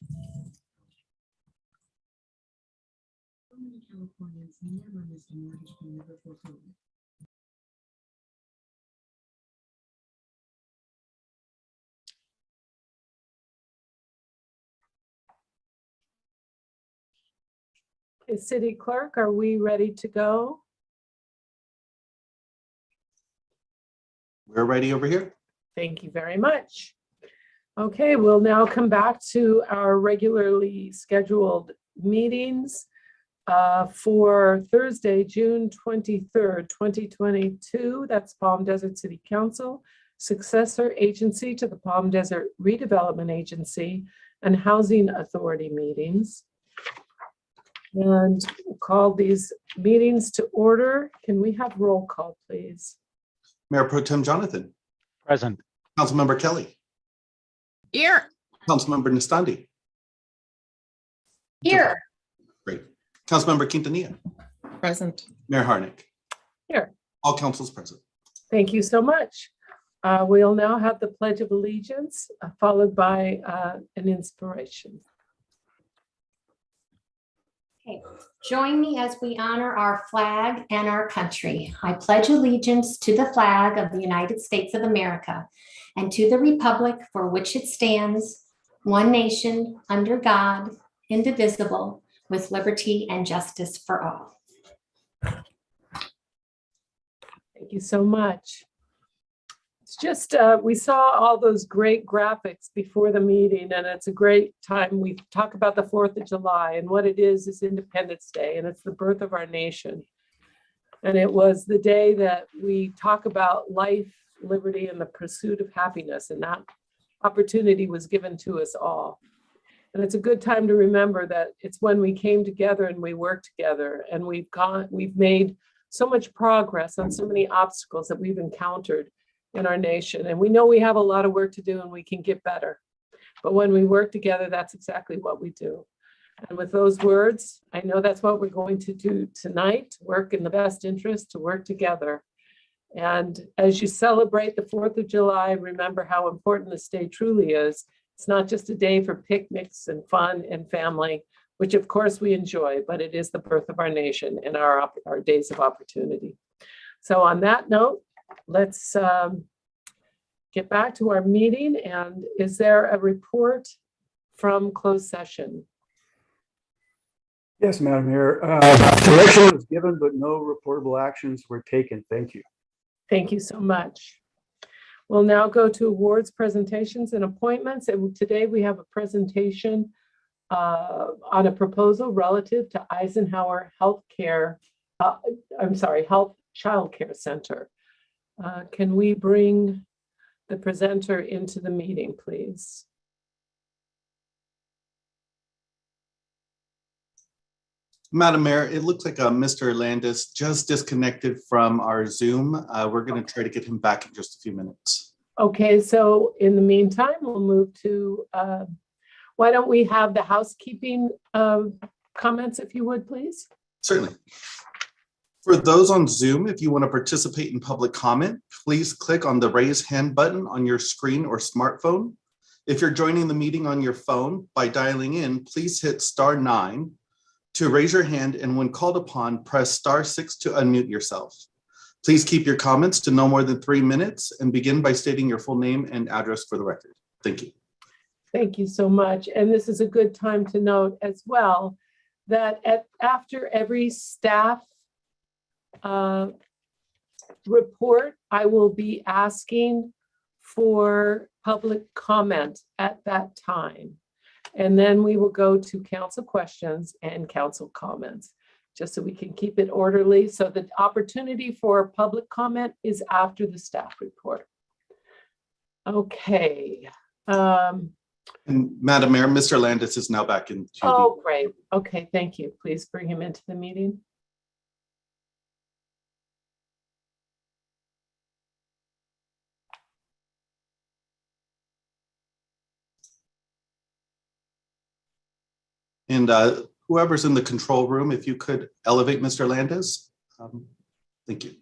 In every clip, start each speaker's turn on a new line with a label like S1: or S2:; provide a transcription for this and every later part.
S1: So many Californians never missed a mortgage payment before COVID.
S2: Okay, City Clerk, are we ready to go?
S3: We're ready over here.
S2: Thank you very much. Okay, we'll now come back to our regularly scheduled meetings for Thursday, June 23rd, 2022. That's Palm Desert City Council, successor agency to the Palm Desert Redevelopment Agency and Housing Authority meetings. And we'll call these meetings to order. Can we have roll call, please?
S3: Mayor Pro Tem Jonathan,
S4: Present.
S3: Councilmember Kelly,
S5: Here.
S3: Councilmember Nastandi.
S5: Here.
S3: Great. Councilmember Quintanilla,
S5: Present.
S3: Mayor Harnick.
S2: Here.
S3: All councils present.
S2: Thank you so much. We'll now have the Pledge of Allegiance followed by an inspiration.
S6: Okay, join me as we honor our flag and our country. I pledge allegiance to the flag of the United States of America and to the republic for which it stands, one nation, under God, indivisible, with liberty and justice for all.
S2: Thank you so much. It's just, we saw all those great graphics before the meeting, and it's a great time. We talk about the 4th of July, and what it is Independence Day, and it's the birth of our nation. And it was the day that we talk about life, liberty, and the pursuit of happiness, and that opportunity was given to us all. And it's a good time to remember that it's when we came together and we worked together, and we've made so much progress on so many obstacles that we've encountered in our nation. And we know we have a lot of work to do and we can get better. But when we work together, that's exactly what we do. And with those words, I know that's what we're going to do tonight, work in the best interest, to work together. And as you celebrate the 4th of July, remember how important this day truly is. It's not just a day for picnics and fun and family, which of course we enjoy, but it is the birth of our nation and our days of opportunity. So on that note, let's get back to our meeting. And is there a report from closed session?
S7: Yes, Madam Mayor. Direction was given, but no reportable actions were taken. Thank you.
S2: Thank you so much. We'll now go to awards, presentations, and appointments. And today we have a presentation on a proposal relative to Eisenhower Health Child Care Center. Can we bring the presenter into the meeting, please?
S3: Madam Mayor, it looks like Mr. Landis just disconnected from our Zoom. We're going to try to get him back in just a few minutes.
S2: Okay, so in the meantime, we'll move to, why don't we have the housekeeping comments, if you would, please?
S3: Certainly. For those on Zoom, if you want to participate in public comment, please click on the raise hand button on your screen or smartphone. If you're joining the meeting on your phone by dialing in, please hit *9 to raise your hand, and when called upon, press *6 to unmute yourself. Please keep your comments to no more than 3 minutes and begin by stating your full name and address for the record. Thank you.
S2: Thank you so much. And this is a good time to note as well that after every staff report, I will be asking for public comment at that time. And then we will go to council questions and council comments, just so we can keep it orderly. So the opportunity for public comment is after the staff report. Okay.
S3: And Madam Mayor, Mr. Landis is now back into
S2: Oh, great. Okay, thank you. Please bring him into the meeting.
S3: And whoever's in the control room, if you could elevate Mr. Landis. Thank you.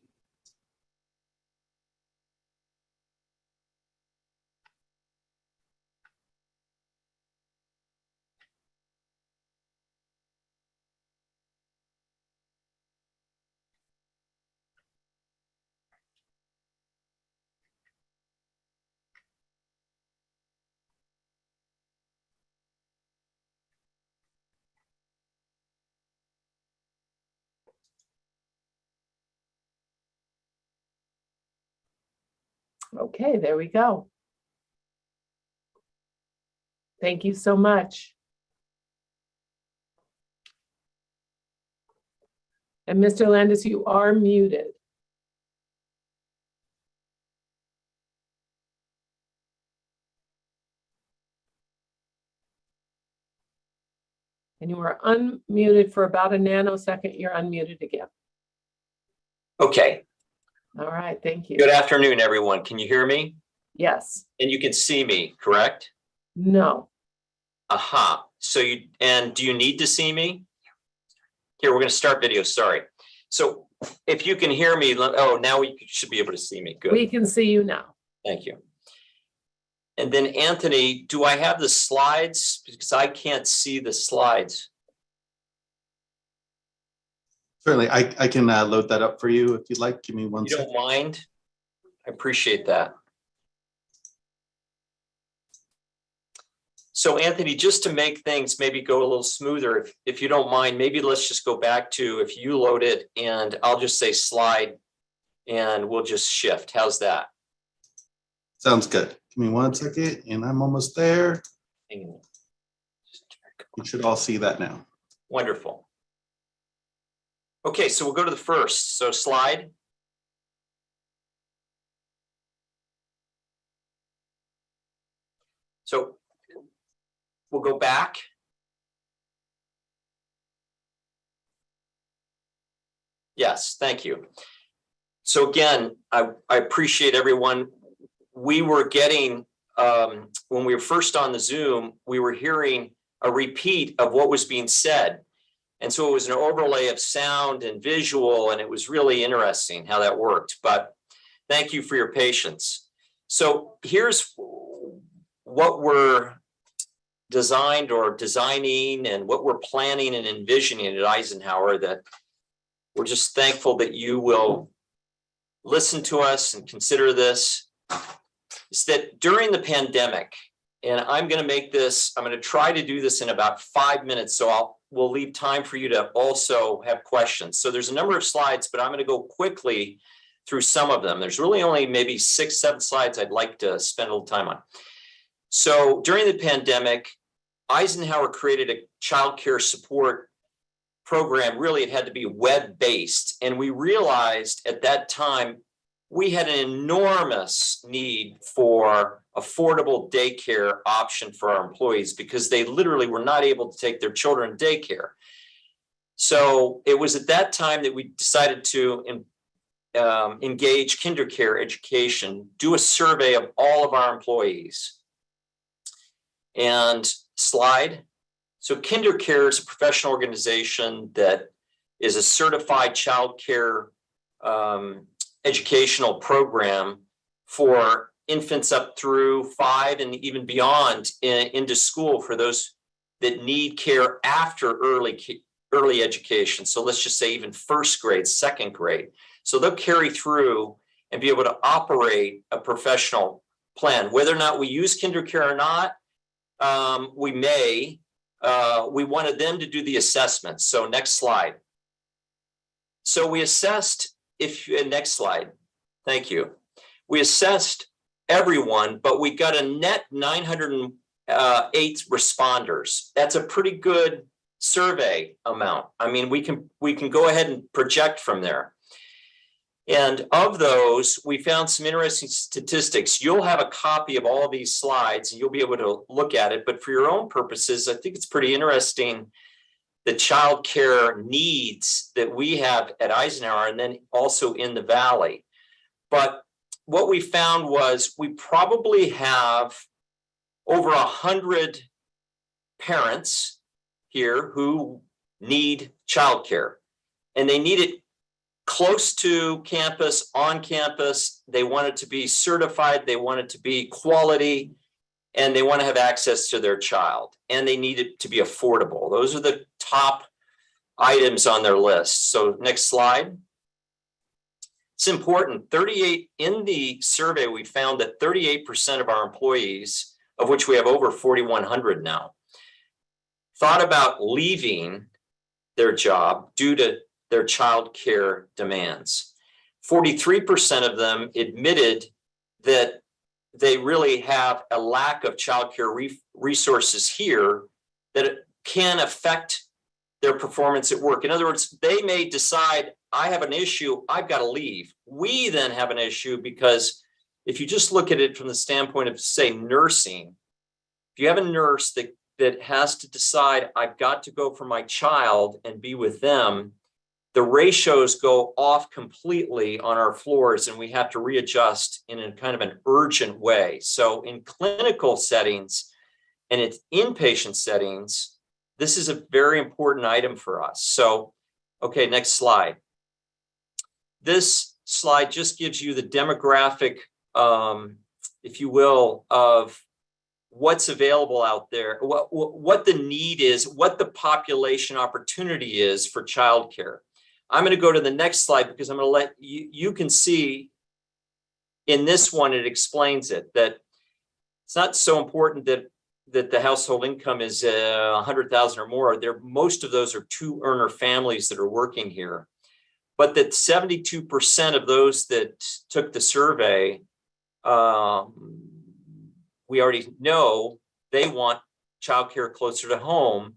S2: Okay, there we go. Thank you so much. And Mr. Landis, you are muted. And you are unmuted for about a nanosecond. You're unmuted again.
S4: Okay,
S2: All right, thank you.
S4: good afternoon, everyone. Can you hear me?
S2: Yes,
S4: And you can see me, correct?
S2: no,
S4: Aha, so do you need to see me? Here, we're gonna start video, sorry. So if you can hear me, oh, now we should be able to see me,
S2: we
S4: good,
S2: can see you now.
S4: thank you. And then Anthony, do I have the slides? Because I can't see the slides.
S3: Certainly, I can load that up for you if you'd like. Give me one
S4: You
S3: second.
S4: don't mind? I appreciate that. So Anthony, just to make things maybe go a little smoother, if you don't mind, maybe let's just go back to if you load it and I'll just say slide and we'll just shift. How's that?
S3: Sounds good. Give me one second and I'm almost there.
S4: Hang on.
S3: You should all see that now.
S4: Wonderful. Okay, so we'll go to the first. So slide. So we'll go back. Yes, thank you. So again, I appreciate everyone. We were getting, when we were first on the Zoom, we were hearing a repeat of what was being said. And so it was an overlay of sound and visual, and it was really interesting how that worked. But thank you for your patience. So here's what we're designed or designing and what we're planning and envisioning at Eisenhower, that we're just thankful that you will listen to us and consider this. Is that during the pandemic, and I'm going to try to do this in about 5 minutes, so we'll leave time for you to also have questions. So there's a number of slides, but I'm going to go quickly through some of them. There's really only maybe 6, 7 slides I'd like to spend a little time on. So during the pandemic, Eisenhower created a child care support program. Really, it had to be web-based. And we realized at that time, we had an enormous need for affordable daycare option for our employees because they literally were not able to take their children to daycare. So it was at that time that we decided to engage KinderCare Education, do a survey of all of our employees. And slide. So KinderCare is a professional organization that is a certified child care educational program for infants up through 5 and even beyond into school for those that need care after early education. So let's just say even first grade, second grade. So they'll carry through and be able to operate a professional plan. Whether or not we use KinderCare or not, we may. We wanted them to do the assessment. So next slide. So we assessed, next slide. Thank you. We assessed everyone, but we got a net 908 responders. That's a pretty good survey amount. I mean, we can go ahead and project from there. And of those, we found some interesting statistics. You'll have a copy of all of these slides and you'll be able to look at it. But for your own purposes, I think it's pretty interesting the child care needs that we have at Eisenhower and then also in the Valley. But what we found was we probably have over 100 parents here who need childcare, and they need it close to campus, on campus. They want it to be certified, they want it to be quality, and they want to have access to their child, and they need it to be affordable. Those are the top items on their list. So next slide. It's important. 38 in the survey, we found that 38% of our employees, of which we have over 4,100 now, thought about leaving their job due to their child care demands. 43% of them admitted that they really have a lack of childcare resources here that it can affect their performance at work. In other words, they may decide, I have an issue, I've got to leave. We then have an issue because if you just look at it from the standpoint of, say, nursing, if you have a nurse that has to decide, I've got to go for my child and be with them, the ratios go off completely on our floors and we have to readjust in a kind of an urgent way. So in clinical settings and it's inpatient settings, this is a very important item for us. So, okay, next slide. This slide just gives you the demographic, if you will, of what's available out there, what the need is, what the population opportunity is for childcare. I'm going to go to the next slide because I'm going to let you can see in this one, it explains it, that it's not so important that the household income is 100,000 or more. Most of those are 2-earner families that are working here, but that 72% of those that took the survey, we already know they want childcare closer to home.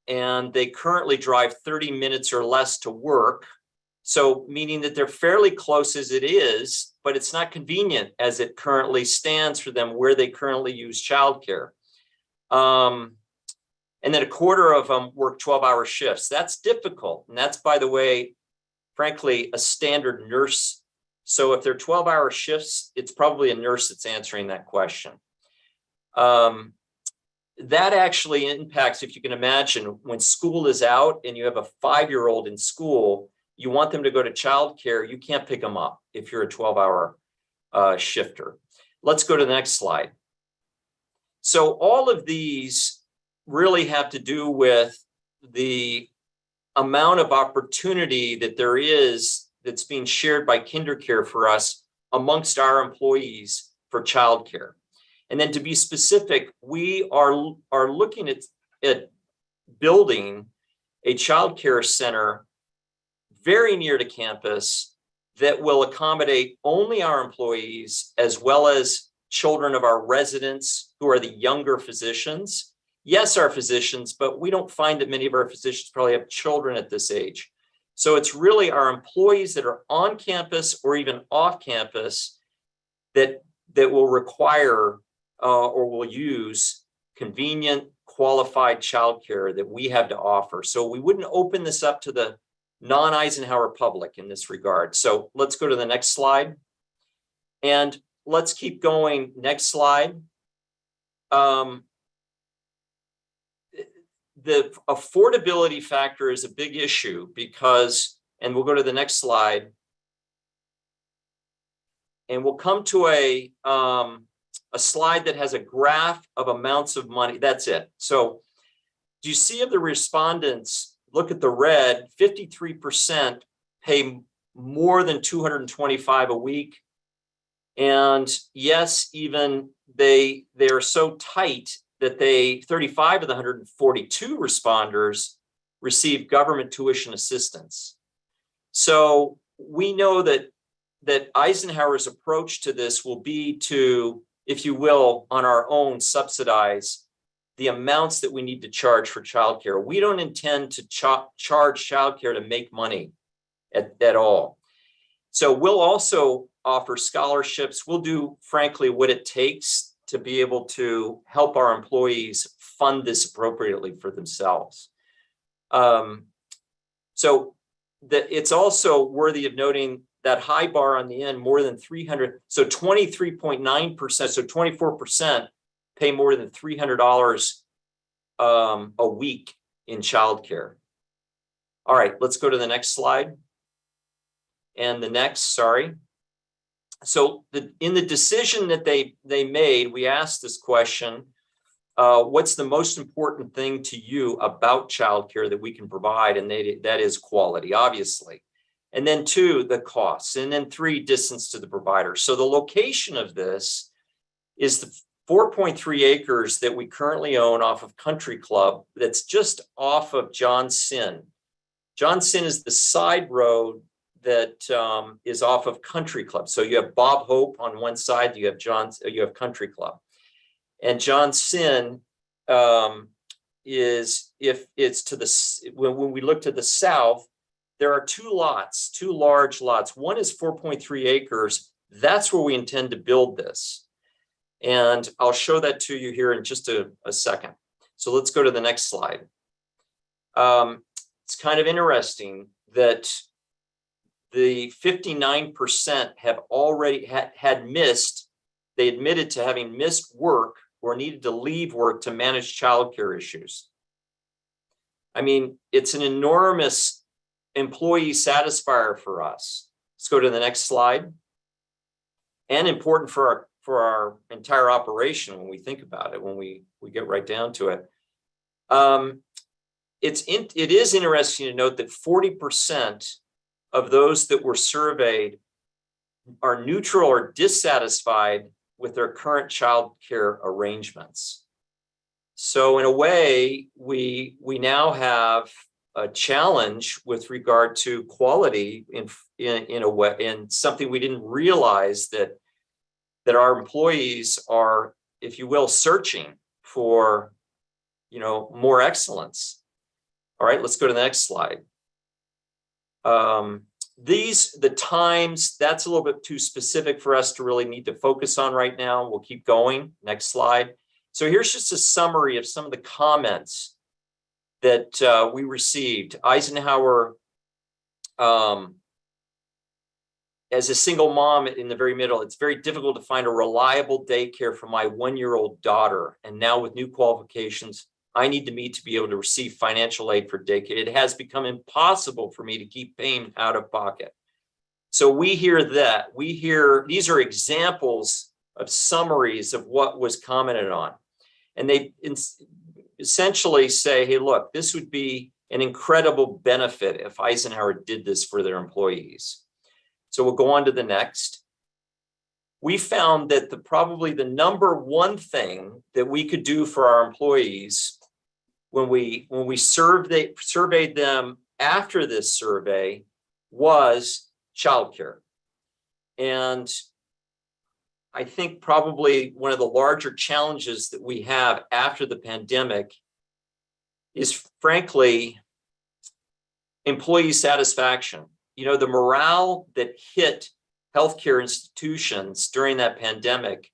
S4: And they currently drive 30 minutes or less to work. So meaning that they're fairly close as it is, but it's not convenient as it currently stands for them where they currently use childcare. And then a quarter of them work 12-hour shifts. That's difficult. And that's, by the way, frankly, a standard nurse. So if they're 12-hour shifts, it's probably a nurse that's answering that question. That actually impacts, if you can imagine, when school is out and you have a 5-year-old in school, you want them to go to childcare, you can't pick them up if you're a 12-hour shifter. Let's go to the next slide. So all of these really have to do with the amount of opportunity that there is that's being shared by KinderCare for us amongst our employees for childcare. And then to be specific, we are looking at building a childcare center very near to campus that will accommodate only our employees as well as children of our residents who are the younger physicians. Yes, our physicians, but we don't find that many of our physicians probably have children at this age. So it's really our employees that are on campus or even off campus that will require or will use convenient, qualified childcare that we have to offer. So we wouldn't open this up to the non-Eisenhower public in this regard. So let's go to the next slide. And let's keep going. Next slide. The affordability factor is a big issue because, and we'll go to the next slide. And we'll come to a slide that has a graph of amounts of money. That's it. So do you see of the respondents, look at the red, 53% pay more than $225 a week. And yes, even they are so tight that 35 of the 142 responders receive government tuition assistance. So we know that Eisenhower's approach to this will be to, if you will, on our own subsidize the amounts that we need to charge for childcare. We don't intend to charge childcare to make money at all. So we'll also offer scholarships. We'll do, frankly, what it takes to be able to help our employees fund this appropriately for themselves. So it's also worthy of noting that high bar on the end, more than 300, so 23.9%, so 24% pay more than $300 a week in childcare. All right, let's go to the next slide. And the next, sorry. So in the decision that they made, we asked this question, what's the most important thing to you about childcare that we can provide? And that is quality, obviously. And then 2, the costs. And then 3, distance to the provider. So the location of this is the 4.3 acres that we currently own off of Country Club that's just off of John Sinn. John Sinn is the side road that is off of Country Club. So you have Bob Hope on one side, you have Country Club. And John Sin is, if it's to the, when we look to the south, there are two large lots. One is 4.3 acres. That's where we intend to build this. And I'll show that to you here in just a second. So let's go to the next slide. It's kind of interesting that the 59% have already had missed, they admitted to having missed work or needed to leave work to manage childcare issues. I mean, it's an enormous employee satisfier for us. Let's go to the next slide. And important for our entire operation when we think about it, when we get right down to it. It is interesting to note that 40% of those that were surveyed are neutral or dissatisfied with their current child care arrangements. So in a way, we now have a challenge with regard to quality in a way, in something we didn't realize that our employees are, if you will, searching for, more excellence. All right, let's go to the next slide. The times, that's a little bit too specific for us to really need to focus on right now. We'll keep going. Next slide. So here's just a summary of some of the comments that we received. Eisenhower, as a single mom in the very middle, it's very difficult to find a reliable daycare for my 1-year-old daughter. And now with new qualifications, I need to meet to be able to receive financial aid for daycare. It has become impossible for me to keep paying out of pocket. So we hear that. These are examples of summaries of what was commented on. And they essentially say, hey, look, this would be an incredible benefit if Eisenhower did this for their employees. So we'll go on to the next. We found that probably the number one thing that we could do for our employees when we surveyed them after this survey was childcare. And I think probably one of the larger challenges that we have after the pandemic is, frankly, employee satisfaction. The morale that hit healthcare institutions during that pandemic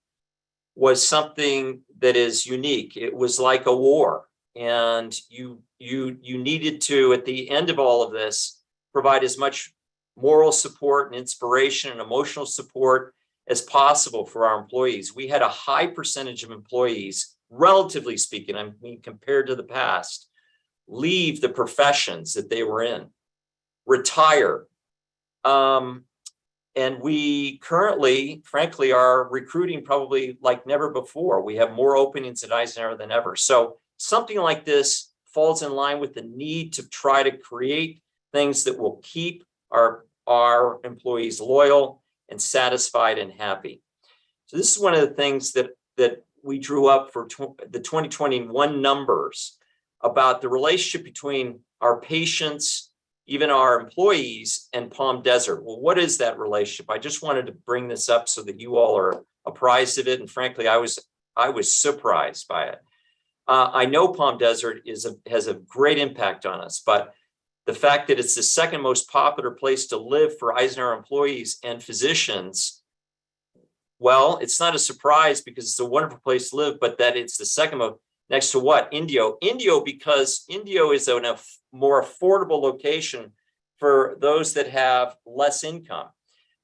S4: was something that is unique. It was like a war, and you needed to, at the end of all of this, provide as much moral support and inspiration and emotional support as possible for our employees. We had a high percentage of employees, relatively speaking, I mean, compared to the past, leave the professions that they were in, retire. And we currently, frankly, are recruiting probably like never before. We have more openings at Eisenhower than ever. So something like this falls in line with the need to try to create things that will keep our employees loyal and satisfied and happy. So this is one of the things that we drew up for the 2021 numbers about the relationship between our patients, even our employees, and Palm Desert. Well, what is that relationship? I just wanted to bring this up so that you all are apprised of it. And frankly, I was surprised by it. I know Palm Desert has a great impact on us, but the fact that it's the second most popular place to live for Eisenhower employees and physicians, well, it's not a surprise because it's a wonderful place to live, but that it's the second most, next to what? Indio, because Indio is a more affordable location for those that have less income.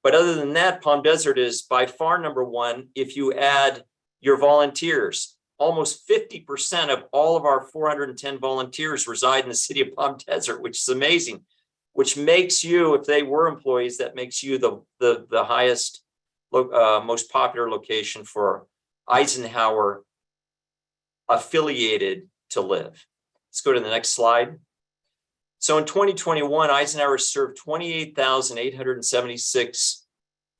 S4: But other than that, Palm Desert is by far number one if you add your volunteers. Almost 50% of all of our 410 volunteers reside in the city of Palm Desert, which is amazing, which makes you, if they were employees, that makes you the highest, most popular location for Eisenhower affiliated to live. Let's go to the next slide. So in 2021, Eisenhower served 28,876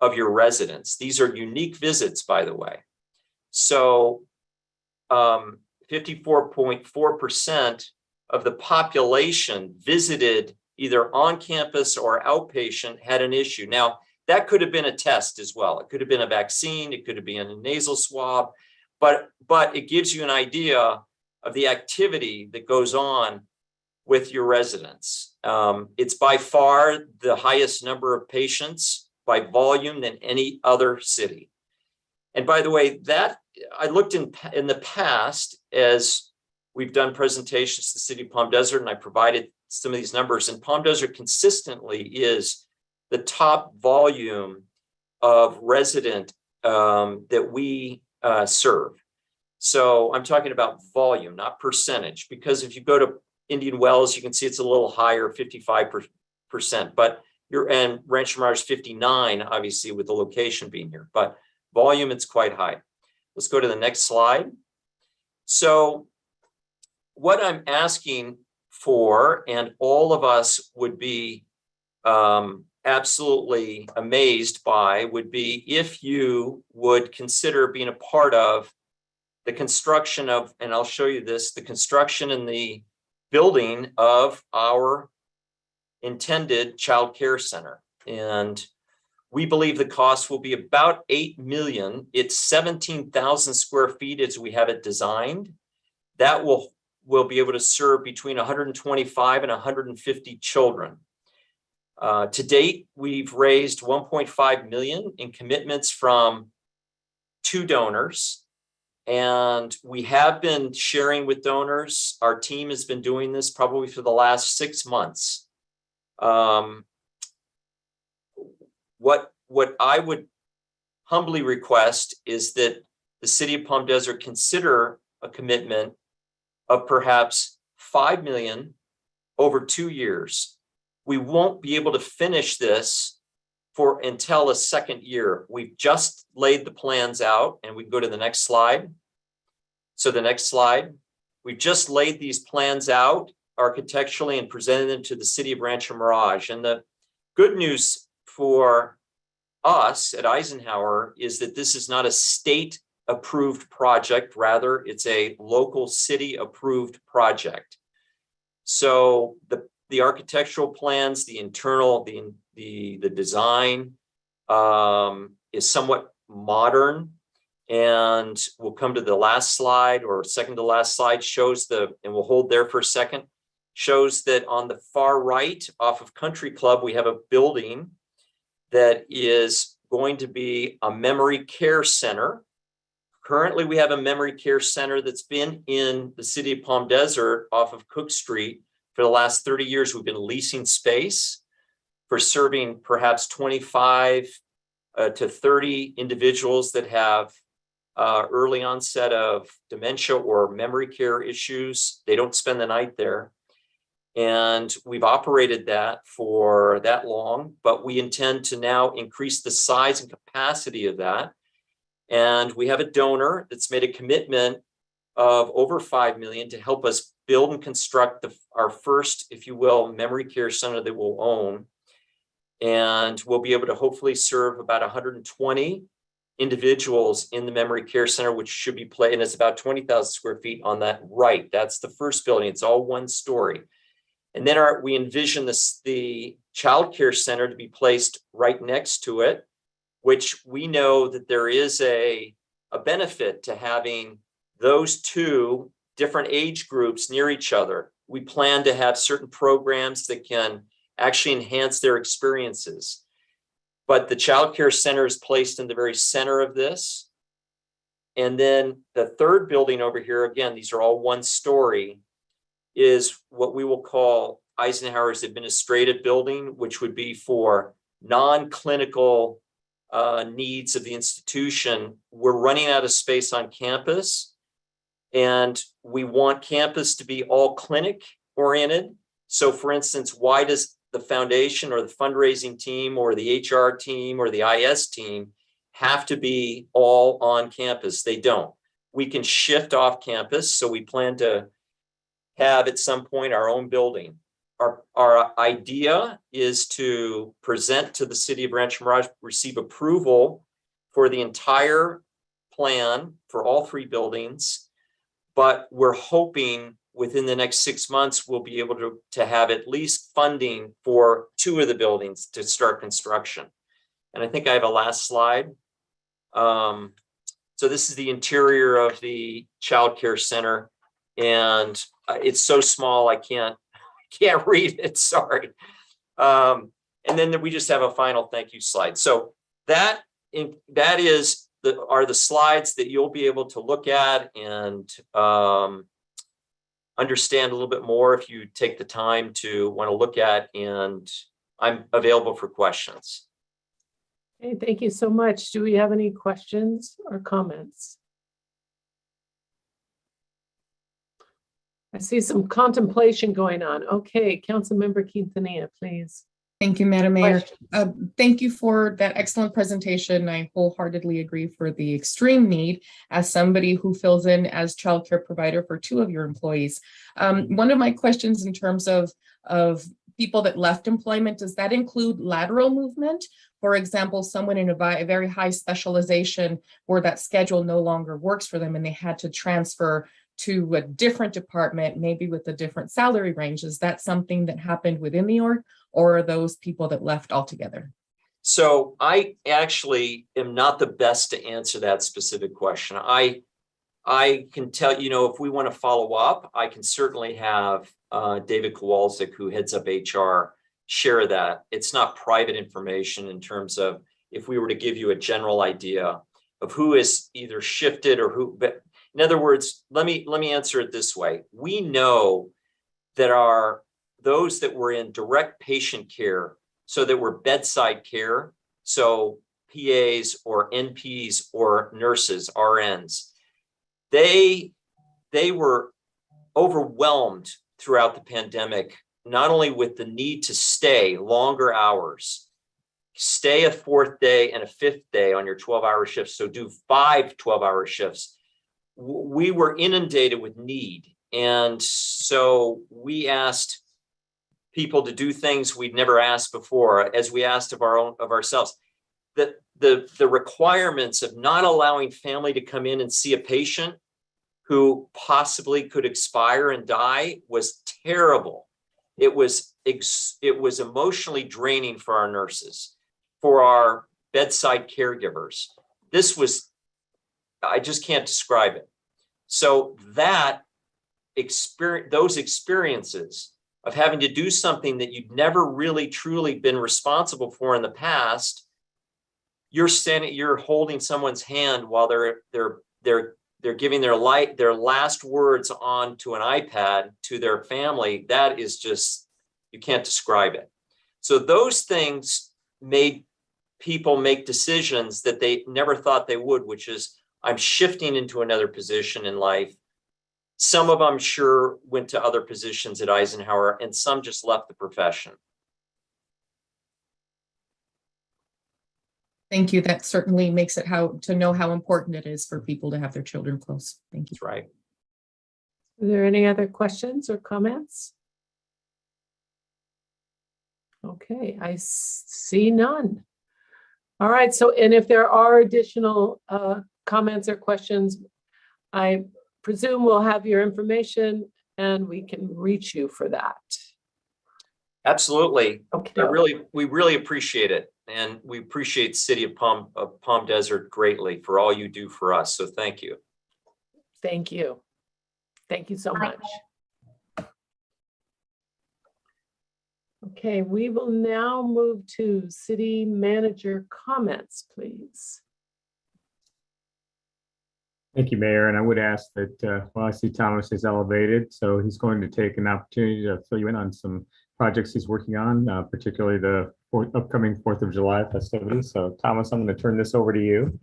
S4: of your residents. These are unique visits, by the way. So 54.4% of the population visited either on campus or outpatient had an issue. Now, that could have been a test as well. It could have been a vaccine, it could have been a nasal swab, but it gives you an idea of the activity that goes on with your residents. It's by far the highest number of patients by volume than any other city. And by the way, that I looked in the past as we've done presentations to the city of Palm Desert, and I provided some of these numbers, and Palm Desert consistently is the top volume of resident that we serve. So I'm talking about volume, not percentage, because if you go to Indian Wells, you can see it's a little higher, 55%, but and Rancho Mirage 59, obviously with the location being here, but volume, it's quite high. Let's go to the next slide. So what I'm asking for, and all of us would be absolutely amazed by, would be if you would consider being a part of the construction of, and I'll show you this, the construction and the building of our intended child care center. And we believe the cost will be about 8 million. It's 17,000 square feet as we have it designed. That will be able to serve between 125 and 150 children. To date, we've raised 1.5 million in commitments from 2 donors. And we have been sharing with donors. Our team has been doing this probably for the last 6 months. What I would humbly request is that the city of Palm Desert consider a commitment of perhaps 5 million over 2 years. We won't be able to finish this until a second year. We've just laid the plans out, and we can go to the next slide. So the next slide, we've just laid these plans out architecturally and presented them to the city of Rancho Mirage. And the good news for us at Eisenhower is that this is not a state approved project. Rather, it's a local city approved project. So the architectural plans, the internal, the design is somewhat modern. And we'll come to the last slide, or second to last slide, shows and we'll hold there for a second, shows that on the far right off of Country Club, we have a building that is going to be a memory care center. Currently, we have a memory care center that's been in the city of Palm Desert off of Cook Street for the last 30 years. We've been leasing space for serving perhaps 25 to 30 individuals that have early onset of dementia or memory care issues. They don't spend the night there. And we've operated that for that long, but we intend to now increase the size and capacity of that. And we have a donor that's made a commitment of over 5 million to help us build and construct our first, if you will, memory care center that we'll own. And we'll be able to hopefully serve about 120 individuals in the memory care center, which should be and it's about 20,000 square feet on that right. That's the first building. It's all 1 story. And then we envision the child care center to be placed right next to it, which we know that there is a benefit to having those 2 different age groups near each other. We plan to have certain programs that can actually enhance their experiences. But the child care center is placed in the very center of this. And then the third building over here, again, these are all 1 story, is what we will call Eisenhower's administrative building, which would be for non-clinical needs of the institution. We're running out of space on campus, and we want campus to be all clinic oriented. So for instance, why does the foundation or the fundraising team or the HR team or the IS team have to be all on campus? They don't. We can shift off campus. So we plan to have at some point our own building. Our idea is to present to the city of Rancho Mirage, receive approval for the entire plan for all 3 buildings. But we're hoping within the next 6 months, we'll be able to have at least funding for 2 of the buildings to start construction. And I think I have a last slide. So this is the interior of the Child Care Center, and it's so small I can't read it. Sorry. And then we just have a final thank you slide. So that are the slides that you'll be able to look at and understand a little bit more if you take the time to want to look at, and I'm available for questions.
S2: Okay, thank you so much. Do we have any questions or comments? I see some contemplation going on. Okay, Councilmember Quintanilla, please.
S5: Thank you, Madam Mayor.
S2: Questions?
S5: Thank you for that excellent presentation. I wholeheartedly agree for the extreme need as somebody who fills in as childcare provider for 2 of your employees. One of my questions in terms of people that left employment, does that include lateral movement? For example, someone in a very high specialization where that schedule no longer works for them and they had to transfer to a different department, maybe with a different salary range. Is that something that happened within the org, or are those people that left altogether?
S4: So I actually am not the best to answer that specific question. I can tell, if we want to follow up, I can certainly have David Kowalczyk, who heads up HR, share that. It's not private information in terms of if we were to give you a general idea of who is either shifted or who, but in other words, let me answer it this way. We know that those that were in direct patient care, so that were bedside care, so PAs or NPs or nurses, RNs, they were overwhelmed throughout the pandemic, not only with the need to stay longer hours, stay a 4th day and a 5th day on your 12-hour shifts, so do 5 12-hour shifts. We were inundated with need. And so we asked people to do things we'd never asked before, as we asked of ourselves. The requirements of not allowing family to come in and see a patient who possibly could expire and die was terrible. It was emotionally draining for our nurses, for our bedside caregivers. I just can't describe it. So those experiences of having to do something that you've never really truly been responsible for in the past, you're holding someone's hand while they're giving their last words onto an iPad to their family. That is just, you can't describe it. So those things made people make decisions that they never thought they would, which is, I'm shifting into another position in life. Some of them sure went to other positions at Eisenhower, and some just left the profession.
S5: Thank you. That certainly makes it to know how important it is for people to have their children close. Thank you.
S4: That's right.
S2: Are there any other questions or comments? Okay, I see none. All right, so, and if there are additional comments or questions, I presume we'll have your information and we can reach you for that.
S4: Absolutely.
S2: Okay.
S4: We really appreciate it. And we appreciate the city of Palm Desert greatly for all you do for us. So thank you.
S2: Thank you. Thank you so much. Okay, we will now move to city manager comments, please.
S8: Thank you, Mayor. And I would ask that, I see Thomas is elevated, so he's going to take an opportunity to fill you in on some projects he's working on, particularly the upcoming 4th of July festivities. So Thomas, I'm going to turn this over to you.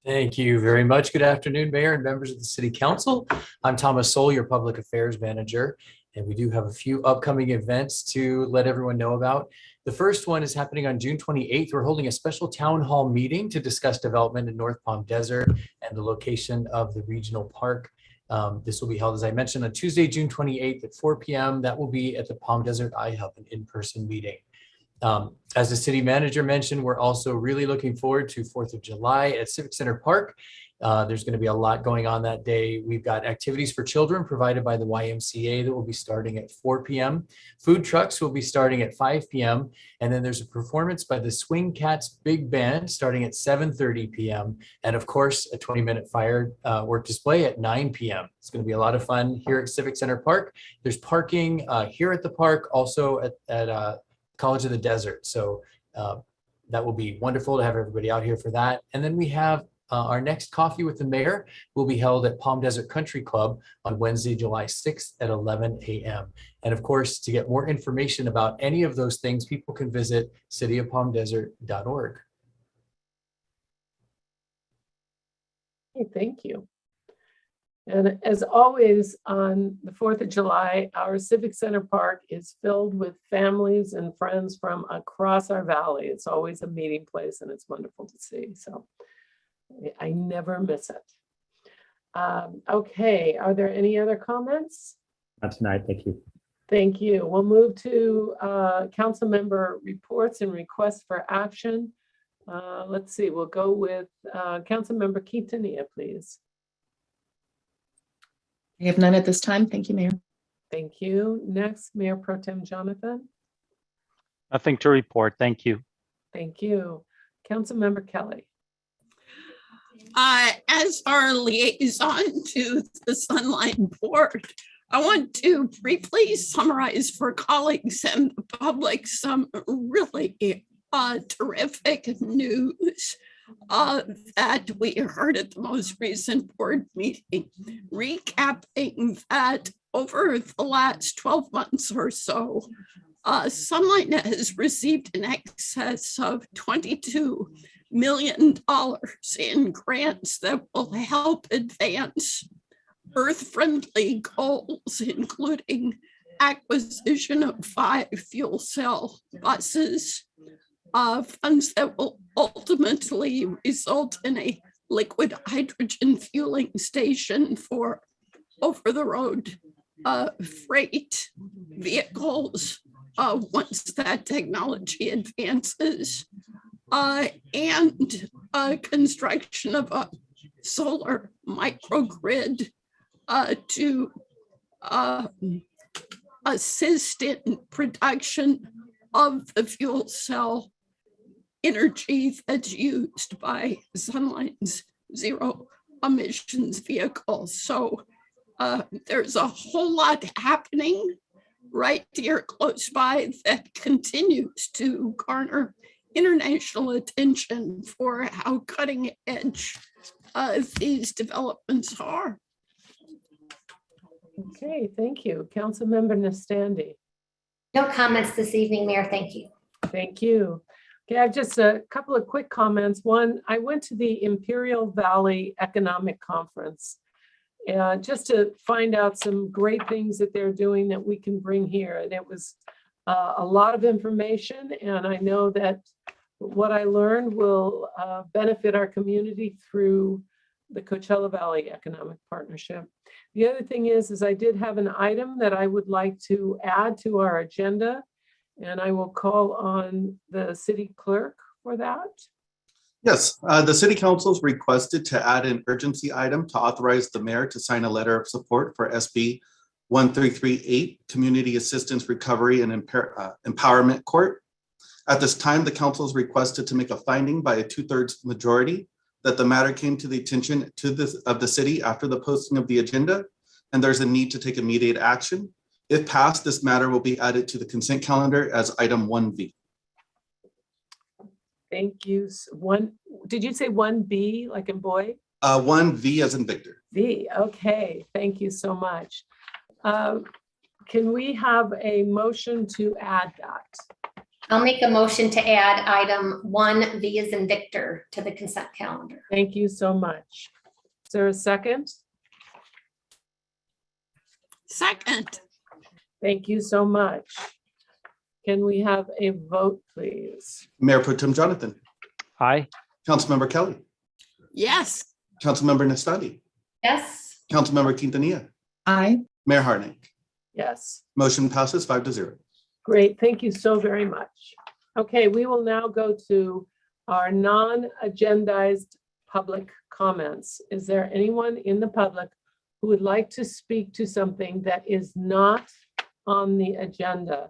S9: Thank you very much. Good afternoon, Mayor and members of the City Council. I'm Thomas Soul, your Public Affairs Manager, and we do have a few upcoming events to let everyone know about. The first one is happening on June 28th. We're holding a special town hall meeting to discuss development in North Palm Desert and the location of the regional park. This will be held, as I mentioned, on Tuesday, June 28th at 4 p.m. That will be at the Palm Desert iHub, an in-person meeting. As the city manager mentioned, we're also really looking forward to 4th of July at Civic Center Park. There's going to be a lot going on that day. We've got activities for children provided by the YMCA that will be starting at 4 p.m. Food trucks will be starting at 5 p.m. And then there's a performance by the Swing Cats Big Band starting at 7:30 p.m. And of course, a 20-minute firework display at 9 p.m. It's going to be a lot of fun here at Civic Center Park. There's parking here at the park, also at College of the Desert. So that will be wonderful to have everybody out here for that. And then we have our next Coffee with the Mayor will be held at Palm Desert Country Club on Wednesday, July 6th at 11 a.m. And of course, to get more information about any of those things, people can visit cityofpalmdesert.org.
S2: Okay, thank you. And as always, on the 4th of July, our Civic Center Park is filled with families and friends from across our valley. It's always a meeting place and it's wonderful to see. So I never miss it. Okay, are there any other comments?
S8: Not tonight, thank you.
S2: Thank you. We'll move to council member reports and requests for action. Let's see, we'll go with council member Quintanilla, please.
S5: I have none at this time. Thank you, Mayor.
S2: Thank you. Next, Mayor Pro Tem Jonathan.
S10: Nothing to report. Thank you.
S2: Thank you. Council member Kelly.
S11: As our liaison to the Sunlight Board, I want to briefly summarize for colleagues and the public some really terrific news that we heard at the most recent board meeting, recapping that over the last 12 months or so, Sunlight has received in excess of $22 million in grants that will help advance earth-friendly goals, including acquisition of 5 fuel cell buses, funds that will ultimately result in a liquid hydrogen fueling station for over-the-road freight vehicles once that technology advances, and construction of a solar microgrid to assist in production of the fuel cell energy that's used by Sunlight's zero emissions vehicles. So there's a whole lot happening right here close by that continues to garner international attention for how cutting edge these developments are.
S2: Okay, thank you. Council member Nastandi.
S6: No comments this evening, Mayor. Thank you.
S2: Thank you. Okay, I have just a couple of quick comments. One, I went to the Imperial Valley Economic Conference just to find out some great things that they're doing that we can bring here. And it was a lot of information, and I know that what I learned will benefit our community through the Coachella Valley Economic Partnership. The other thing is I did have an item that I would like to add to our agenda, and I will call on the city clerk for that.
S3: Yes, the city council is requested to add an urgency item to authorize the mayor to sign a letter of support for SB 1338, Community Assistance Recovery and Empowerment Court. At this time, the council is requested to make a finding by a 2/3 majority that the matter came to the attention of the city after the posting of the agenda, and there's a need to take immediate action. If passed, this matter will be added to the consent calendar as item 1V.
S2: Thank you. Did you say 1B, like in boy?
S3: 1V as in Victor.
S2: V, okay, thank you so much. Can we have a motion to add that?
S6: I'll make a motion to add item 1V as in Victor to the consent calendar.
S2: Thank you so much. Is there a second?
S11: Second.
S2: Thank you so much. Can we have a vote, please?
S3: Mayor Pro Tem Jonathan.
S10: Aye.
S3: Councilmember Kelly.
S11: Yes.
S3: Councilmember Nastandi.
S6: Yes.
S3: Councilmember Quintanilla.
S5: Aye.
S3: Mayor Hartnett.
S2: Yes.
S3: Motion passes 5-0.
S2: Great, thank you so very much. Okay, we will now go to our non-agendized public comments. Is there anyone in the public who would like to speak to something that is not on the agenda?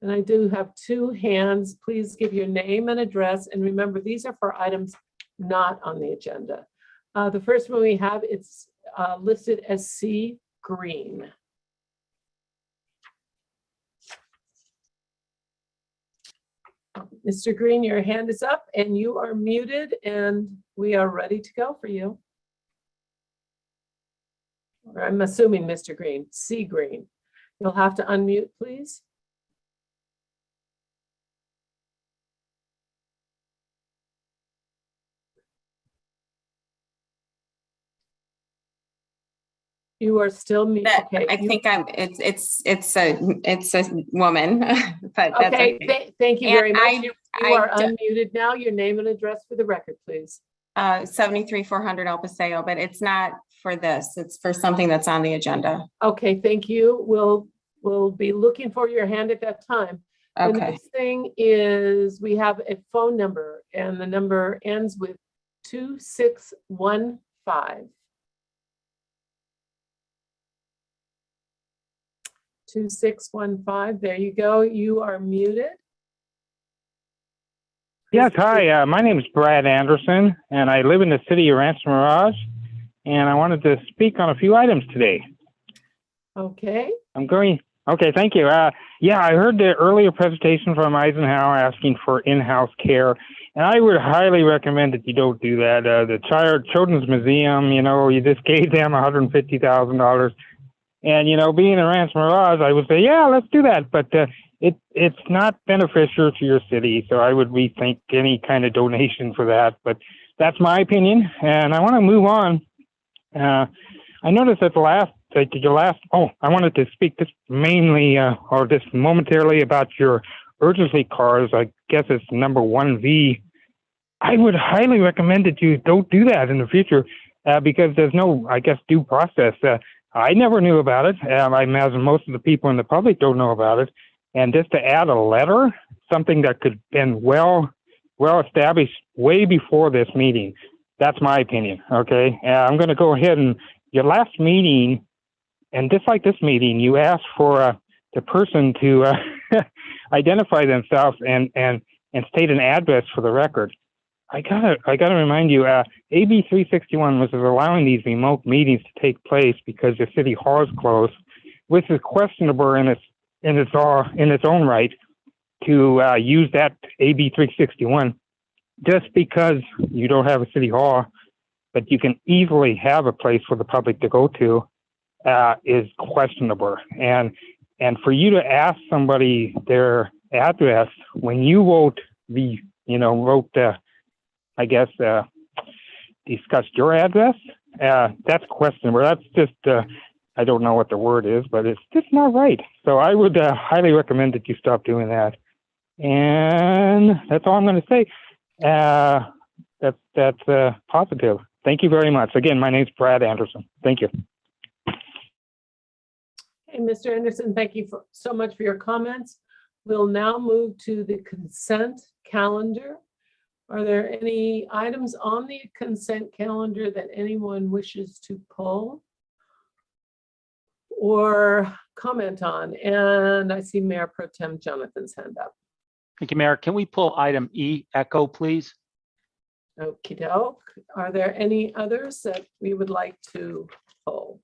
S2: And I do have two hands. Please give your name and address. And remember, these are for items not on the agenda. The first one we have, it's listed as C. Green. Mr. Green, your hand is up and you are muted and we are ready to go for you. Or I'm assuming Mr. Green, C. Green. You'll have to unmute, please. You are still muted.
S12: That-
S2: Okay.
S12: I think it's a woman, but that's
S2: Okay,
S12: okay.
S2: thank you
S12: And
S2: very much. You
S12: I
S2: are
S12: d-
S2: unmuted now. Your name and address for the record, please.
S12: 73 El Paseo, but it's not for this. It's for something that's on the agenda.
S2: Okay, thank you. We'll be looking for your hand at that time. The
S12: Okay.
S2: next thing is we have a phone number and the number ends with 2615. 2615. There you go. You are muted.
S13: Yes, hi. My name is Brad Anderson, and I live in the city of Rancho Mirage, and I wanted to speak on a few items today.
S2: Okay.
S13: Okay, thank you. Yeah, I heard the earlier presentation from Eisenhower asking for in-house care, and I would highly recommend that you don't do that. The Children's Museum, you just gave them $150,000. And, being in Rancho Mirage, I would say, yeah, let's do that. But it's not beneficial to your city. So I would rethink any kind of donation for that. But that's my opinion. And I want to move on. I noticed at I wanted to speak just mainly or just momentarily about your urgency cars. I guess it's number 1V. I would highly recommend that you don't do that in the future because there's no, I guess, due process. I never knew about it. I imagine most of the people in the public don't know about it. And just to add a letter, something that could have been well established way before this meeting. That's my opinion. Okay. I'm going to go ahead and your last meeting, and just like this meeting, you asked for the person to identify themselves and state an address for the record. I gotta remind you, AB 361 was allowing these remote meetings to take place because the city hall is closed, which is questionable in its own right to use that AB 361 just because you don't have a city hall, but you can easily have a place for the public to go to is questionable. And for you to ask somebody their address when you discussed your address, that's questionable. That's just, I don't know what the word is, but it's just not right. So I would highly recommend that you stop doing that. And that's all I'm going to say. That's positive. Thank you very much. Again, my name's Brad Anderson. Thank you.
S2: Hey, Mr. Anderson, thank you so much for your comments. We'll now move to the consent calendar. Are there any items on the consent calendar that anyone wishes to pull or comment on? And I see Mayor Pro Tem Jonathan's hand up.
S10: Thank you, Mayor. Can we pull item E, Echo, please?
S2: Okey doke. Are there any others that we would like to pull?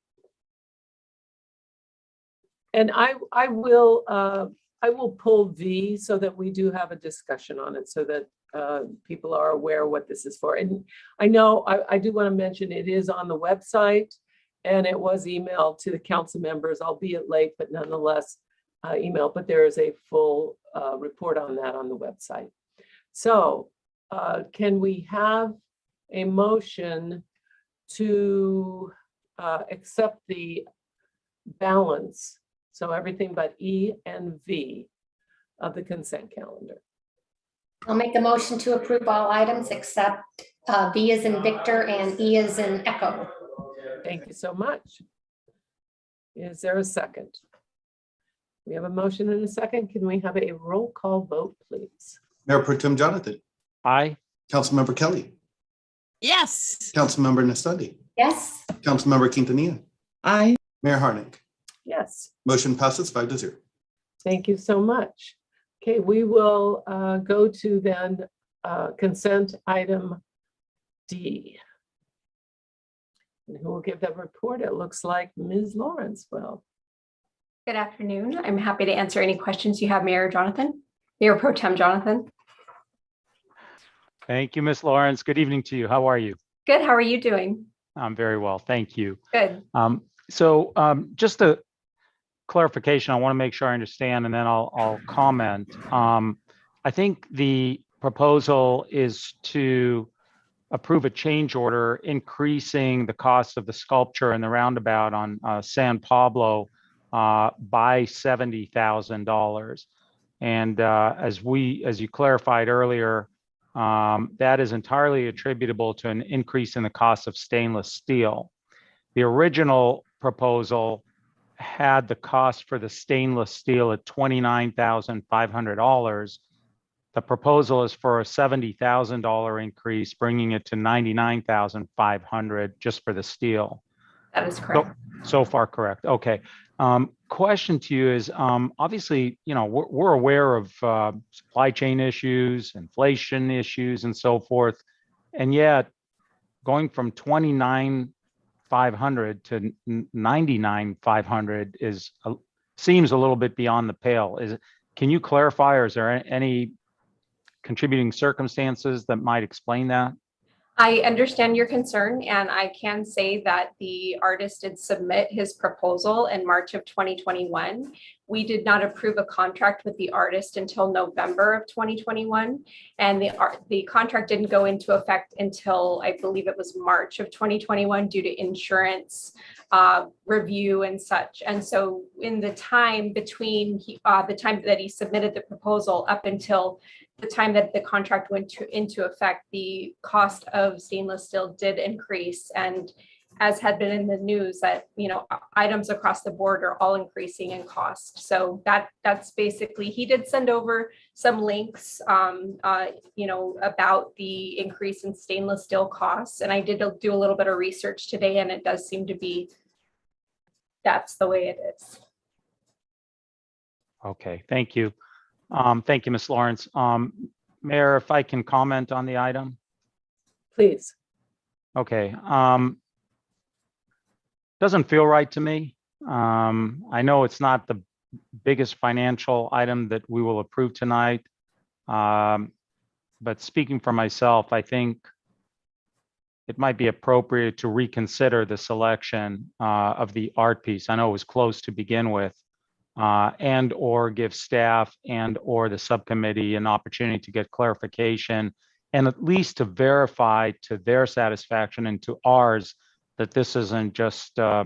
S2: And I will pull V so that we do have a discussion on it so that people are aware what this is for. And I know I do want to mention it is on the website and it was emailed to the council members, albeit late, but nonetheless emailed, but there is a full report on that on the website. So can we have a motion to accept the balance? So everything but E and V of the consent calendar.
S6: I'll make the motion to approve all items except V as in Victor and E as in Echo.
S2: Thank you so much. Is there a second? We have a motion and a second. Can we have a roll call vote, please?
S3: Mayor Pro Tem Jonathan.
S10: Aye.
S3: Councilmember Kelly.
S11: Yes.
S3: Councilmember Nastandi,
S6: Yes.
S3: Councilmember Quintanilla,
S5: Aye.
S3: Mayor Harnick.
S2: Yes,
S3: Motion passes 5-0.
S2: thank you so much. Okay, we will go to then consent item D. And who will give that report? It looks like Ms. Lawrence will.
S14: Good afternoon. I'm happy to answer any questions you have, Mayor Pro Tem Jonathan.
S10: Thank you, Ms. Lawrence. Good evening to you. How are you?
S14: Good. How are you doing?
S10: I'm very well. Thank you.
S14: Good.
S10: Just a clarification, I want to make sure I understand, and then I'll comment. I think the proposal is to approve a change order increasing the cost of the sculpture and the roundabout on San Pablo by $70,000. And as you clarified earlier, that is entirely attributable to an increase in the cost of stainless steel. The original proposal had the cost for the stainless steel at $29,500. The proposal is for a $70,000 increase, bringing it to $99,500 just for the steel.
S14: That is correct.
S10: So far, correct. Okay. Question to you is, obviously, we're aware of supply chain issues, inflation issues, and so forth, and yet going from $29,500 to $99,500 seems a little bit beyond the pale. Can you clarify, or is there any contributing circumstances that might explain that?
S14: I understand your concern, and I can say that the artist did submit his proposal in March of 2021. We did not approve a contract with the artist until November of 2021, and the contract didn't go into effect until I believe it was March of 2021 due to insurance review and such. And so in the time between the time that he submitted the proposal up until the time that the contract went into effect, the cost of stainless steel did increase. And as had been in the news, that items across the board are all increasing in cost. So that's basically, he did send over some links about the increase in stainless steel costs. And I did do a little bit of research today, and it does seem to be that's the way it is.
S10: Okay, thank you. Thank you, Ms. Lawrence. Mayor, if I can comment on the item?
S2: Please.
S10: Okay. Doesn't feel right to me. I know it's not the biggest financial item that we will approve tonight. But speaking for myself, I think it might be appropriate to reconsider the selection of the art piece. I know it was close to begin with. And or give staff and or the subcommittee an opportunity to get clarification and at least to verify to their satisfaction and to ours that this isn't just, I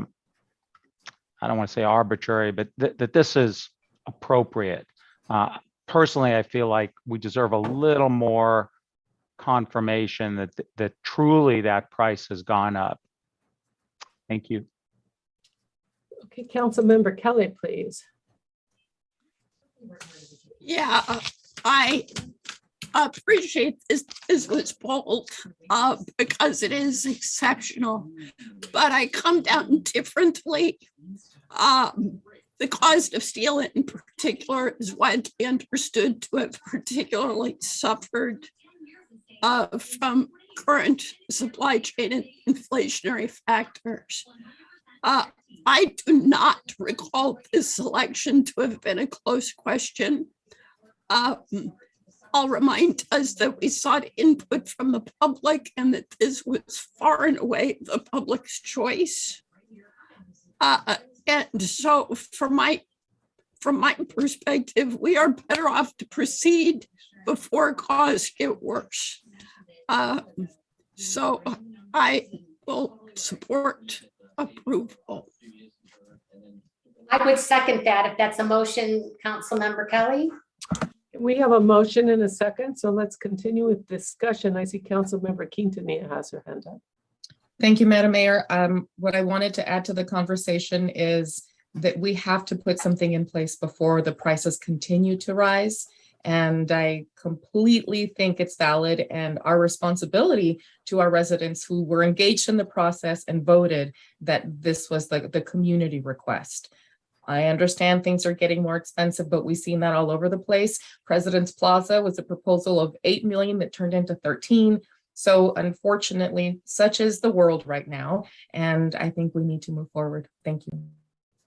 S10: don't want to say arbitrary, but that this is appropriate. Personally, I feel like we deserve a little more confirmation that truly that price has gone up. Thank you.
S2: Okay, Councilmember Kelly, please.
S11: Yeah, I appreciate this was bold because it is exceptional, but I come down differently. The cost of steel in particular is widely understood to have particularly suffered from current supply chain and inflationary factors. I do not recall this selection to have been a close question. I'll remind us that we sought input from the public and that this was far and away the public's choice. And so from my perspective, we are better off to proceed before costs get worse. So I will support approval.
S6: I would second that if that's a motion, Councilmember Kelly.
S2: We have a motion and a second, so let's continue with discussion. I see Councilmember Quintanilla has her hand up.
S5: Thank you, Madam Mayor. What I wanted to add to the conversation is that we have to put something in place before the prices continue to rise. And I completely think it's valid and our responsibility to our residents who were engaged in the process and voted that this was the community request. I understand things are getting more expensive, but we've seen that all over the place. President's Plaza was a proposal of 8 million that turned into 13. So unfortunately, such is the world right now. And I think we need to move forward. Thank you.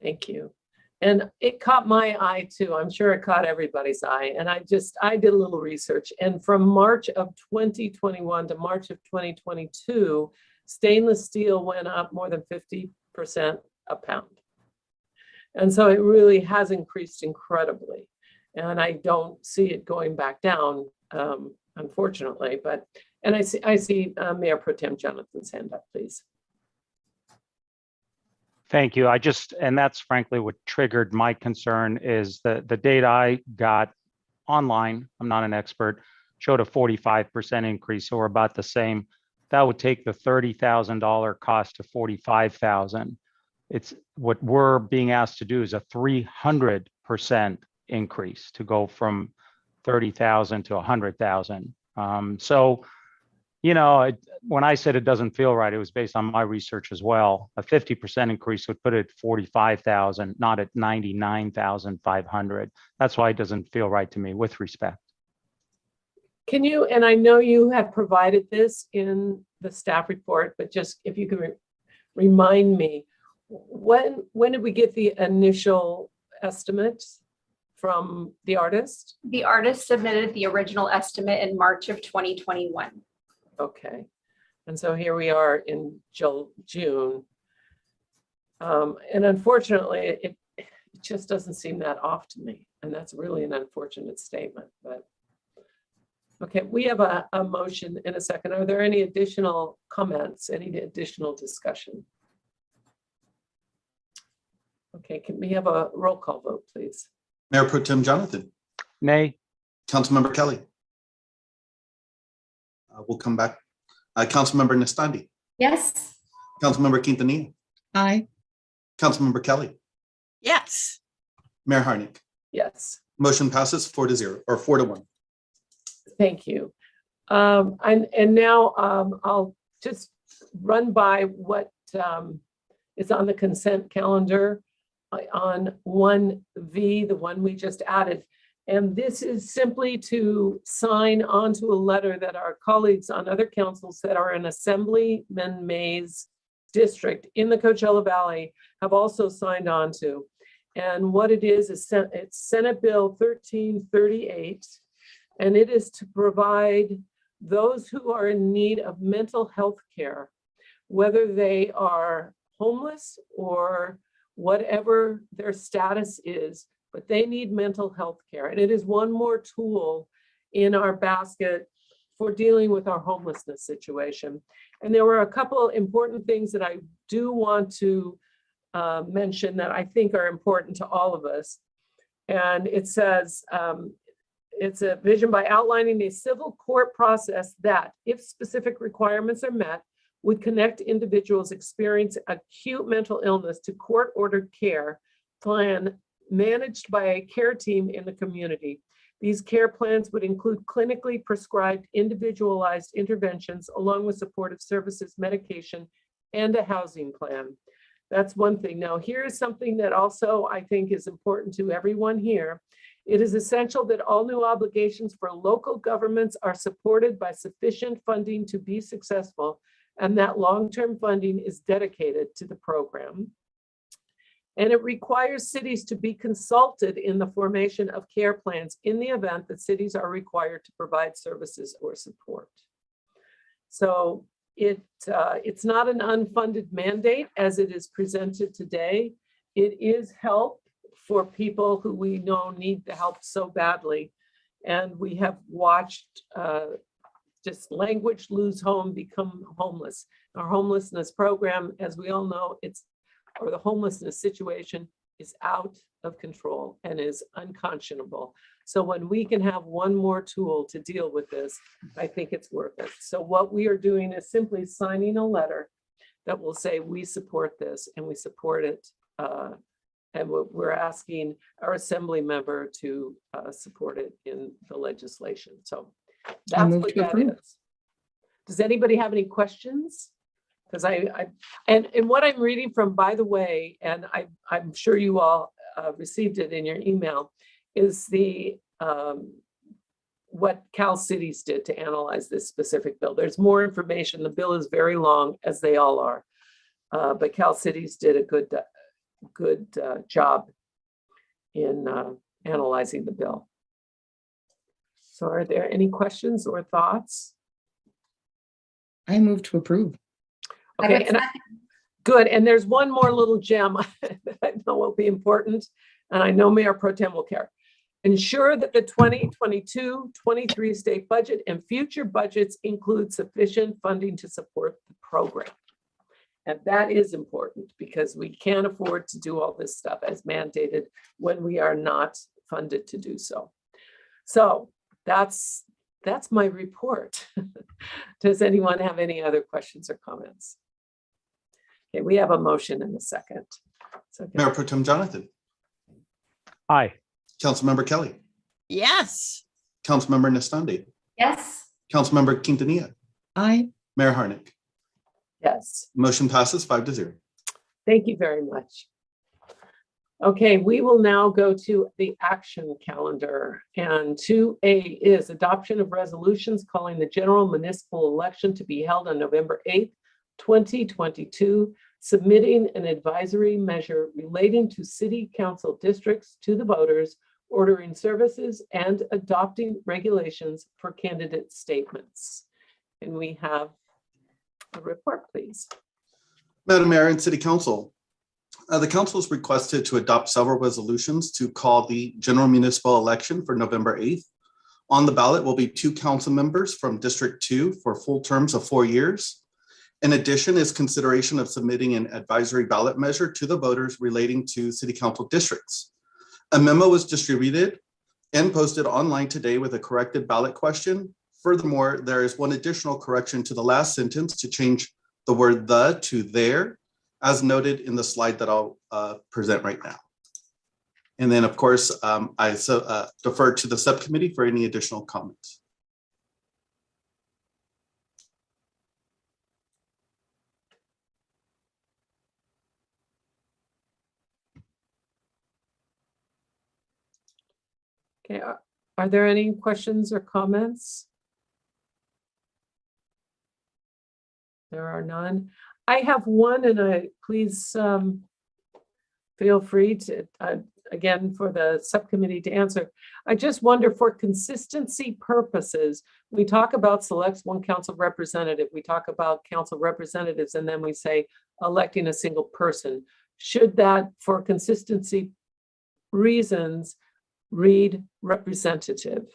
S2: Thank you. And it caught my eye too. I'm sure it caught everybody's eye. And I did a little research. And from March of 2021 to March of 2022, stainless steel went up more than 50% a pound. And so it really has increased incredibly. And I don't see it going back down, unfortunately. And I see Mayor Pro Tem Jonathan's hand up, please.
S10: Thank you. And that's frankly what triggered my concern is the data I got online, I'm not an expert, showed a 45% increase, so we're about the same. That would take the $30,000 cost to $45,000. It's what we're being asked to do is a 300% increase to go from 30,000 to 100,000. So, when I said it doesn't feel right, it was based on my research as well. A 50% increase would put it at 45,000, not at 99,500. That's why it doesn't feel right to me, with respect.
S2: Can you, and I know you have provided this in the staff report, but just if you can remind me, when did we get the initial estimates from the artist?
S14: The artist submitted the original estimate in March of 2021.
S2: Okay. And so here we are in June. And unfortunately, it just doesn't seem that off to me. And that's really an unfortunate statement, but okay, we have a motion in a second. Are there any additional comments, any additional discussion? Okay, can we have a roll call vote, please?
S3: Mayor Pro Tem Jonathan.
S10: Nay.
S3: Councilmember Kelly. We'll come back. Councilmember Nestandi.
S6: Yes.
S3: Councilmember Quintanilla.
S5: Aye.
S3: Councilmember Kelly.
S11: Yes.
S3: Mayor Harnick.
S2: Yes.
S3: Motion passes 4-0 or 4-1.
S2: Thank you. And now I'll just run by what is on the consent calendar on 1V, the one we just added. And this is simply to sign onto a letter that our colleagues on other councils that are in Assemblyman May's district in the Coachella Valley have also signed on to. And what it is it's Senate Bill 1338. And it is to provide those who are in need of mental health care, whether they are homeless or whatever their status is, but they need mental health care. And it is one more tool in our basket for dealing with our homelessness situation. And there were a couple important things that I do want to mention that I think are important to all of us. And it says, it's a vision by outlining a civil court process that, if specific requirements are met, would connect individuals experiencing acute mental illness to court-ordered care plan managed by a care team in the community. These care plans would include clinically prescribed individualized interventions along with supportive services, medication, and a housing plan. That's one thing. Now, here is something that also I think is important to everyone here. It is essential that all new obligations for local governments are supported by sufficient funding to be successful, and that long-term funding is dedicated to the program. And it requires cities to be consulted in the formation of care plans in the event that cities are required to provide services or support. So it's not an unfunded mandate as it is presented today. It is help for people who we know need the help so badly. And we have watched just language lose home, become homeless. Our homelessness program, as we all know, or the homelessness situation is out of control and is unconscionable. So when we can have one more tool to deal with this, I think it's worth it. So what we are doing is simply signing a letter that will say we support this and we support it And we're asking our assembly member to support it in the legislation. So that's
S5: move
S2: what
S5: to
S2: that
S5: approve.
S2: is. Does anybody have any questions? Because and what I'm reading from, by the way, and I'm sure you all received it in your email, is the what Cal Cities did to analyze this specific bill. There's more information. The bill is very long, as they all are, but Cal Cities did a good job in analyzing the bill. So are there any questions or thoughts?
S5: I move to approve.
S2: Okay, and good. And there's one more little gem that I know will be important, and I know Mayor Pro Tem will care. Ensure that the 2022-23 state budget and future budgets include sufficient funding to support the program. And that is important because we can't afford to do all this stuff as mandated when we are not funded to do so. So that's my report. Does anyone have any other questions or comments? Okay, we have a motion in a second. So
S3: Mayor Pro Tem Jonathan,
S10: Aye.
S3: Councilmember Kelly,
S11: Yes.
S3: Councilmember Nestande,
S6: Yes.
S3: Councilmember Quintanilla,
S5: Aye.
S3: Mayor Harnick.
S2: yes,
S3: Motion passes 5-0.
S2: thank you very much. Okay, we will now go to the action calendar. And 2A is adoption of resolutions calling the general municipal election to be held on November 8th, 2022, submitting an advisory measure relating to city council districts to the voters, ordering services, and adopting regulations for candidate statements. And we have a report, please.
S3: Madam Mayor and City Council, the council is requested to adopt several resolutions to call the general municipal election for November 8th. On the ballot will be 2 council members from District 2 for full terms of 4 years. In addition is consideration of submitting an advisory ballot measure to the voters relating to city council districts. A memo was distributed and posted online today with a corrected ballot question. Furthermore, there is one additional correction to the last sentence to change the word "the" to "their," as noted in the slide that I'll present right now. And then, of course, I defer to the subcommittee for any additional comments.
S2: Okay, are there any questions or comments? There are none. I have one, and please feel free to, again, for the subcommittee to answer. I just wonder, for consistency purposes, we talk about selects 1 council representative, we talk about council representatives, and then we say electing a single person. Should that, for consistency reasons, read representative?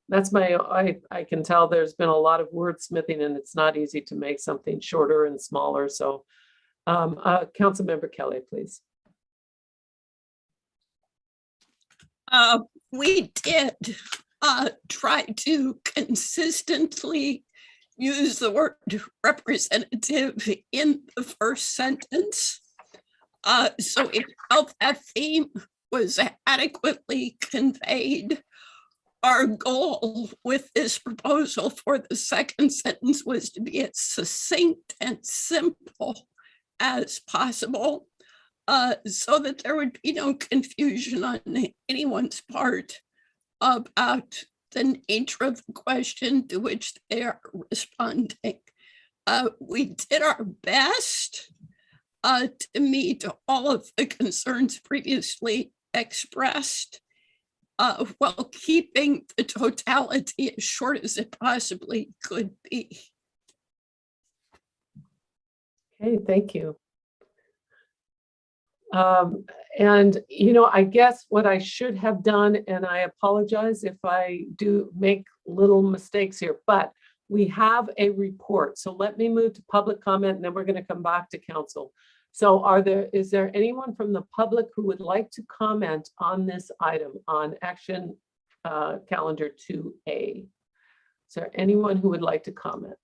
S2: That's I can tell there's been a lot of wordsmithing, and it's not easy to make something shorter and smaller. So Councilmember Kelly, please.
S11: We did try to consistently use the word representative in the first sentence. So it felt that theme was adequately conveyed. Our goal with this proposal for the second sentence was to be as succinct and simple as possible, so that there would be no confusion on anyone's part about the nature of the question to which they are responding. We did our best to meet all of the concerns previously expressed, while keeping the totality as short as it possibly could be.
S2: Okay, thank you. And, you know, I guess what I should have done, and I apologize if I do make little mistakes here, but we have a report. So let me move to public comment, and then we're going to come back to council. So is there anyone from the public who would like to comment on this item on action calendar 2A? Is there anyone who would like to comment?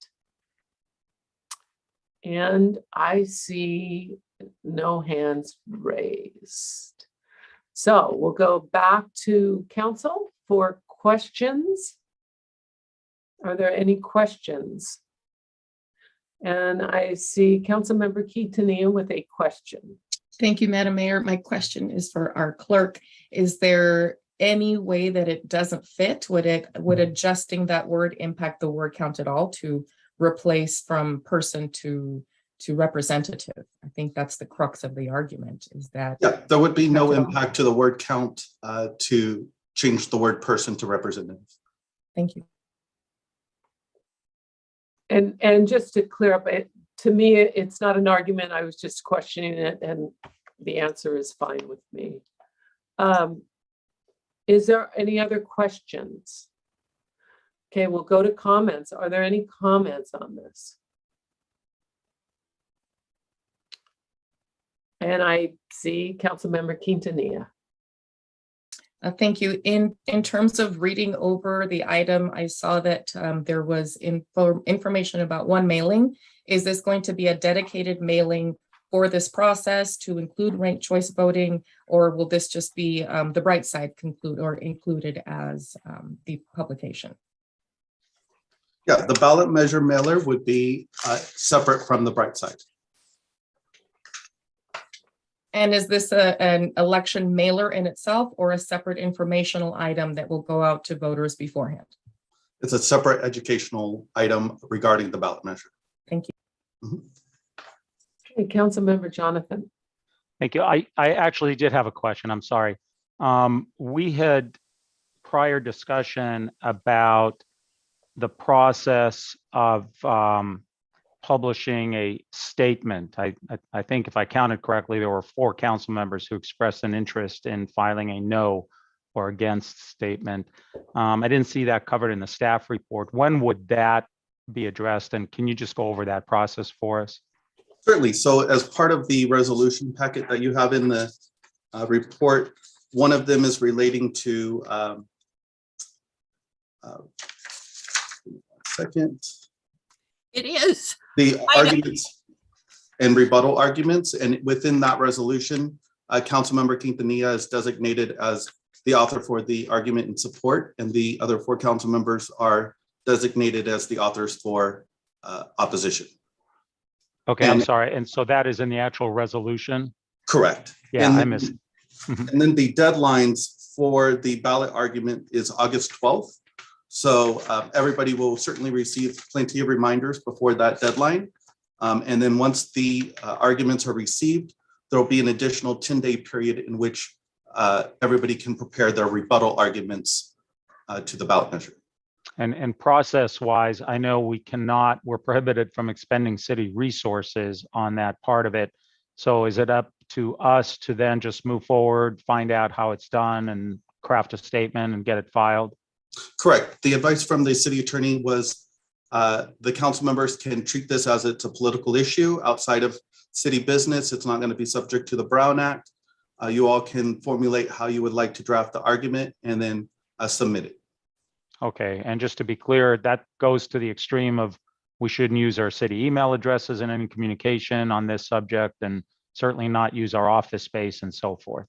S2: And I see no hands raised. So we'll go back to council for questions. Are there any questions? And I see Councilmember Quintanilla with a question.
S5: Thank you, Madam Mayor. My question is for our clerk. Is there any way that it doesn't fit? Would adjusting that word impact the word count at all to replace from person to representative? I think that's the crux of the argument, is that.
S3: Yeah, there would be no impact to the word count to change the word person to representative.
S5: Thank you.
S2: And just to clear up, to me, it's not an argument. I was just questioning it, and the answer is fine with me. Is there any other questions? Okay, we'll go to comments. Are there any comments on this? And I see Councilmember Quintanilla.
S5: Thank you. In terms of reading over the item, I saw that there was information about one mailing. Is this going to be a dedicated mailing for this process to include ranked choice voting, or will this just be the Bright Side included as the publication?
S3: Yeah, the ballot measure mailer would be separate from the Bright Side.
S5: And is this an election mailer in itself, or a separate informational item that will go out to voters beforehand?
S3: It's a separate educational item regarding the ballot measure.
S5: Thank you.
S3: Mhm.
S2: Okay, Councilmember Jonathan.
S10: Thank you. I actually did have a question. I'm sorry. We had prior discussion about the process of publishing a statement. I think if I counted correctly, there were 4 council members who expressed an interest in filing a no or against statement. I didn't see that covered in the staff report. When would that be addressed? And can you just go over that process for us?
S3: Certainly. So as part of the resolution packet that you have in the report, one of them is relating to
S11: It is.
S3: The arguments and rebuttal arguments, and within that resolution, Councilmember Quintanilla is designated as the author for the argument in support, and the other 4 council members are designated as the authors for opposition.
S10: Okay, I'm sorry. And so that is in the actual resolution?
S3: Correct.
S10: Yeah,
S3: and
S10: I missed.
S3: And then the deadlines for the ballot argument is August 12th. So everybody will certainly receive plenty of reminders before that deadline. And then once the arguments are received, there will be an additional 10-day period in which everybody can prepare their rebuttal arguments to the ballot measure.
S10: And process-wise, I know we're prohibited from expending city resources on that part of it. So is it up to us to then just move forward, find out how it's done, and craft a statement and get it filed?
S3: Correct. The advice from the city attorney was the council members can treat this as it's a political issue outside of city business. It's not going to be subject to the Brown Act. You all can formulate how you would like to draft the argument and then submit it.
S10: Okay, and just to be clear, that goes to the extreme of we shouldn't use our city email addresses in any communication on this subject, and certainly not use our office space and so forth.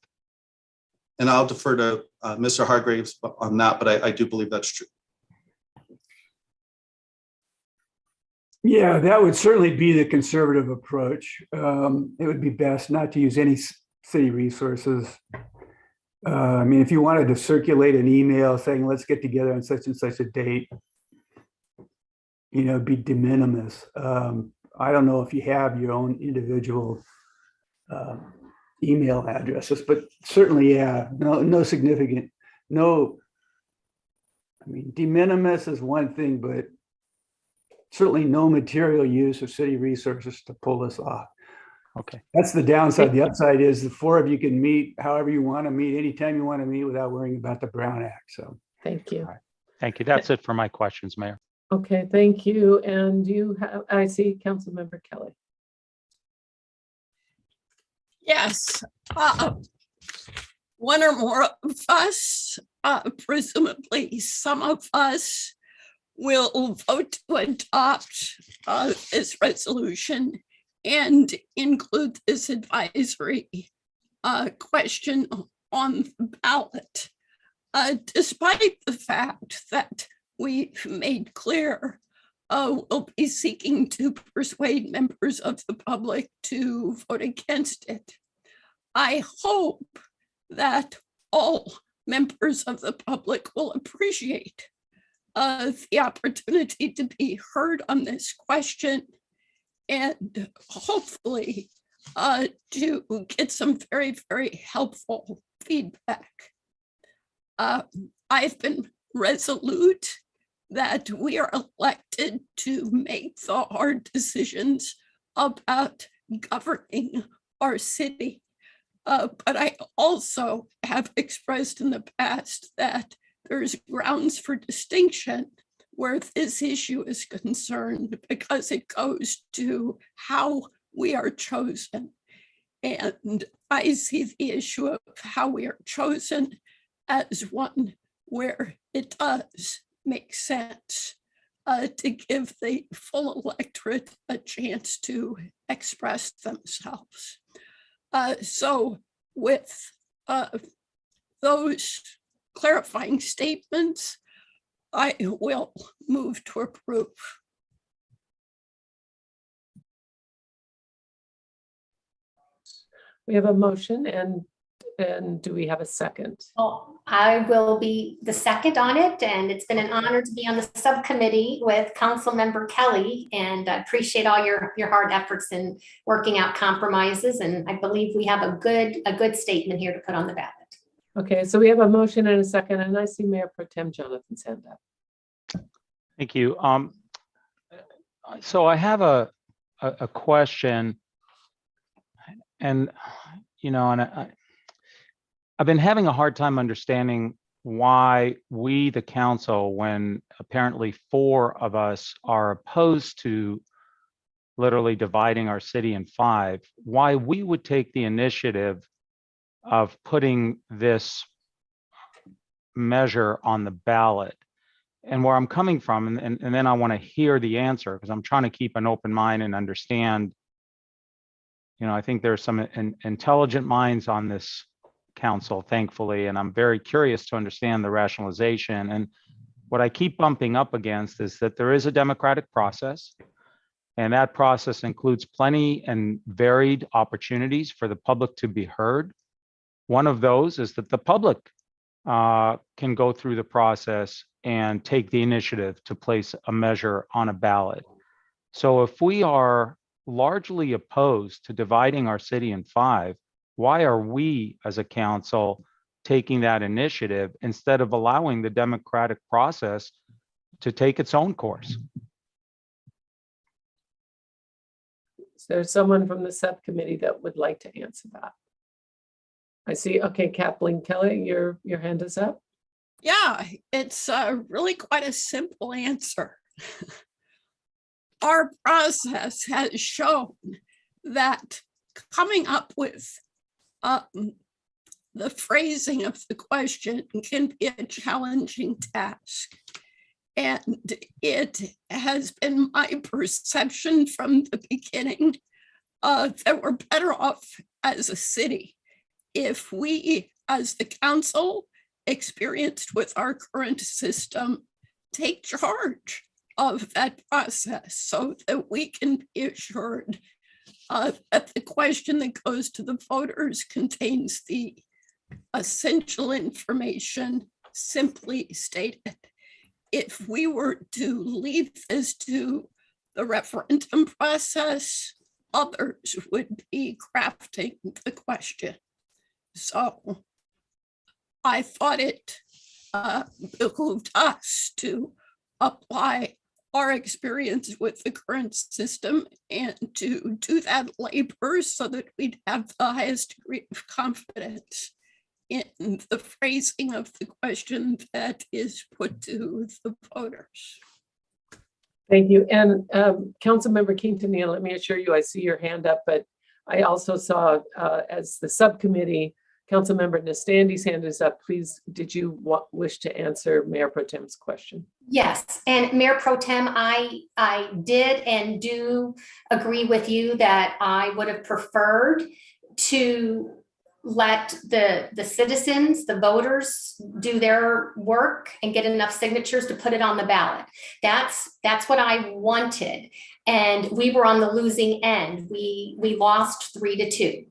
S3: And I'll defer to Mr. Hargraves on that, but I do believe that's true.
S7: Yeah, that would certainly be the conservative approach. It would be best not to use any city resources. I mean, if you wanted to circulate an email saying, let's get together on such and such a date, be de minimis. I don't know if you have your own individual email addresses, but certainly, yeah, no significant, de minimis is one thing, but certainly no material use of city resources to pull this off.
S10: Okay.
S7: That's the downside. The upside is the 4 of you can meet however you want to meet, anytime you want to meet without worrying about the Brown Act. So
S2: thank you.
S10: Right. Thank you. That's it for my questions, Mayor.
S2: Okay, thank you. And I see Councilmember Kelly.
S11: Yes. One or more of us, presumably some of us, will vote to adopt this resolution and include this advisory question on the ballot. Despite the fact that we've made clear we'll be seeking to persuade members of the public to vote against it, I hope that all members of the public will appreciate the opportunity to be heard on this question and hopefully to get some very, very helpful feedback. I've been resolute that we are elected to make the hard decisions about governing our city. But I also have expressed in the past that there's grounds for distinction where this issue is concerned because it goes to how we are chosen. And I see the issue of how we are chosen as one where it does make sense to give the full electorate a chance to express themselves. So with those clarifying statements, I will move to approve.
S2: We have a motion and do we have a second?
S6: Well, I will be the second on it, and it's been an honor to be on the subcommittee with Councilmember Kelly, and I appreciate all your hard efforts in working out compromises, and I believe we have a good statement here to put on the ballot.
S2: Okay, so we have a motion and a second, and I see Mayor Pro Tem Jonathan's hand up.
S10: Thank you. So I have a question, and I've been having a hard time understanding why we, the council, when apparently 4 of us are opposed to literally dividing our city in 5, why we would take the initiative of putting this measure on the ballot. And where I'm coming from, and then I want to hear the answer, because I'm trying to keep an open mind and understand. I think there's some intelligent minds on this council, thankfully, and I'm very curious to understand the rationalization. And what I keep bumping up against is that there is a democratic process, and that process includes plenty and varied opportunities for the public to be heard. One of those is that the public can go through the process and take the initiative to place a measure on a ballot. So if we are largely opposed to dividing our city in 5, why are we as a council taking that initiative instead of allowing the democratic process to take its own course?
S2: Is there someone from the subcommittee that would like to answer that? I see. Okay, Kathleen Kelly, your hand is up.
S11: Yeah, it's really quite a simple answer. Our process has shown that coming up with the phrasing of the question can be a challenging task. And it has been my perception from the beginning that we're better off as a city if we, as the council, experienced with our current system, take charge of that process so that we can be assured that the question that goes to the voters contains the essential information simply stated. If we were to leave this to the referendum process, others would be crafting the question. So I thought it behooved us to apply our experience with the current system and to do that labor so that we'd have the highest degree of confidence in the phrasing of the question that is put to the voters.
S2: Thank you. And Councilmember Quintanilla, let me assure you, I see your hand up, but I also saw as the subcommittee, Councilmember Nastandi's hand is up. Please, did you wish to answer Mayor Pro Tem's question?
S6: Yes, and Mayor Pro Tem, I did and do agree with you that I would have preferred to let the citizens, the voters, do their work and get enough signatures to put it on the ballot. That's what I wanted. And we were on the losing end. We lost 3-2.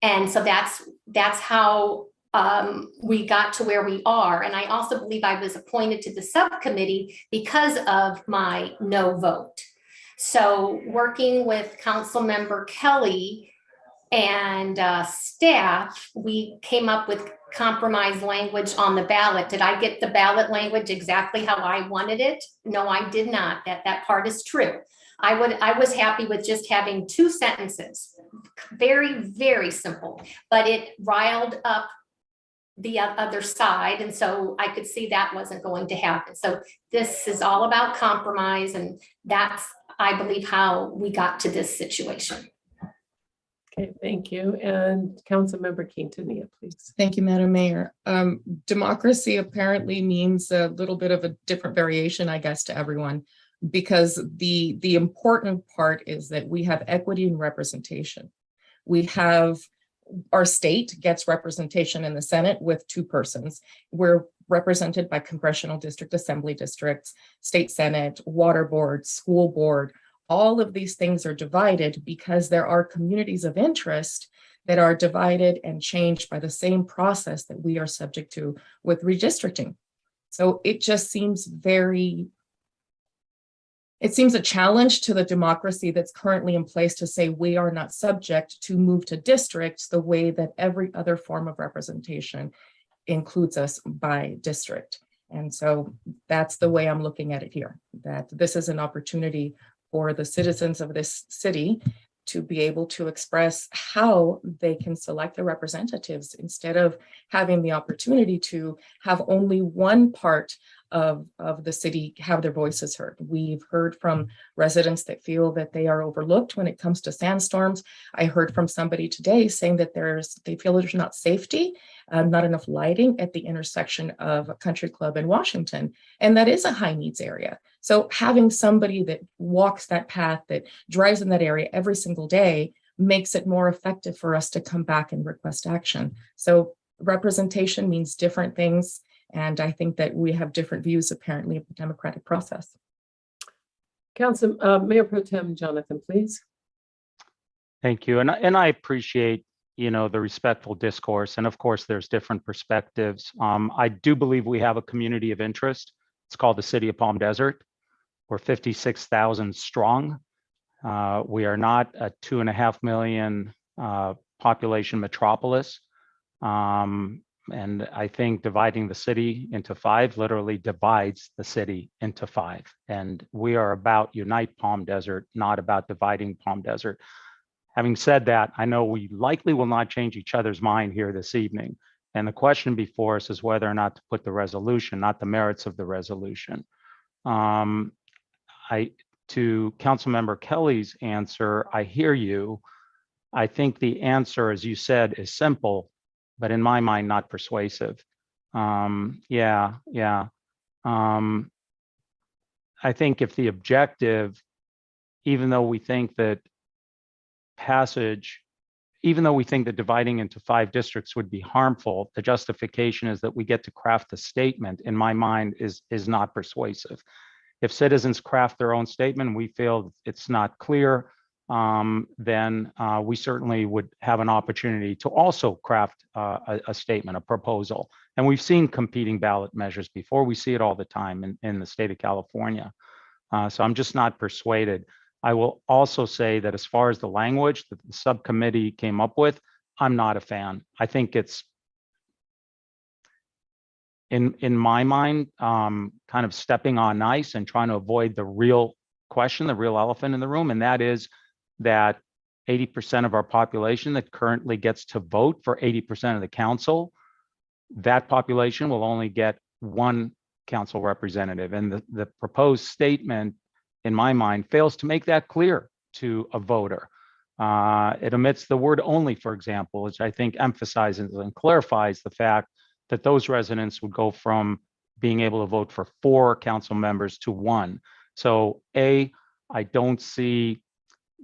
S6: And so that's how we got to where we are. And I also believe I was appointed to the subcommittee because of my no vote. So working with Councilmember Kelly and staff, we came up with compromise language on the ballot. Did I get the ballot language exactly how I wanted it? No, I did not. That part is true. I was happy with just having 2 sentences, very, very simple, but it riled up the other side. And so I could see that wasn't going to happen. So this is all about compromise. And that's, I believe, how we got to this situation.
S2: Okay, thank you. And Councilmember Quintanilla, please.
S5: Thank you, Madam Mayor. Democracy apparently means a little bit of a different variation, I guess, to everyone, because the important part is that we have equity and representation. We have, our state gets representation in the Senate with 2 persons. We're represented by congressional district, assembly districts, state Senate, water board, school board. All of these things are divided because there are communities of interest that are divided and changed by the same process that we are subject to with redistricting. So it just seems it seems a challenge to the democracy that's currently in place to say we are not subject to move to districts the way that every other form of representation includes us by district. And so that's the way I'm looking at it here, that this is an opportunity for the citizens of this city to be able to express how they can select their representatives instead of having the opportunity to have only one part of the city have their voices heard. We've heard from residents that feel that they are overlooked when it comes to sandstorms. I heard from somebody today saying that they feel there's not safety, not enough lighting at the intersection of a country club in Washington. And that is a high needs area. So having somebody that walks that path, that drives in that area every single day, makes it more effective for us to come back and request action. So representation means different things. And I think that we have different views, apparently, of the democratic process.
S2: Mayor Pro Tem Jonathan, please.
S10: Thank you. And I appreciate, the respectful discourse. And of course, there's different perspectives. I do believe we have a community of interest. It's called the City of Palm Desert. We're 56,000 strong. We are not a 2.5 million population metropolis. And I think dividing the city into 5 literally divides the city into 5. And we are about Unite Palm Desert, not about dividing Palm Desert. Having said that, I know we likely will not change each other's mind here this evening. And the question before us is whether or not to put the resolution, not the merits of the resolution. To Councilmember Kelly's answer, I hear you. I think the answer, as you said, is simple, but in my mind, not persuasive. I think if the objective, even though we think that dividing into 5 districts would be harmful, the justification is that we get to craft the statement, in my mind, is not persuasive. If citizens craft their own statement, we feel it's not clear, then we certainly would have an opportunity to also craft a statement, a proposal. And we've seen competing ballot measures before. We see it all the time in the state of California. So I'm just not persuaded. I will also say that as far as the language that the subcommittee came up with, I'm not a fan. I think it's, in my mind, kind of stepping on ice and trying to avoid the real question, the real elephant in the room, and that is that 80% of our population that currently gets to vote for 80% of the council, that population will only get 1 council representative. And the proposed statement, in my mind, fails to make that clear to a voter. It omits the word only, for example, which I think emphasizes and clarifies the fact that those residents would go from being able to vote for 4 council members to 1. So I don't see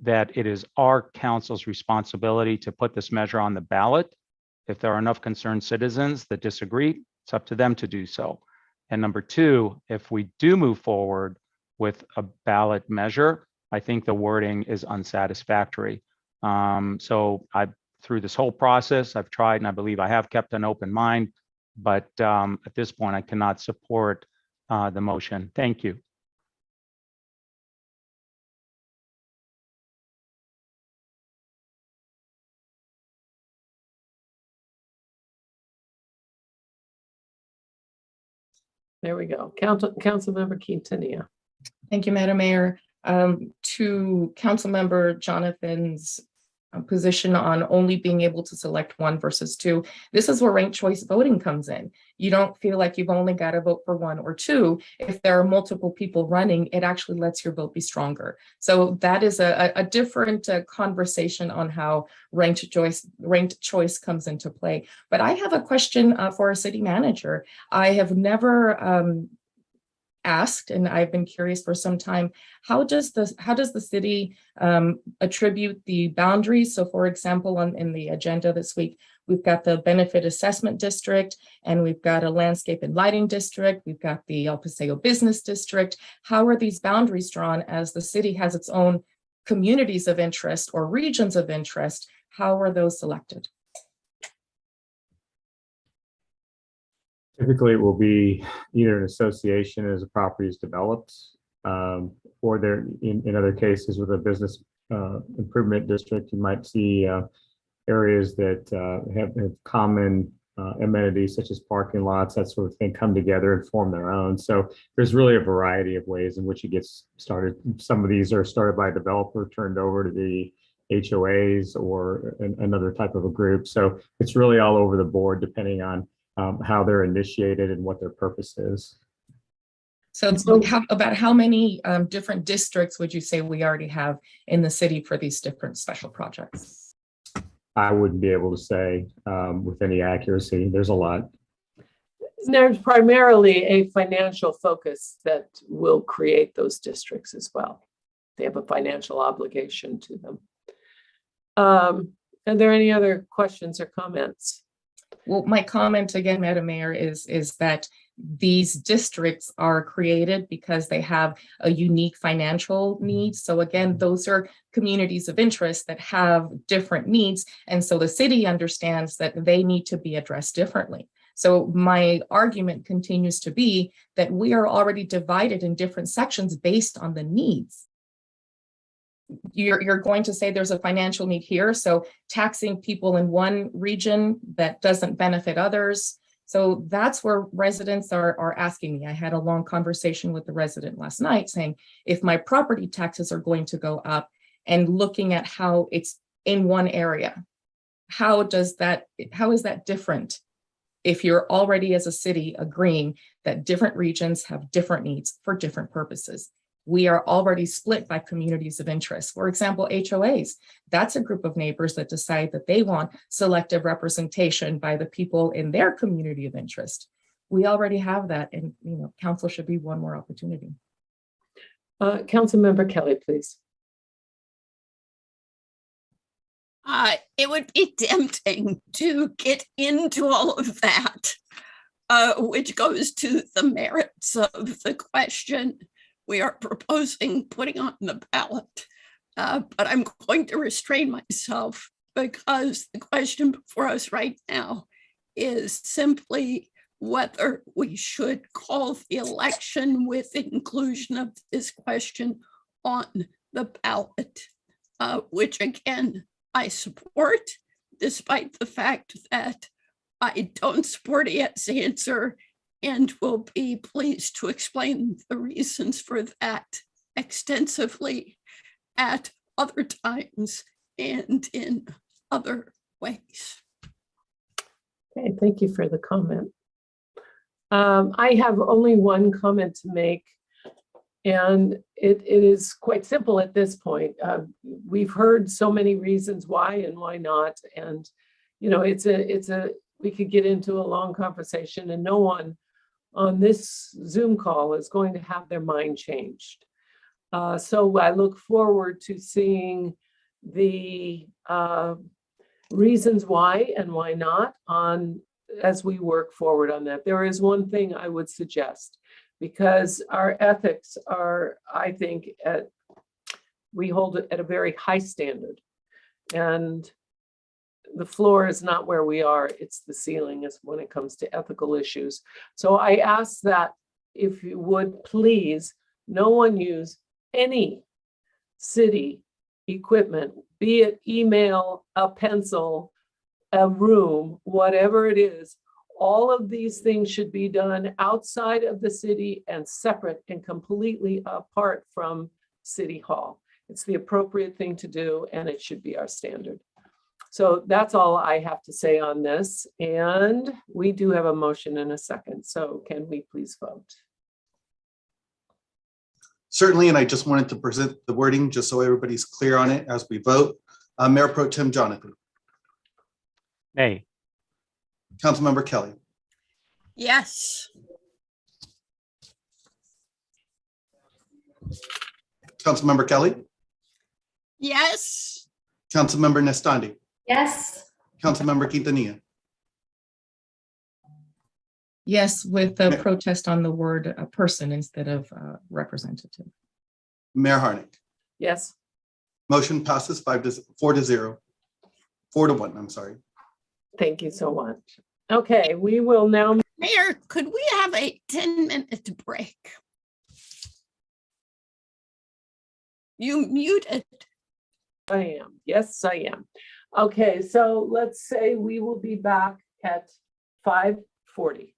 S10: that it is our council's responsibility to put this measure on the ballot. If there are enough concerned citizens that disagree, it's up to them to do so. And number 2, if we do move forward with a ballot measure, I think the wording is unsatisfactory. So through this whole process, I've tried, and I believe I have kept an open mind, but at this point, I cannot support the motion. Thank you.
S2: There we go. Councilmember Quintanilla.
S5: Thank you, Madam Mayor. To Councilmember Jonathan's position on only being able to select 1 versus 2, this is where ranked choice voting comes in. You don't feel like you've only got to vote for 1 or 2. If there are multiple people running, it actually lets your vote be stronger. So that is a different conversation on how ranked choice comes into play. But I have a question for our city manager. I have never asked, and I've been curious for some time, how does the city attribute the boundaries? So for example, in the agenda this week, we've got the benefit assessment district, and we've got a landscape and lighting district. We've got the El Paseo business district. How are these boundaries drawn as the city has its own communities of interest or regions of interest? How are those selected?
S8: Typically, it will be either an association as a property is developed, or there, in other cases with a business improvement district, you might see areas that have common amenities such as parking lots, that sort of thing, come together and form their own. So there's really a variety of ways in which it gets started. Some of these are started by a developer, turned over to the HOAs or another type of a group. So it's really all over the board, depending on how they're initiated and what their purpose is.
S5: So about how many different districts would you say we already have in the city for these different special projects?
S8: I wouldn't be able to say with any accuracy. There's a lot.
S2: There's primarily a financial focus that will create those districts as well. They have a financial obligation to them. Are there any other questions or comments?
S5: Well, my comment again, Madam Mayor, is that these districts are created because they have a unique financial need. So again, those are communities of interest that have different needs. And so the city understands that they need to be addressed differently. So my argument continues to be that we are already divided in different sections based on the needs. You're going to say there's a financial need here, so taxing people in one region that doesn't benefit others. So that's where residents are asking me. I had a long conversation with the resident last night saying, if my property taxes are going to go up, and looking at how it's in one area, how is that different if you're already as a city agreeing that different regions have different needs for different purposes? We are already split by communities of interest. For example, HOAs, that's a group of neighbors that decide that they want selective representation by the people in their community of interest. We already have that, and council should be one more opportunity.
S2: Councilmember Kelly, please.
S11: It would be tempting to get into all of that, which goes to the merits of the question we are proposing putting on the ballot. But I'm going to restrain myself because the question before us right now is simply whether we should call the election with inclusion of this question on the ballot, which again, I support, despite the fact that I don't support a yes answer, and will be pleased to explain the reasons for that extensively at other times and in other ways.
S2: Okay, thank you for the comment. I have only one comment to make. And it is quite simple at this point. We've heard so many reasons why and why not. And, we could get into a long conversation, and no one on this Zoom call is going to have their mind changed. So I look forward to seeing the reasons why and why not as we work forward on that. There is one thing I would suggest, because our ethics are, I think, we hold it at a very high standard. And the floor is not where we are, it's the ceiling is when it comes to ethical issues. So I ask that if you would please, no one use any city equipment, be it email, a pencil, a room, whatever it is. All of these things should be done outside of the city and separate and completely apart from City Hall. It's the appropriate thing to do, and it should be our standard. So that's all I have to say on this. And we do have a motion in a second. So can we please vote?
S3: Certainly, and I just wanted to present the wording just so everybody's clear on it as we vote. Mayor Pro Tem Jonathan.
S10: Nay.
S3: Councilmember Kelly.
S11: Yes.
S3: Councilmember Kelly.
S11: Yes.
S3: Councilmember Nestandi.
S6: Yes.
S3: Councilmember Quintanilla.
S5: Yes, with a protest on the word person instead of representative.
S3: Mayor Harnick.
S2: Yes.
S3: Motion passes 4-1, I'm sorry.
S2: Thank you so much. Okay, we will now.
S11: Mayor, could we have a 10-minute break? You muted.
S2: I am. Yes, I am. Okay, so let's say we will be back at 5:40.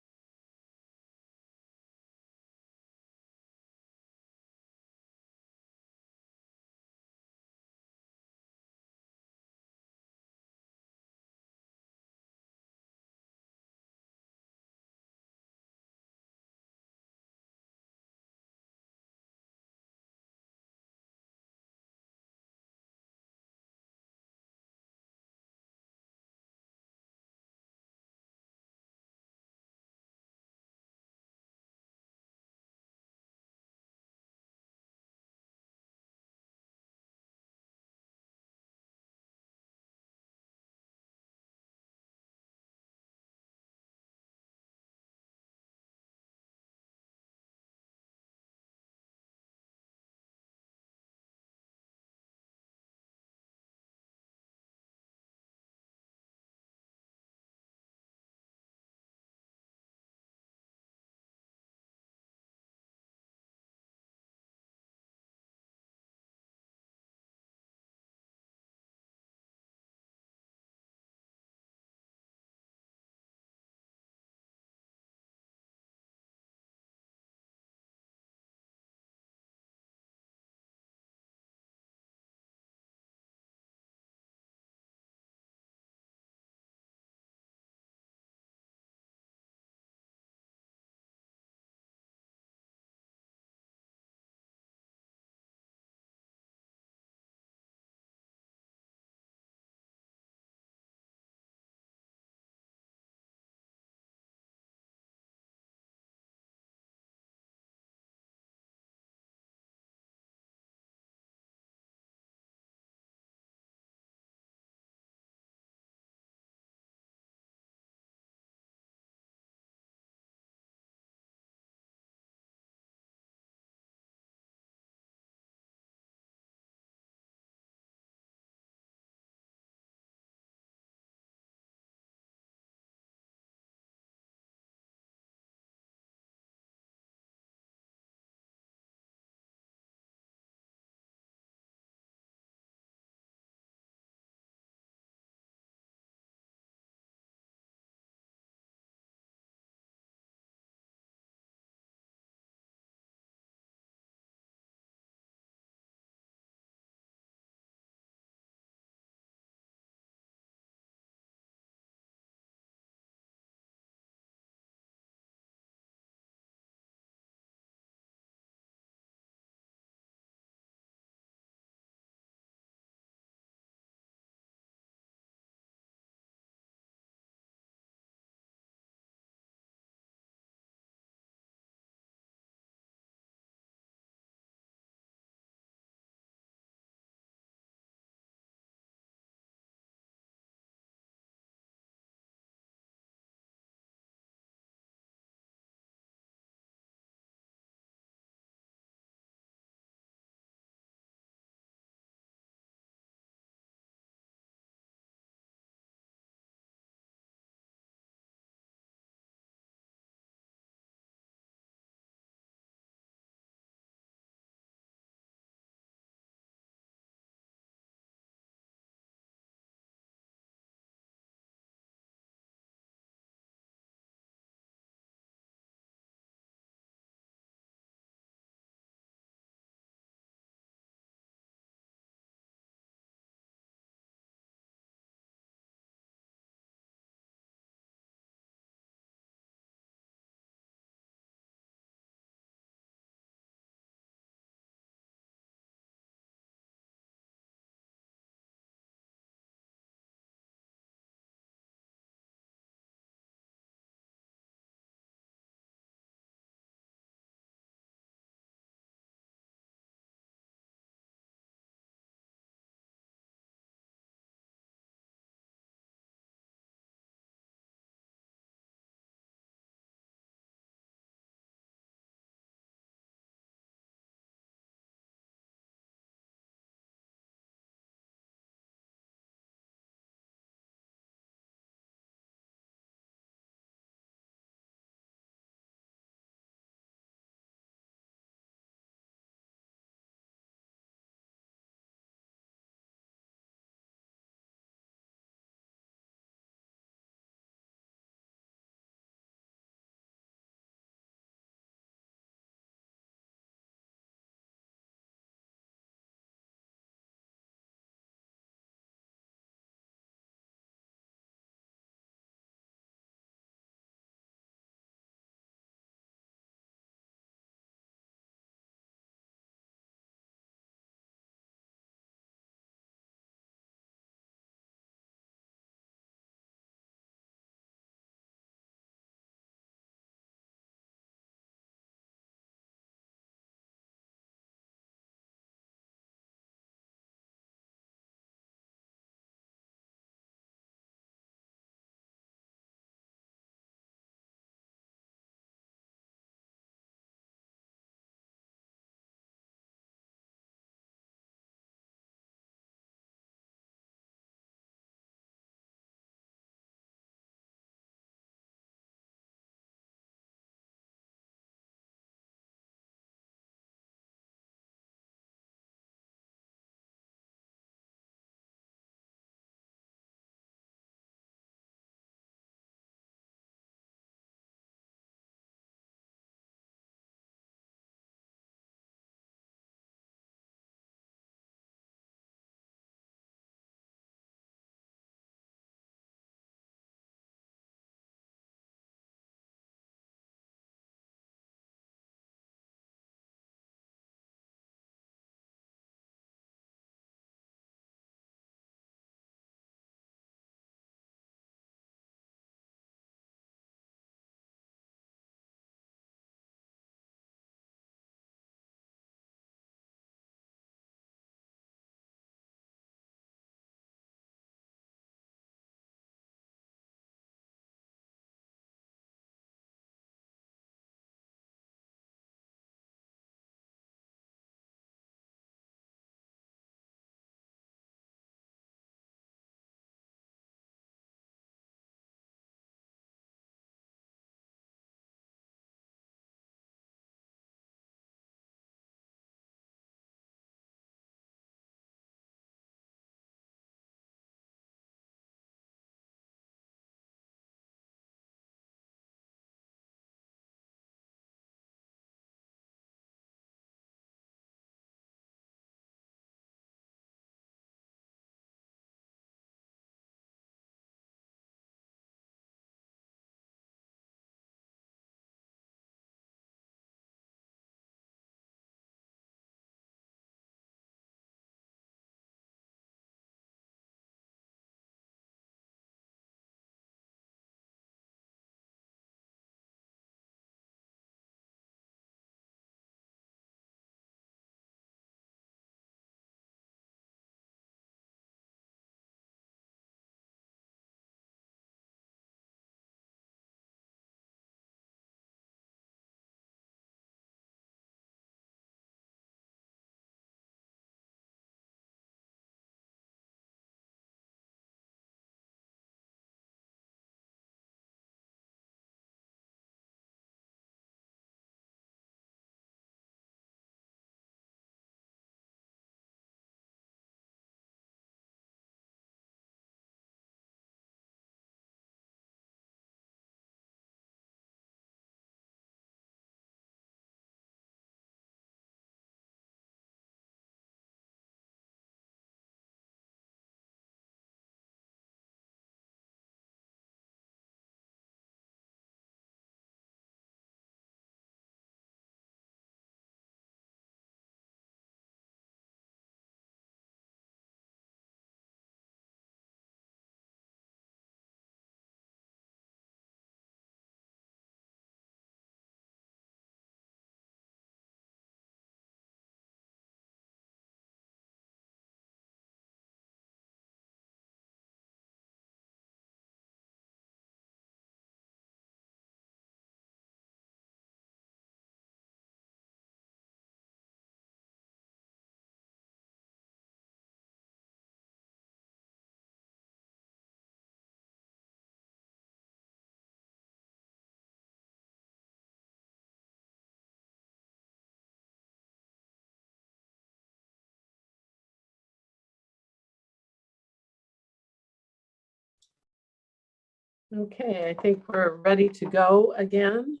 S2: Okay, I think we're ready to go again.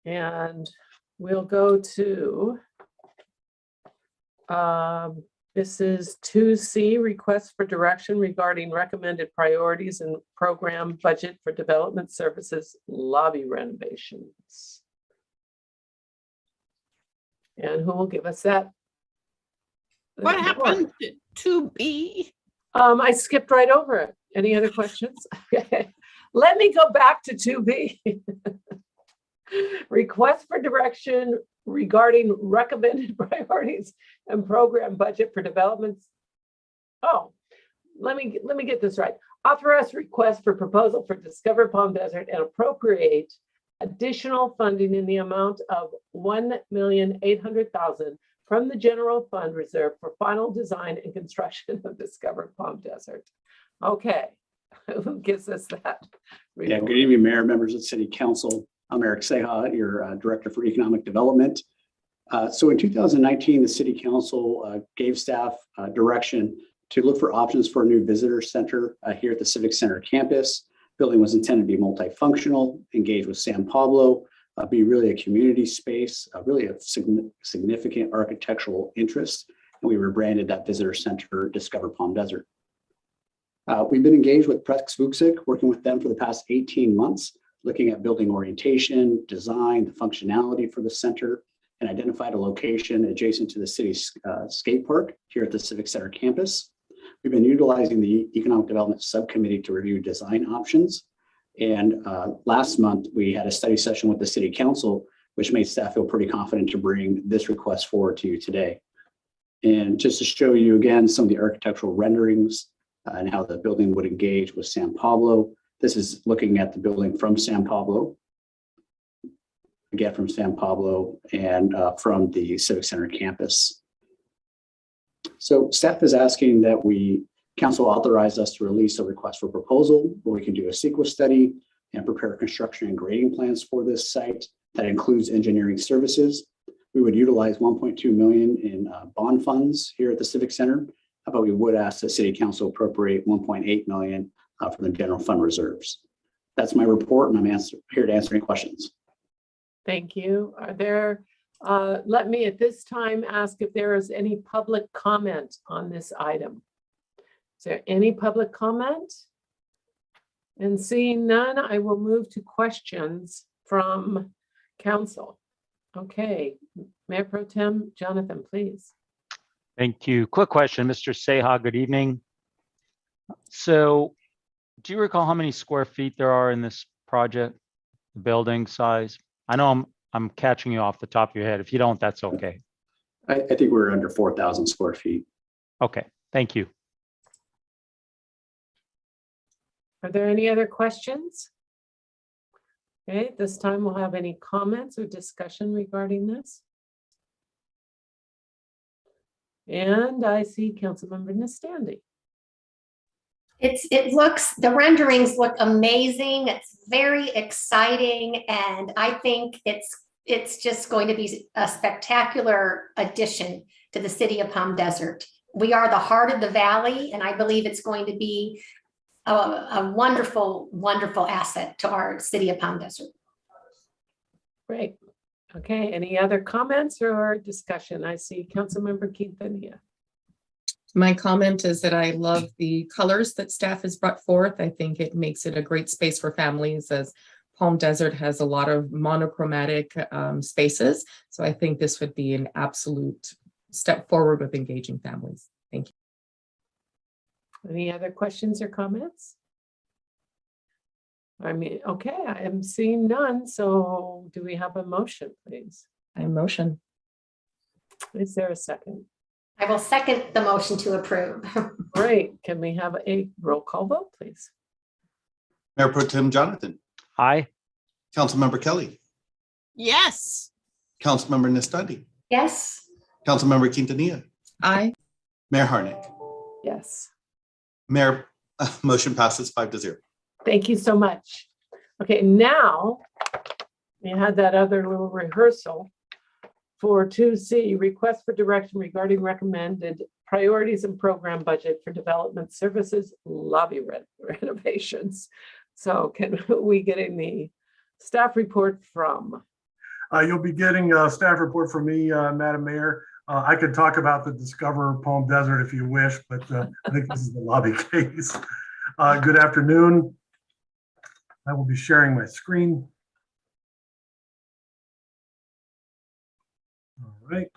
S2: And we'll go to this is 2C, request for direction regarding recommended priorities and program budget for development services lobby renovations. And who will give us that?
S11: What happened to B?
S2: I skipped right over it. Any other questions? Okay. Let me go back to 2B. Request for direction regarding recommended priorities and program budget for developments. Oh, let me get this right. Authorize request for proposal for Discover Palm Desert and appropriate additional funding in the amount of $1,800,000 from the general fund reserve for final design and construction of Discover Palm Desert. Okay, who gives us that?
S15: Yeah, good evening, Mayor, members of the City Council. I'm Eric Seha, your Director for Economic Development. So in 2019, the City Council gave staff direction to look for options for a new visitor center here at the Civic Center campus. Building was intended to be multifunctional, engage with San Pablo, be really a community space, really a significant architectural interest. And we rebranded that visitor center Discover Palm Desert. We've been engaged with Prex Vuxic, working with them for the past 18 months, looking at building orientation, design, the functionality for the center, and identified a location adjacent to the city's skate park here at the Civic Center campus. We've been utilizing the Economic Development Subcommittee to review design options. And last month, we had a study session with the City Council, which made staff feel pretty confident to bring this request forward to you today. And just to show you again, some of the architectural renderings and how the building would engage with San Pablo. This is looking at the building from San Pablo, again from San Pablo and from the Civic Center campus. So staff is asking that council authorize us to release a request for proposal where we can do a CEQA study and prepare construction and grading plans for this site that includes engineering services. We would utilize 1.2 million in bond funds here at the Civic Center, but we would ask the City Council appropriate 1.8 million from the general fund reserves. That's my report, and I'm here to answer any questions.
S2: Thank you. Are there, let me at this time ask if there is any public comment on this item. Is there any public comment? And seeing none, I will move to questions from council. Okay, Mayor Pro Tem Jonathan, please.
S10: Thank you. Quick question, Mr. Seha, good evening. So do you recall how many square feet there are in this project, the building size? I know I'm catching you off the top of your head. If you don't, that's okay.
S15: I think we're under 4,000 square feet.
S10: Okay, thank you.
S2: Are there any other questions? Okay, this time we'll have any comments or discussion regarding this. And I see Councilmember Nestandi.
S6: The renderings look amazing. It's very exciting. And I think it's just going to be a spectacular addition to the city of Palm Desert. We are the heart of the valley, and I believe it's going to be a wonderful, wonderful asset to our city of Palm Desert.
S2: Great. Okay, any other comments or discussion? I see Councilmember Quintanilla.
S5: My comment is that I love the colors that staff has brought forth. I think it makes it a great space for families, as Palm Desert has a lot of monochromatic spaces. So I think this would be an absolute step forward with engaging families. Thank you.
S2: Any other questions or comments? I mean, okay, I am seeing none. So do we have a motion, please?
S5: I motion.
S2: Is there a second?
S6: I will second the motion to approve.
S2: Great. Can we have a roll call vote, please?
S3: Mayor Pro Tem Jonathan.
S10: Aye.
S3: Councilmember Kelly.
S11: Yes.
S3: Councilmember Nestandi.
S6: Yes.
S3: Councilmember Quintanilla.
S5: Aye.
S3: Mayor Harnick.
S2: Yes.
S3: Mayor, motion passes 5-0.
S2: Thank you so much. Okay, now we had that other little rehearsal. For 2C, request for direction regarding recommended priorities and program budget for development services lobby renovations. So can we get the staff report from?
S16: You'll be getting a staff report from me, Madam Mayor. I could talk about the Discover Palm Desert if you wish, but I think this is the lobby case. Good afternoon. I will be sharing my screen. All right.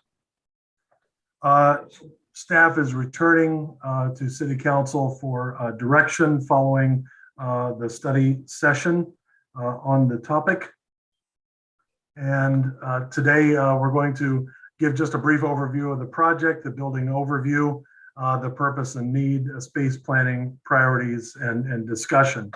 S16: Staff is returning to City Council for direction following the study session on the topic. And today we're going to give just a brief overview of the project, the building overview, the purpose and need, space planning, priorities, and discussion.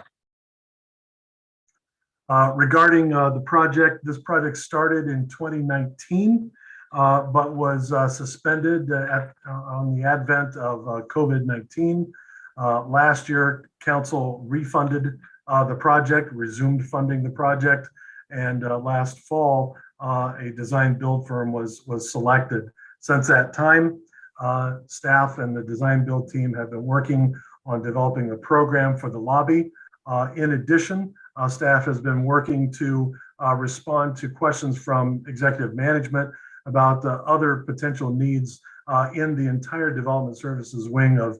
S16: Regarding the project, this project started in 2019, but was suspended on the advent of COVID-19. Last year, council refunded the project, resumed funding the project, and last fall, a design build firm was selected. Since that time, staff and the design build team have been working on developing a program for the lobby. In addition, staff has been working to respond to questions from executive management about other potential needs in the entire development services wing of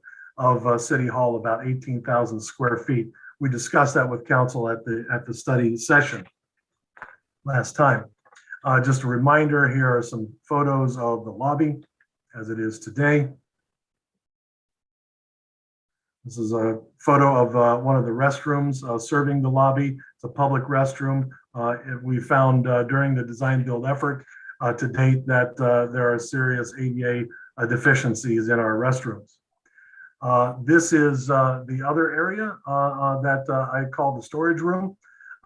S16: City Hall, about 18,000 square feet. We discussed that with council at the study session last time. Just a reminder, here are some photos of the lobby as it is today. This is a photo of one of the restrooms serving the lobby. It's a public restroom. We found during the design build effort to date that there are serious ADA deficiencies in our restrooms. This is the other area that I call the storage room,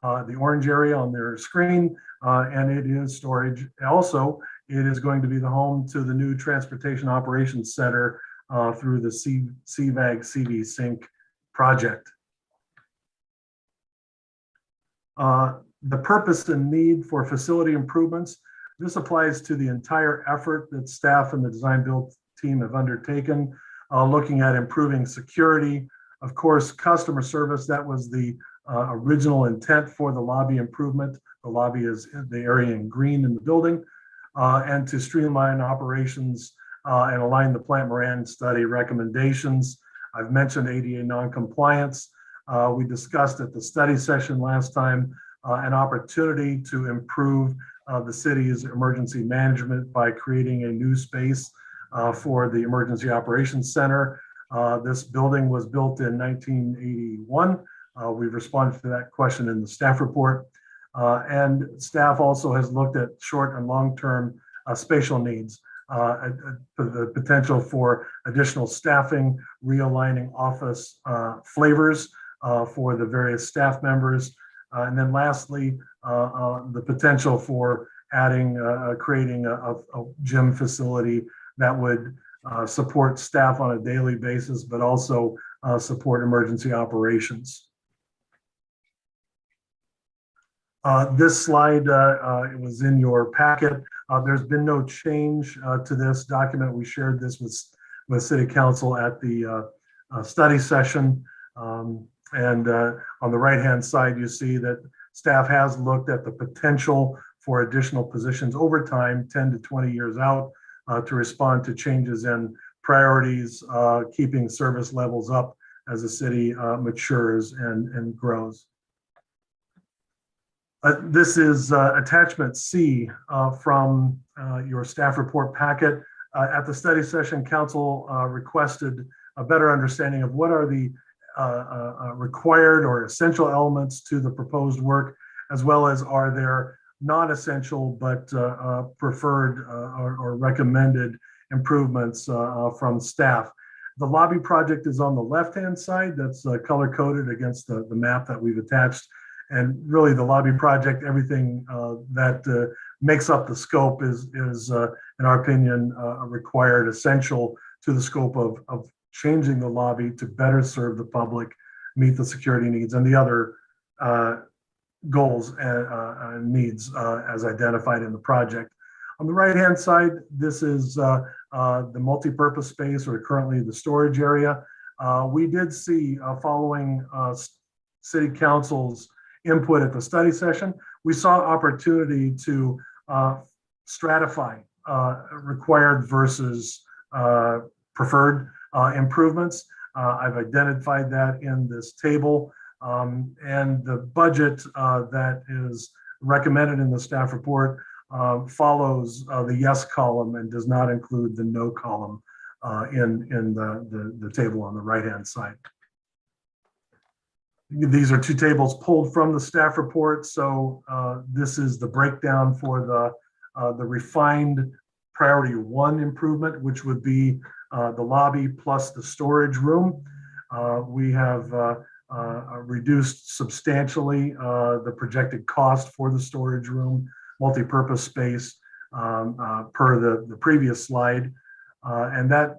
S16: the orange area on their screen, and it is storage. Also, it is going to be the home to the new Transportation Operations Center through the CVAG CV Sync project. The purpose and need for facility improvements. This applies to the entire effort that staff and the design build team have undertaken, looking at improving security, of course, customer service. That was the original intent for the lobby improvement. The lobby is the area in green in the building, and to streamline operations and align the Plant Moran study recommendations. I've mentioned ADA noncompliance. We discussed at the study session last time an opportunity to improve the city's emergency management by creating a new space for the Emergency Operations Center. This building was built in 1981. We've responded to that question in the staff report. And staff also has looked at short and long-term spatial needs, the potential for additional staffing, realigning office flavors for the various staff members. And then lastly, the potential for adding, creating a gym facility that would support staff on a daily basis, but also support emergency operations. This slide it was in your packet. There's been no change to this document. We shared this with City Council at the study session. And on the right-hand side, you see that staff has looked at the potential for additional positions over time, 10 to 20 years out, to respond to changes in priorities, keeping service levels up as the city matures and grows. This is attachment C from your staff report packet. At the study session, council requested a better understanding of what are the required or essential elements to the proposed work, as well as are there non-essential but preferred or recommended improvements from staff. The lobby project is on the left-hand side. That's color-coded against the map that we've attached. And really the lobby project, everything that makes up the scope is in our opinion, required, essential to the scope of changing the lobby to better serve the public, meet the security needs and the other goals and needs as identified in the project. On the right-hand side, this is the multipurpose space, or currently the storage area. We did see, following City Council's input at the study session, we saw opportunity to stratify required versus preferred improvements. I've identified that in this table, and the budget that is recommended in the staff report follows the yes column and does not include the no column in the table on the right-hand side. These are two tables pulled from the staff report. So this is the breakdown for the refined priority 1 improvement, which would be the lobby plus the storage room. We have reduced substantially the projected cost for the storage room, multi-purpose space per the previous slide. And that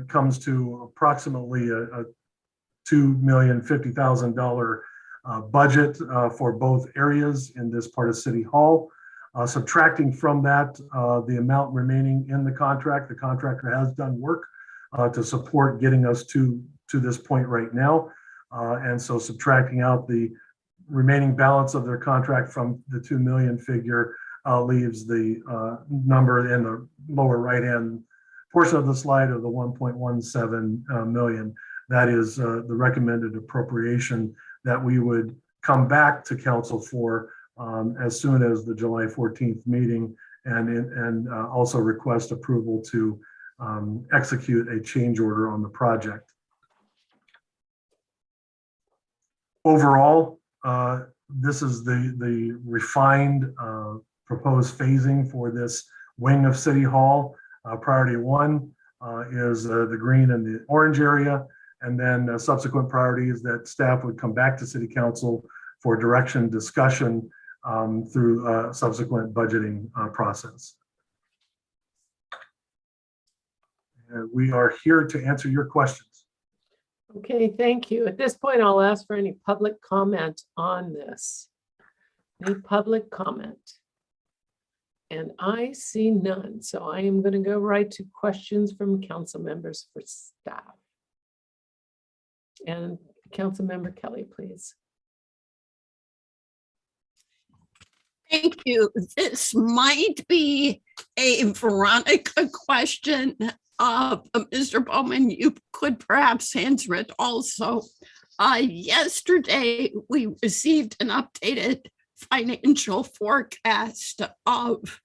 S16: comes to approximately a $2,050,000 budget for both areas in this part of City Hall. Subtracting from that the amount remaining in the contractor has done work to support getting us to this point right now. And so subtracting out the remaining balance of their contract from the 2 million figure leaves the number in the lower right-hand portion of the slide of the 1.17 million. That is the recommended appropriation that we would come back to council for as soon as the July 14th meeting, and also request approval to execute a change order on the project. Overall, this is the refined proposed phasing for this wing of City Hall. Priority 1 is the green and the orange area, and then subsequent priorities that staff would come back to City Council for direction discussion through subsequent budgeting process. We are here to answer your questions.
S2: Okay, thank you. At this point, I'll ask for any public comment on this. Any public comment? And I see none, so I am going to go right to questions from council members for staff. And Councilmember Kelly, please.
S11: Thank you. This might be a Veronica question. Mr. Bowman, you could perhaps answer it also. Yesterday, we received an updated financial forecast of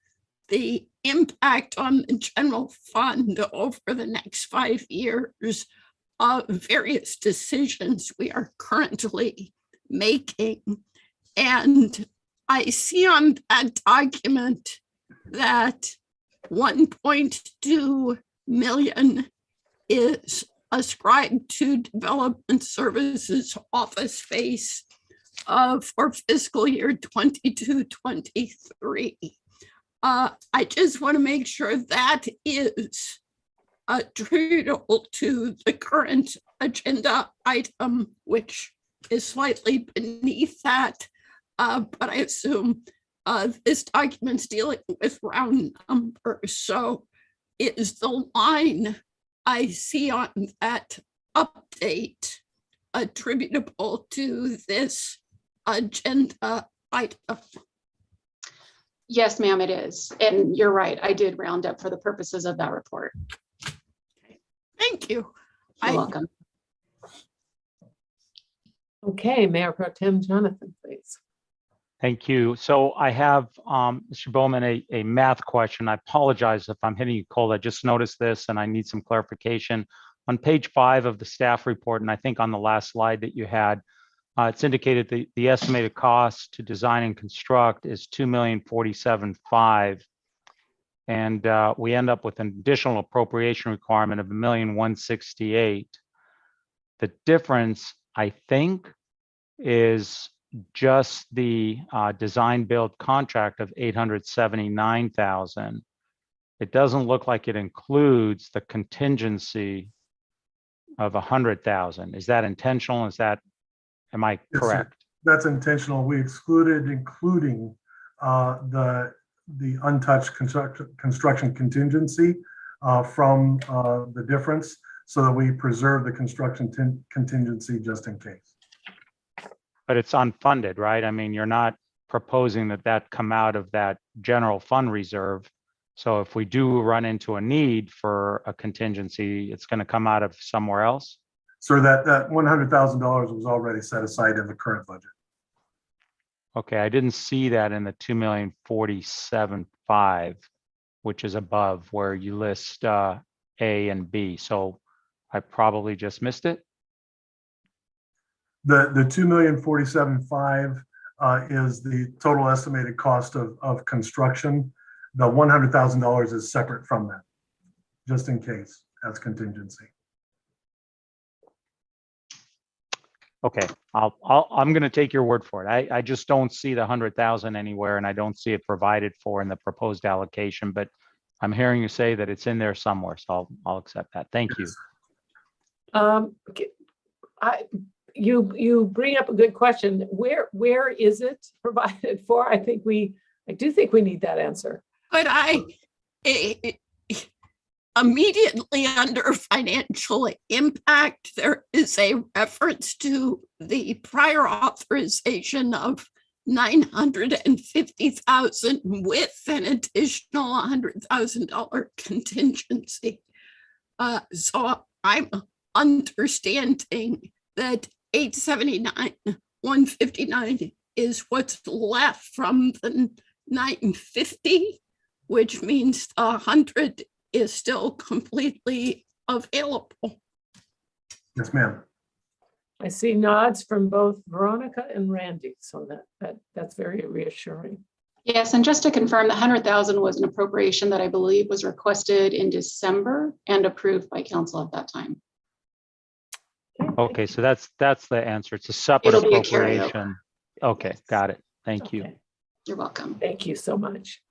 S11: the impact on the general fund over the next 5 years of various decisions we are currently making. And I see on that document that 1.2 million is ascribed to development services office space for fiscal year 22-23. I just want to make sure that is attributable to the current agenda item, which is slightly beneath that. But I assume this document's dealing with round numbers. So is the line I see on that update attributable to this agenda item?
S17: Yes, ma'am, it is. And you're right. I did round up for the purposes of that report.
S11: Thank you.
S17: You're welcome.
S2: Okay, Mayor Pro Tem Jonathan, please.
S10: Thank you. So I have, Mr. Bowman, a math question. I apologize if I'm hitting you cold. I just noticed this and I need some clarification. On page 5 of the staff report, and I think on the last slide that you had, it's indicated the estimated cost to design and construct is $2,047,500. And we end up with an additional appropriation requirement of $1,168,000. The difference, I think, is just the design build contract of $879,000. It doesn't look like it includes the contingency of $100,000. Is that intentional? Am I correct?
S16: Yes, that's intentional. We excluded including the the untouched construction contingency from the difference so that we preserve the construction contingency just in case.
S10: But it's unfunded, right? I mean, you're not proposing that that come out of that general fund reserve. So if we do run into a need for a contingency, it's going to come out of somewhere else?
S16: So that $100,000 was already set aside in the current budget.
S10: Okay, I didn't see that in the 2,047,500, which is above where you list A and B. So I probably just missed it.
S16: The 2,047,500 is the total estimated cost of construction. The $100,000 is separate from that, just in case, as contingency.
S10: Okay, I'm going to take your word for it. I just don't see the 100,000 anywhere, and I don't see it provided for in the proposed allocation. But I'm hearing you say that it's in there somewhere, so I'll accept that. Thank you.
S2: You bring up a good question. Where is it provided for? I do think we need that answer.
S11: But immediately under financial impact, there is a reference to the prior authorization of $950,000 with an additional $100,000 contingency. So I'm understanding that 879,159 is what's left from the 950, which means 100 is still completely available.
S16: Yes, ma'am.
S2: I see nods from both Veronica and Randy, so that's very reassuring.
S17: Yes, and just to confirm, the 100,000 was an appropriation that I believe was requested in December and approved by council at that time.
S10: Okay, so that's the answer. It's a separate
S17: It'll be a
S10: appropriation.
S17: carryover.
S10: Okay, got it. Thank you.
S2: Okay.
S17: You're welcome.
S2: Thank you so much.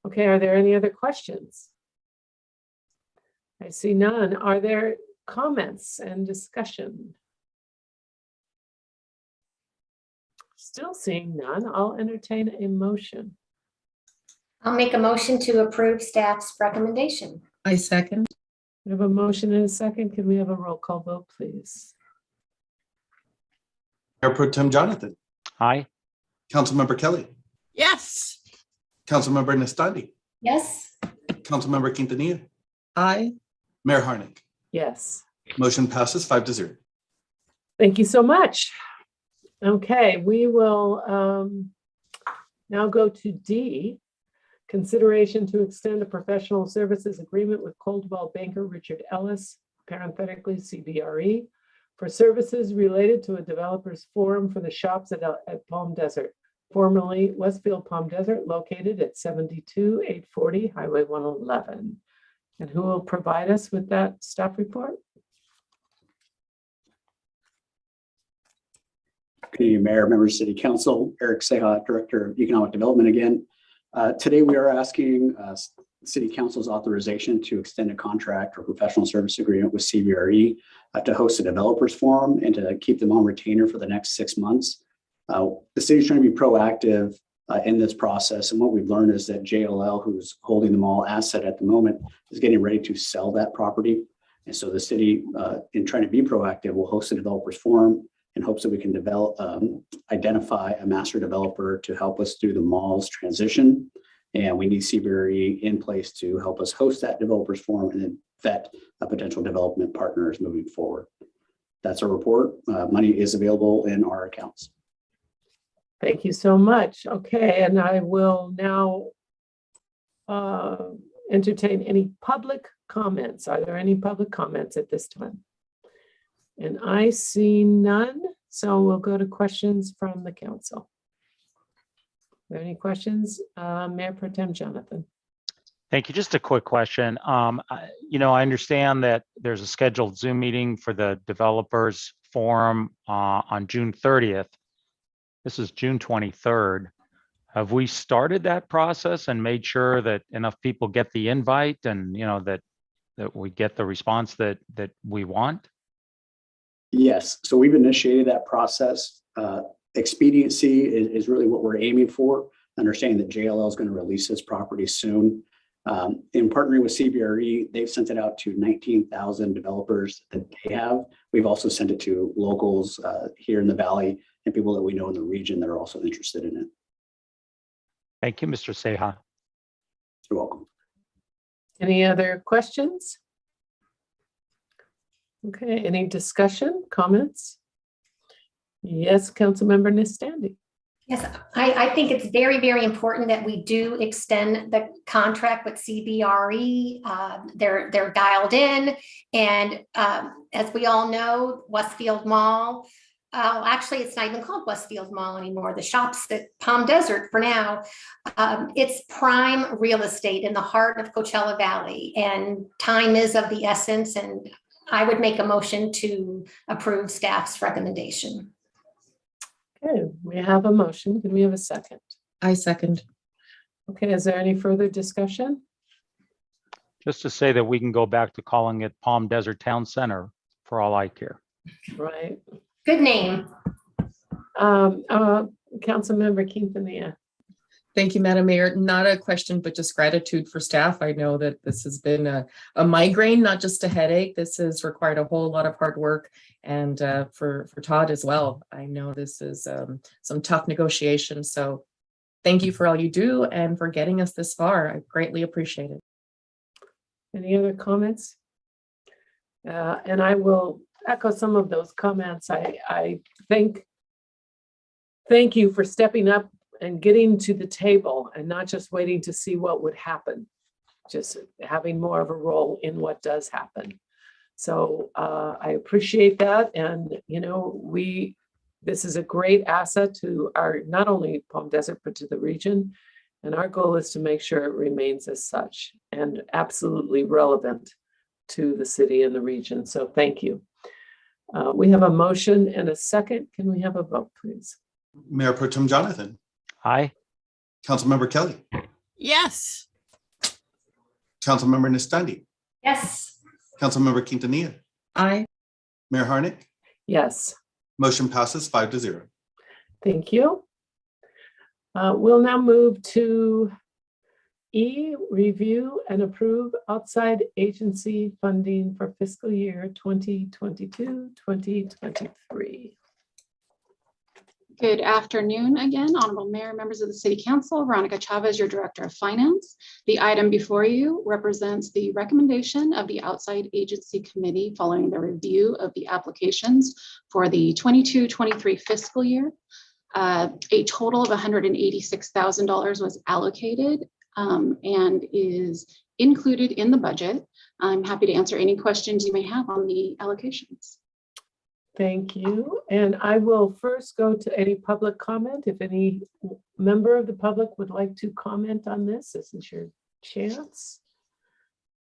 S2: Okay, are there any other questions? I see none. Are there comments and discussion? Still seeing none. I'll entertain a motion.
S6: I'll make a motion to approve staff's recommendation.
S5: I second.
S2: We have a motion and a second. Can we have a roll call vote, please?
S3: Mayor Pro Tem Jonathan,
S10: Aye.
S3: Councilmember Kelly,
S11: Yes.
S3: Councilmember Nestandi,
S6: Yes.
S3: Councilmember Quintanilla,
S5: Aye.
S3: Mayor Harnick.
S2: Yes.
S3: Motion passes 5-0.
S2: Thank you so much. Okay, we will now go to D. Consideration to extend a professional services agreement with Coldwell Banker Richard Ellis, parenthetically CBRE, for services related to a developers forum for the shops at Palm Desert, formerly Westfield Palm Desert, located at 72-840 Highway 111. And who will provide us with that staff report?
S15: Good evening, Mayor, members of City Council, Eric Seha, Director of Economic Development again. Today, we are asking City Council's authorization to extend a contract or professional service agreement with CBRE to host a developers forum and to keep them on retainer for the next 6 months. The city's trying to be proactive in this process. And what we've learned is that JLL, who's holding the mall asset at the moment, is getting ready to sell that property. And so the city, in trying to be proactive, will host a developers forum in hopes that we can identify a master developer to help us through the mall's transition. And we need CBRE in place to help us host that developers forum and then vet potential development partners moving forward. That's our report. Money is available in our accounts.
S2: Thank you so much. Okay, and I will now entertain any public comments. Are there any public comments at this time? And I see none, so we'll go to questions from the council. Are there any questions? Mayor Pro Tem Jonathan.
S10: Thank you. Just a quick question. I understand that there's a scheduled Zoom meeting for the developers forum on June 30th. This is June 23rd. Have we started that process and made sure that enough people get the invite and, that we get the response that we want?
S15: Yes, so we've initiated that process. Expediency is really what we're aiming for. understanding that JLL is going to release this property soon. In partnering with CBRE, they've sent it out to 19,000 developers that they have. We've also sent it to locals here in the Valley and people that we know in the region that are also interested in it.
S10: Thank you, Mr. Seha.
S15: You're welcome.
S2: Any other questions? Okay, any discussion, comments? Yes, Councilmember Nistandi.
S6: Yes, I think it's very, very important that we do extend the contract with CBRE. They're dialed in, and as we all know, Westfield Mall. Actually, it's not even called Westfield Mall anymore. The shop's at Palm Desert for now. It's prime real estate in the heart of Coachella Valley, and time is of the essence. And I would make a motion to approve staff's recommendation.
S2: Okay, we have a motion. Can we have a second?
S5: I second.
S2: Okay, is there any further discussion?
S10: Just to say that we can go back to calling it Palm Desert Town Center for all I care.
S2: Right.
S6: Good name.
S2: Councilmember Quintanilla.
S5: Thank you, Madam Mayor. Not a question, but just gratitude for staff. I know that this has been a migraine, not just a headache. This has required a whole lot of hard work, and for Todd as well. I know this is some tough negotiations. So thank you for all you do and for getting us this far. I greatly appreciate it.
S2: Any other comments? And I will echo some of those comments. I thank you for stepping up and getting to the table and not just waiting to see what would happen, just having more of a role in what does happen. So I appreciate that. And, you know, this is a great asset to our, not only Palm Desert, but to the region. And our goal is to make sure it remains as such and absolutely relevant to the city and the region. So thank you. We have a motion and a second. Can we have a vote, please?
S3: Mayor Pro Tem Jonathan.
S10: Aye.
S3: Councilmember Kelly.
S11: Yes.
S3: Councilmember Nistandi.
S6: Yes.
S3: Councilmember Quintanilla.
S5: Aye.
S3: Mayor Harnick.
S2: Yes.
S3: Motion passes 5-0.
S2: Thank you. We'll now move to E, review and approve outside agency funding for fiscal year 2022-2023.
S17: Good afternoon again, Honorable Mayor, members of the City Council. Veronica Chavez, your Director of Finance. The item before you represents the recommendation of the Outside Agency Committee following the review of the applications for the 22-23 fiscal year. A total of $186,000 was allocated and is included in the budget. I'm happy to answer any questions you may have on the allocations.
S2: Thank you. And I will first go to any public comment. If any member of the public would like to comment on this is your chance.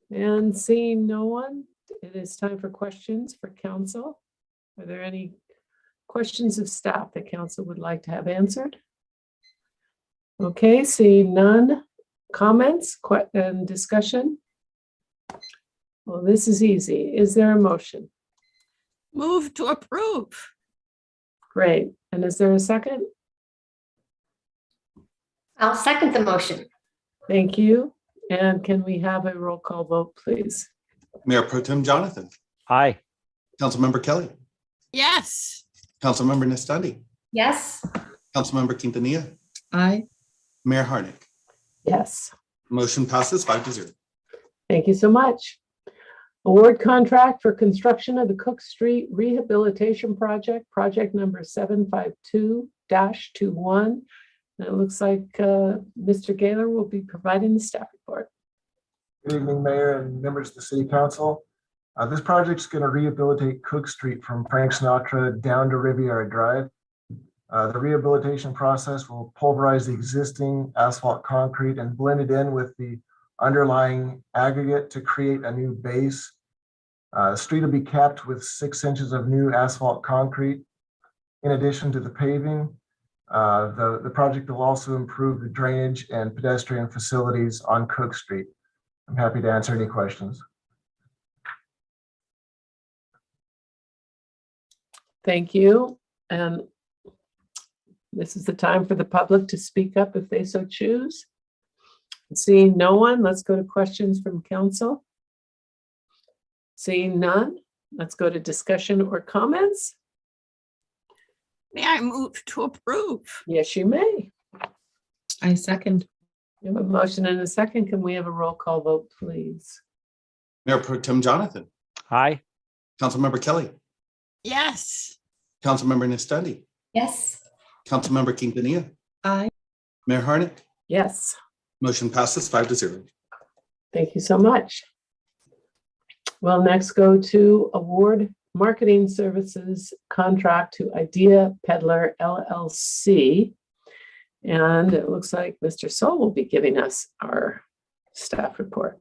S2: And seeing no one, it is time for questions for council. Are there any questions of staff that council would like to have answered? Okay, seeing none. Comments and discussion? Well, this is easy. Is there a motion?
S11: Move to approve.
S2: Great. And is there a second?
S6: I'll second the motion.
S2: Thank you. And can we have a roll call vote, please?
S3: Mayor Pro Tem Jonathan.
S10: Aye.
S3: Councilmember Kelly.
S11: Yes.
S3: Councilmember Nistandi.
S6: Yes.
S3: Councilmember Quintanilla.
S5: Aye.
S3: Mayor Harnick.
S2: Yes.
S3: Motion passes 5-0.
S2: Thank you so much. Award contract for construction of the Cook Street Rehabilitation Project, project number 752-21. And it looks like Mr. Gaylor will be providing the staff report.
S16: Good evening, Mayor and members of the City Council. This project is going to rehabilitate Cook Street from Frank Sinatra down to Riviera Drive. The rehabilitation process will pulverize the existing asphalt concrete and blend it in with the underlying aggregate to create a new base. The street will be capped with 6 inches of new asphalt concrete. In addition to the paving, the project will also improve the drainage and pedestrian facilities on Cook Street. I'm happy to answer any questions.
S2: Thank you. And This is the time for the public to speak up if they so choose. Seeing no one, let's go to questions from council. Seeing none, let's go to discussion or comments.
S11: May I move to approve?
S2: Yes, you may.
S5: I second.
S2: We have a motion and a second. Can we have a roll call vote, please?
S3: Mayor Pro Tem Jonathan,
S10: Aye.
S3: Councilmember Kelly,
S11: Yes.
S3: Councilmember Nistandi,
S6: Yes.
S3: Councilmember Quintanilla.
S5: Aye.
S3: Mayor Harnick.
S2: Yes,
S3: Motion passes 5-0.
S2: thank you so much. We'll next go to award marketing services contract to Idea Peddler LLC. And it looks like Mr. Soul will be giving us our staff report.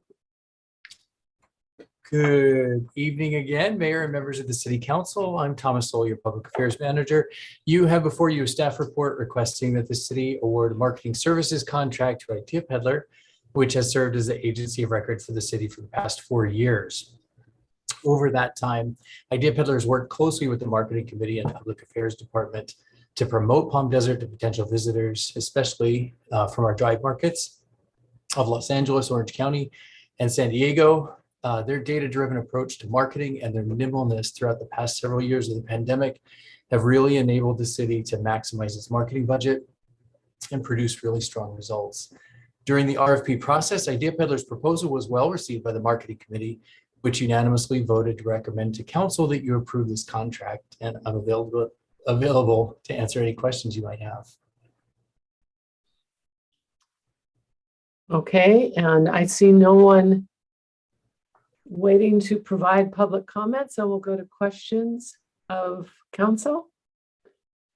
S9: Good evening again, Mayor and members of the City Council. I'm Thomas Soul, your Public Affairs Manager. You have before you a staff report requesting that the city award a marketing services contract to Idea Peddler, which has served as the agency of record for the city for the past 4 years. Over that time, Idea Peddler has worked closely with the Marketing Committee and Public Affairs Department to promote Palm Desert to potential visitors, especially from our drive markets of Los Angeles, Orange County, and San Diego. Their data-driven approach to marketing and their nimbleness throughout the past several years of the pandemic have really enabled the city to maximize its marketing budget and produce really strong results. During the RFP process, Idea Peddler's proposal was well received by the Marketing Committee, which unanimously voted to recommend to council that you approve this contract, and I'm available to answer any questions you might have.
S2: Okay, and I see no one waiting to provide public comments, so we'll go to questions of council.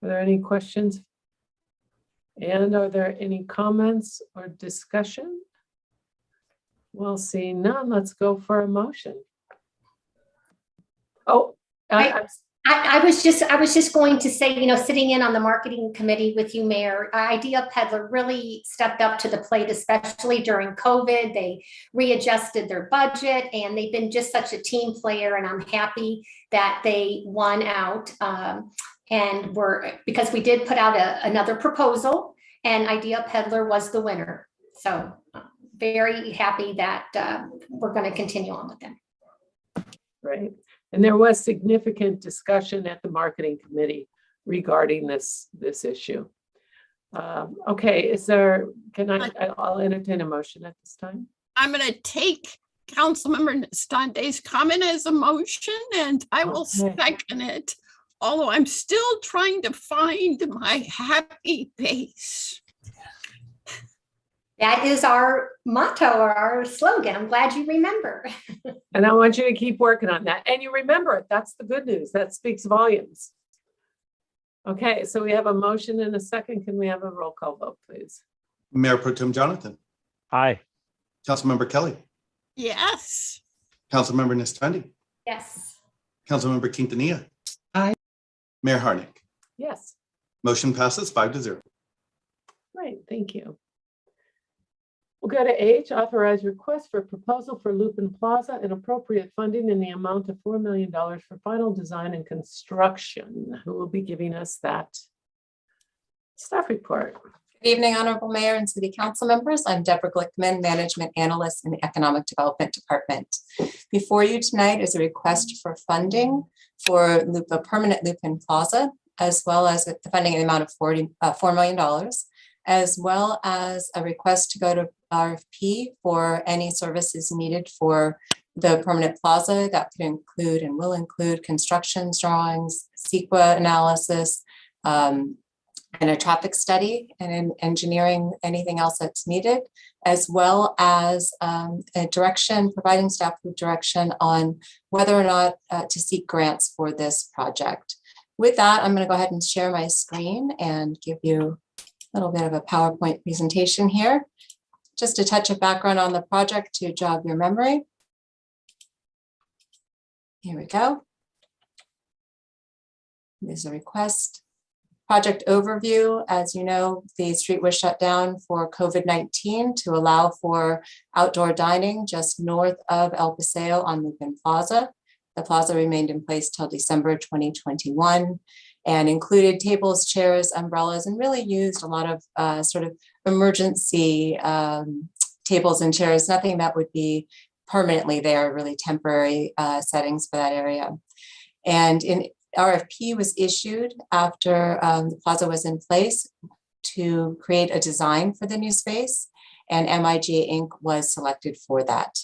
S2: Are there any questions? And are there any comments or discussion? We'll see none. Let's go for a motion. Oh,
S6: I was just going to say, sitting in on the marketing committee with you, Mayor, Idea Peddler really stepped up to the plate, especially during COVID. They readjusted their budget and they've been just such a team player. And I'm happy that they won out. Because we did put out another proposal and Idea Peddler was the winner. So very happy that we're going to continue on with them.
S2: right. And there was significant discussion at the marketing committee regarding this issue. Okay, I'll entertain a motion at this time.
S11: I'm going to take Councilmember Nistande's comment as a motion and I will second it. Although I'm still trying to find my happy face.
S6: That is our motto or our slogan. I'm glad you remember.
S2: And I want you to keep working on that. And you remember it. That's the good news. That speaks volumes. Okay, so we have a motion and a second. Can we have a roll call vote, please?
S3: Mayor Pro Tem Jonathan,
S10: Aye.
S3: Councilmember Kelly,
S11: Yes.
S3: Councilmember Nistandi,
S6: Yes.
S3: Councilmember Quintanilla.
S5: Aye.
S3: Mayor Harnick.
S2: Yes.
S3: Motion passes 5-0.
S2: Great, thank you. We'll go to H, authorize request for proposal for Lupin Plaza and appropriate funding in the amount of $4 million for final design and construction. Who will be giving us that staff report?
S18: Good evening, Honorable Mayor and City Council members. I'm Deborah Glickman, Management Analyst in the Economic Development Department. Before you tonight is a request for funding for a permanent Lupin Plaza, as well as the funding in the amount of $4 million, as well as a request to go to RFP for any services needed for the permanent plaza. That could include and will include construction drawings, CEQA analysis, and a traffic study, and in engineering, anything else that's needed, as well as a direction, providing staff with direction on whether or not to seek grants for this project. With that, I'm going to go ahead and share my screen and give you a little bit of a PowerPoint presentation here. Just a touch of background on the project to jog your memory. Here we go. There's a request. Project overview. As you know, the street was shut down for COVID-19 to allow for outdoor dining just north of El Paseo on Lupin Plaza. The plaza remained in place till December 2021. and included tables, chairs, umbrellas, and really used a lot of sort of emergency tables and chairs, nothing that would be permanently there, really temporary settings for that area. And an RFP was issued after the plaza was in place to create a design for the new space, and MIG Inc. was selected for that.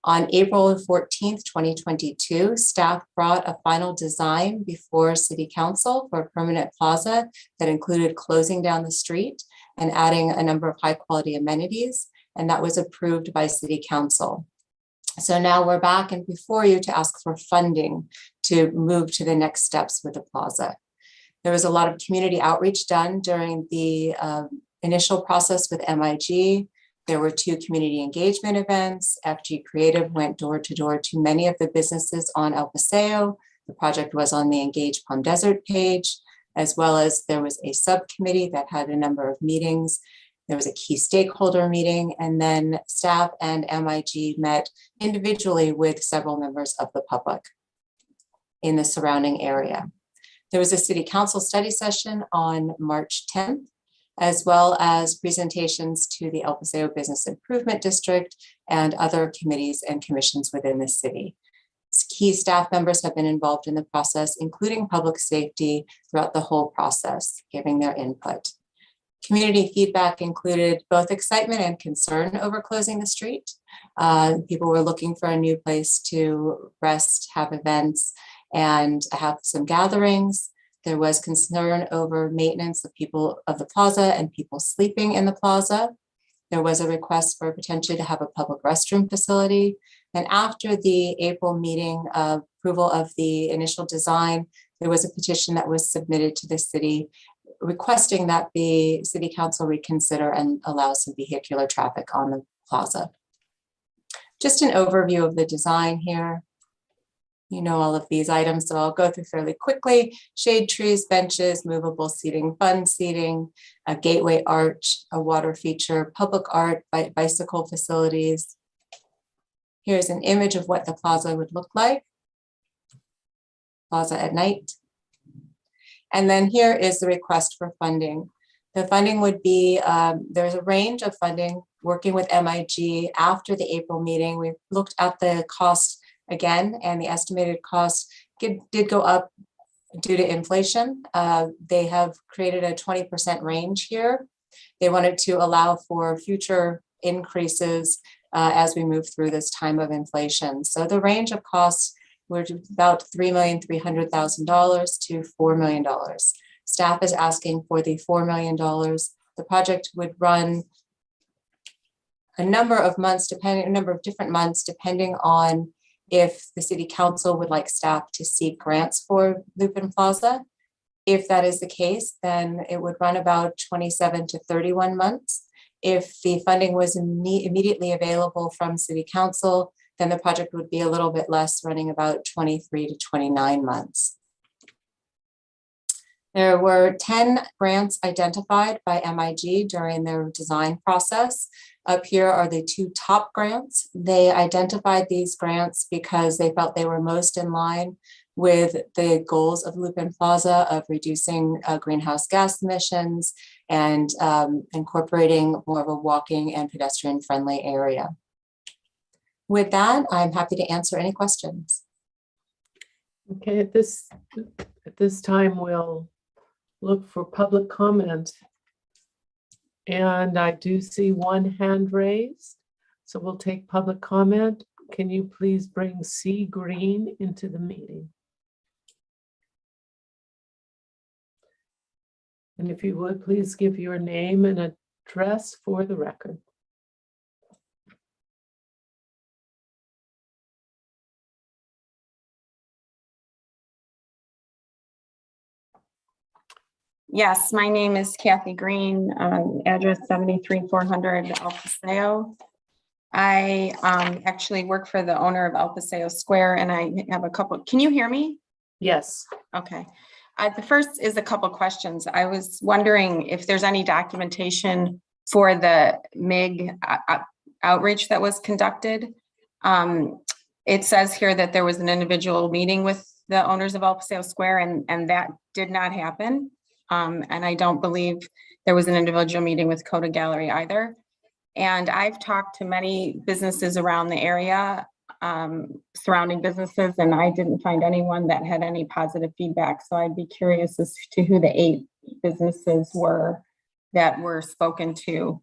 S18: On April 14th, 2022, staff brought a final design before City Council for a permanent plaza that included closing down the street and adding a number of high-quality amenities, and that was approved by City Council. So now we're back and before you to ask for funding to move to the next steps with the plaza. There was a lot of community outreach done during the initial process with MIG. There were 2 community engagement events. FG Creative went door to door to many of the businesses on El Paseo. The project was on the Engage Palm Desert page, as well as there was a subcommittee that had a number of meetings. There was a key stakeholder meeting, and then staff and MIG met individually with several members of the public in the surrounding area. There was a City Council study session on March 10th, as well as presentations to the El Paseo Business Improvement District and other committees and commissions within the city. Key staff members have been involved in the process, including public safety, throughout the whole process, giving their input. Community feedback included both excitement and concern over closing the street. People were looking for a new place to rest, have events, and have some gatherings. There was concern over maintenance of people of the plaza and people sleeping in the plaza. There was a request for potentially to have a public restroom facility. And after the April meeting of approval of the initial design, there was a petition that was submitted to the city requesting that the City Council reconsider and allow some vehicular traffic on the plaza. Just an overview of the design here. You know all of these items, so I'll go through fairly quickly. Shade trees, benches, movable seating, fun seating, a gateway arch, a water feature, public art, bicycle facilities. Here's an image of what the plaza would look like. Plaza at night. And then here is the request for funding. The funding would be, there's a range of funding working with MIG after the April meeting. We looked at the cost again, and the estimated cost did go up due to inflation. They have created a 20% range here. They wanted to allow for future increases as we move through this time of inflation. So the range of costs were about $3,300,000 to $4 million. Staff is asking for the $4 million. The project would run a number of months, different months, depending on if the City Council would like staff to seek grants for Lupin Plaza. If that is the case, then it would run about 27 to 31 months. If the funding was immediately available from City Council, then the project would be a little bit less, running about 23 to 29 months. There were 10 grants identified by MIG during their design process. Up here are the 2 top grants. They identified these grants because they felt they were most in line with the goals of Lupin Plaza of reducing greenhouse gas emissions and incorporating more of a walking and pedestrian friendly area. With that, I'm happy to answer any questions.
S2: Okay, at this time, we'll look for public comment. And I do see one hand raised, so we'll take public comment. Can you please bring C. Green into the meeting? And if you would, please give your name and address for the record.
S12: Yes, my name is Kathy Green, address 73400 El Paseo. I actually work for the owner of El Paseo Square, and I have a couple. Can you hear me?
S2: Yes.
S12: Okay. The first is a couple questions. I was wondering if there's any documentation for the MIG outreach that was conducted. It says here that there was an individual meeting with the owners of El Paseo Square, and that did not happen. And I don't believe there was an individual meeting with Coda Gallery either. And I've talked to many businesses around the area, surrounding businesses, and I didn't find anyone that had any positive feedback. So I'd be curious as to who the 8 businesses were that were spoken to.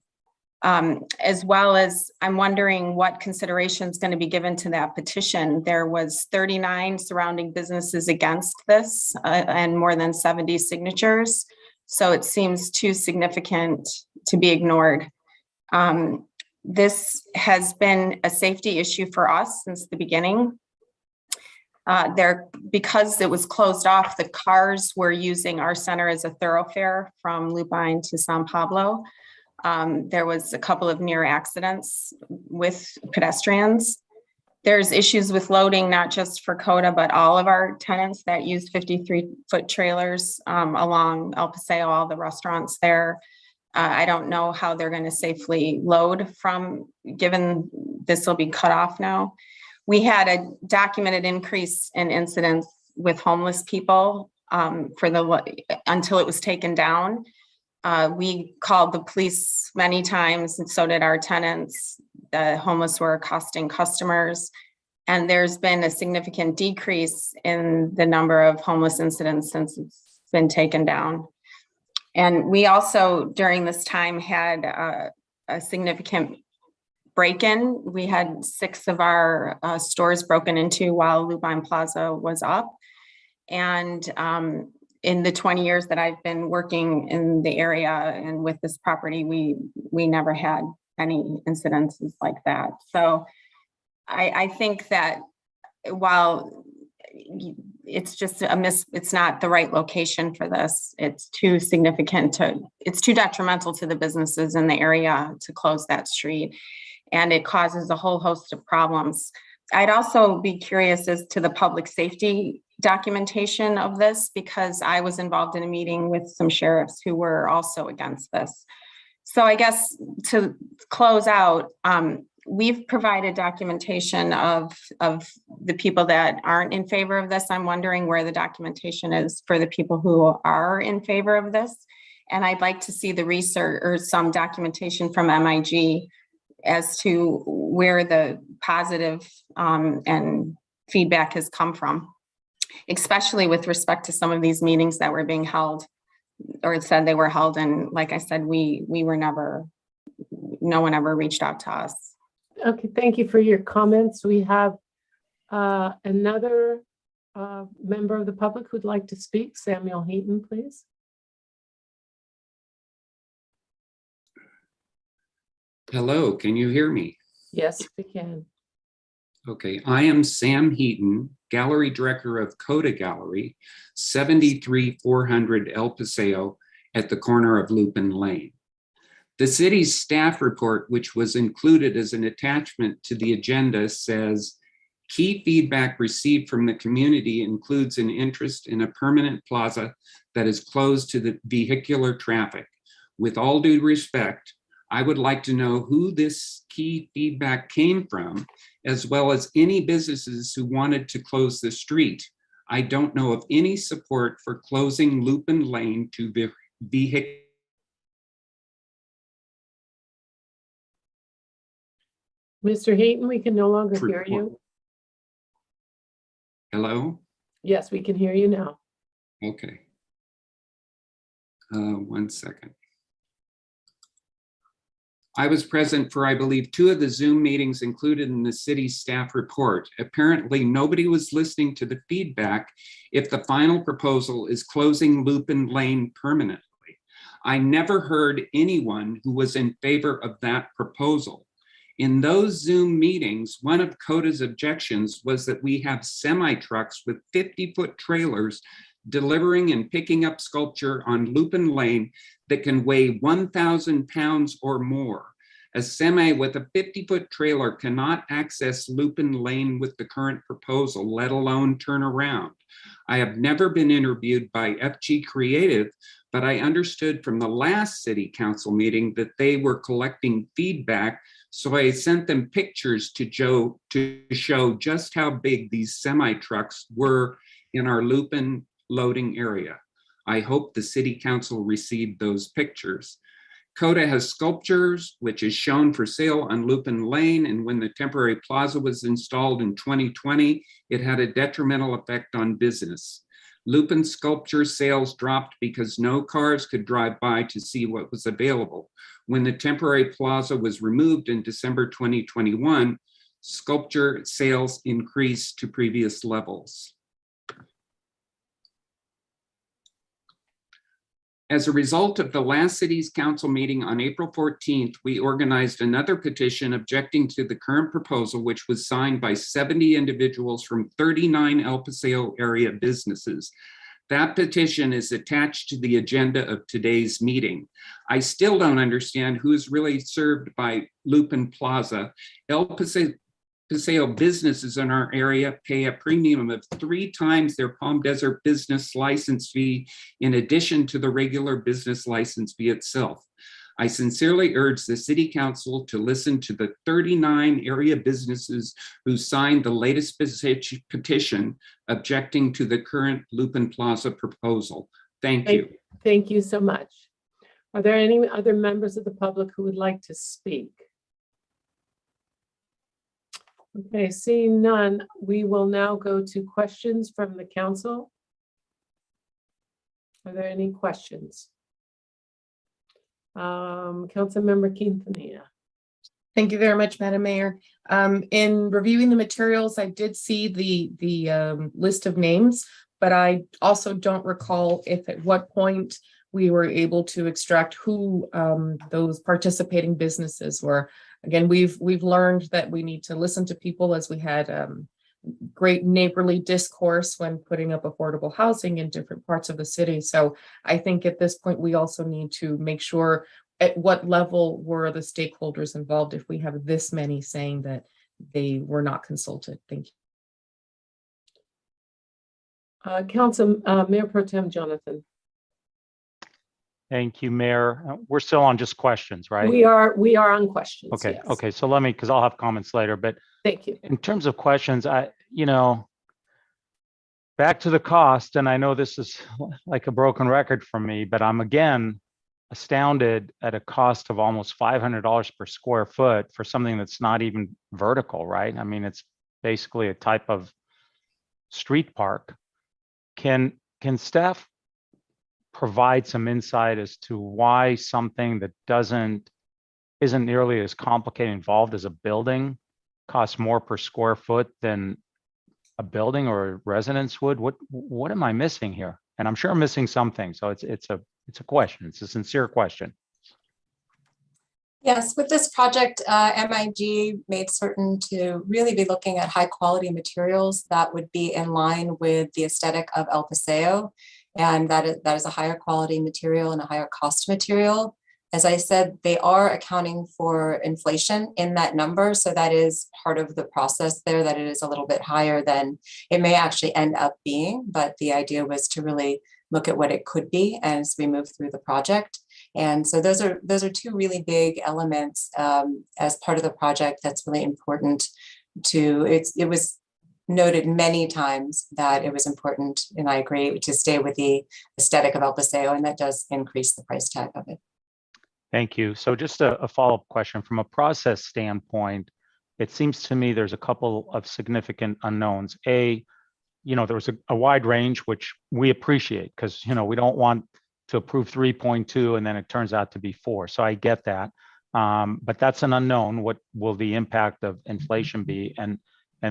S12: As well as I'm wondering what consideration is going to be given to that petition. There was 39 surrounding businesses against this and more than 70 signatures. So it seems too significant to be ignored. This has been a safety issue for us since the beginning. Because it was closed off, the cars were using our center as a thoroughfare from Lupine to San Pablo. There was a couple of near accidents with pedestrians. There's issues with loading, not just for Coda, but all of our tenants that use 53-foot trailers along El Paseo, all the restaurants there. I don't know how they're going to safely load given this will be cut off now. We had a documented increase in incidents with homeless people until it was taken down. We called the police many times, and so did our tenants. The homeless were accosting customers, and there's been a significant decrease in the number of homeless incidents since it's been taken down. And we also, during this time, had a significant break-in. We had 6 of our stores broken into while Lupine Plaza was up. And in the 20 years that I've been working in the area and with this property, we never had any incidences like that. So I think that while it's just it's not the right location for this, it's too significant it's too detrimental to the businesses in the area to close that street. And it causes a whole host of problems. I'd also be curious as to the public safety documentation of this, because I was involved in a meeting with some sheriffs who were also against this. So I guess to close out, we've provided documentation of the people that aren't in favor of this. I'm wondering where the documentation is for the people who are in favor of this. And I'd like to see the research or some documentation from MIG as to where the positive and feedback has come from, especially with respect to some of these meetings that were being held or said they were held. And like I said, we were never, no one ever reached out to us.
S2: Okay, thank you for your comments. We have another member of the public who'd like to speak. Samuel Heaton, please.
S19: Hello, can you hear me?
S2: Yes, we can.
S19: Okay, I am Sam Heaton, Gallery Director of Coda Gallery, 73400 El Paseo at the corner of Lupin Lane. The city's staff report, which was included as an attachment to the agenda, says key feedback received from the community includes an interest in a permanent plaza that is closed to the vehicular traffic. With all due respect, I would like to know who this key feedback came from, as well as any businesses who wanted to close the street. I don't know of any support for closing Lupin Lane to vehicular.
S2: Mr. Heaton, we can no longer hear you.
S19: Hello?
S2: Yes, we can hear you now.
S19: Okay. 1 second. I was present for, I believe, 2 of the Zoom meetings included in the city staff report. Apparently, nobody was listening to the feedback if the final proposal is closing Lupin Lane permanently. I never heard anyone who was in favor of that proposal. In those Zoom meetings, one of Coda's objections was that we have semi-trucks with 50-foot trailers delivering and picking up sculpture on Lupin Lane that can weigh 1,000 pounds or more. A semi with a 50-foot trailer cannot access Lupin Lane with the current proposal, let alone turn around. I have never been interviewed by FG Creative, but I understood from the last city council meeting that they were collecting feedback. So I sent them pictures to Joe to show just how big these semi trucks were in our Lupin loading area. I hope the city council received those pictures. Coda has sculptures, which is shown for sale on Lupin Lane. And when the temporary plaza was installed in 2020, it had a detrimental effect on business. Lupin sculpture sales dropped because no cars could drive by to see what was available. When the temporary plaza was removed in December 2021, sculpture sales increased to previous levels. As a result of the last city's council meeting on April 14th, we organized another petition objecting to the current proposal, which was signed by 70 individuals from 39 El Paseo area businesses. That petition is attached to the agenda of today's meeting. I still don't understand who's really served by Lupin Plaza. El Paseo businesses in our area pay a premium of 3 times their Palm Desert business license fee in addition to the regular business license fee itself. I sincerely urge the city council to listen to the 39 area businesses who signed the latest petition objecting to the current Lupin Plaza proposal. Thank you.
S2: Thank you so much. Are there any other members of the public who would like to speak? Okay, seeing none, we will now go to questions from the council. Are there any questions? Councilmember Quintanilla.
S5: Thank you very much, Madam Mayor. In reviewing the materials, I did see the list of names, but I also don't recall if at what point we were able to extract who those participating businesses were. Again, we've learned that we need to listen to people, as we had great neighborly discourse when putting up affordable housing in different parts of the city. So I think at this point, we also need to make sure at what level were the stakeholders involved if we have this many saying that they were not consulted. Thank you.
S2: Mayor Pro Tem Jonathan.
S10: Thank you, Mayor. We're still on just questions, right?
S2: We are on questions.
S10: Okay,
S2: yes.
S10: okay. So let me, because I'll have comments later, but
S2: thank you.
S10: In terms of questions, back to the cost, and I know this is like a broken record for me, but I'm again astounded at a cost of almost $500 per square foot for something that's not even vertical, right? I mean, it's basically a type of street park. Can staff provide some insight as to why something that isn't nearly as complicated involved as a building costs more per square foot than a building or a residence would? What am I missing here? And I'm sure I'm missing something. So it's a question. It's a sincere question.
S18: Yes, with this project, MIG made certain to really be looking at high quality materials that would be in line with the aesthetic of El Paseo. And that is a higher quality material and a higher cost material. As I said, they are accounting for inflation in that number. So that is part of the process there, that it is a little bit higher than it may actually end up being. But the idea was to really look at what it could be as we move through the project. And so those are 2 really big elements as part of the project that's really important to, it was noted many times that it was important, and I agree, to stay with the aesthetic of El Paseo, and that does increase the price tag of it.
S10: Thank you. So just a follow-up question. From a process standpoint, it seems to me there's a couple of significant unknowns. There was a wide range, which we appreciate because, we don't want to approve 3.2 and then it turns out to be 4. So I get that. But that's an unknown. What will the impact of inflation be? And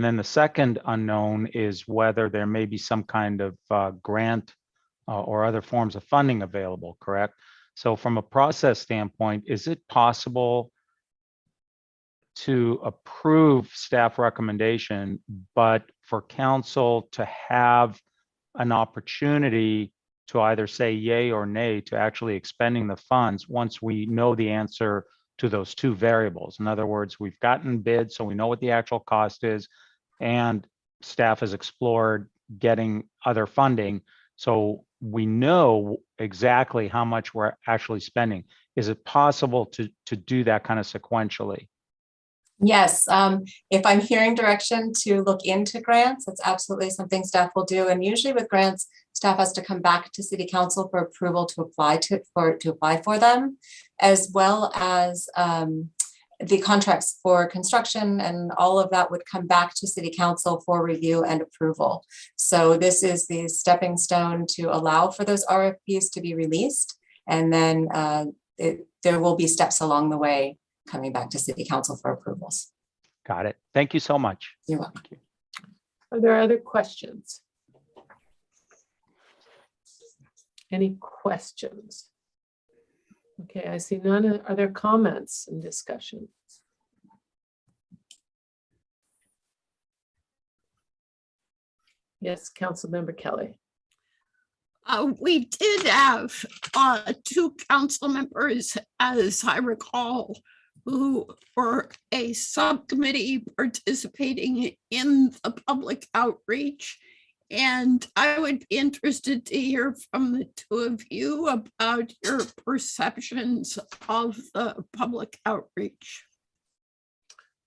S10: then the second unknown is whether there may be some kind of grant or other forms of funding available, correct? So from a process standpoint, is it possible to approve staff recommendation, but for council to have an opportunity to either say yay or nay to actually expending the funds once we know the answer to those 2 variables? In other words, we've gotten bids, so we know what the actual cost is, and staff has explored getting other funding. So we know exactly how much we're actually spending. Is it possible to do that kind of sequentially?
S18: Yes, if I'm hearing direction to look into grants, that's absolutely something staff will do. And usually with grants, staff has to come back to city council for approval to apply for them, as well as the contracts for construction, and all of that would come back to city council for review and approval. So this is the stepping stone to allow for those RFPs to be released. And then there will be steps along the way coming back to city council for approvals.
S10: Got it. Thank you so much.
S18: You're welcome.
S2: Are there other questions? Any questions? Okay, I see none. Are there comments and discussion? Yes, Councilmember Kelly.
S11: We did have 2 council members, as I recall, who were a subcommittee participating in the public outreach. And I would be interested to hear from the 2 of you about your perceptions of the public outreach.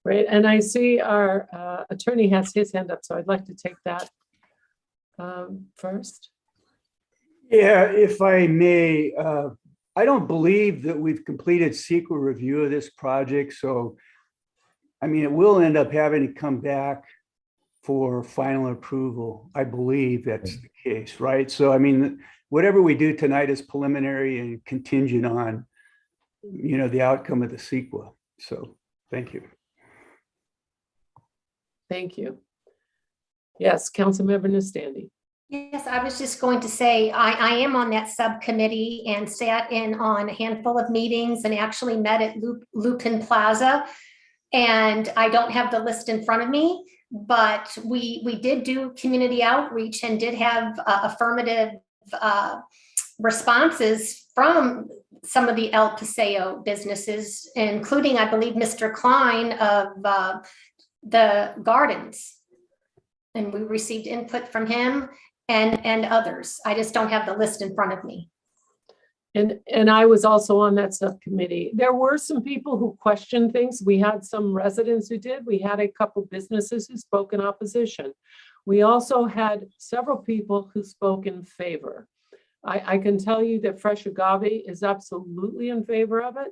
S2: Great, and I see our attorney has his hand up, so I'd like to take that first.
S7: Yeah, if I may, I don't believe that we've completed CEQA review of this project. So, I mean, it will end up having to come back for final approval. I believe that's the case, right? So, I mean, whatever we do tonight is preliminary and contingent on, you know, the outcome of the CEQA. So, thank you.
S2: Thank you. Yes, Councilmember Nastandi.
S6: Yes, I was just going to say, I am on that subcommittee and sat in on a handful of meetings and actually met at Lupin Plaza. And I don't have the list in front of me, but we did do community outreach and did have affirmative responses from some of the El Paseo businesses, including, I believe, Mr. Klein of the Gardens. And we received input from him and others. I just don't have the list in front of me.
S2: And I was also on that subcommittee. There were some people who questioned things. We had some residents who did. We had a couple businesses who spoke in opposition. We also had several people who spoke in favor. I can tell you that Fresh Agave is absolutely in favor of it.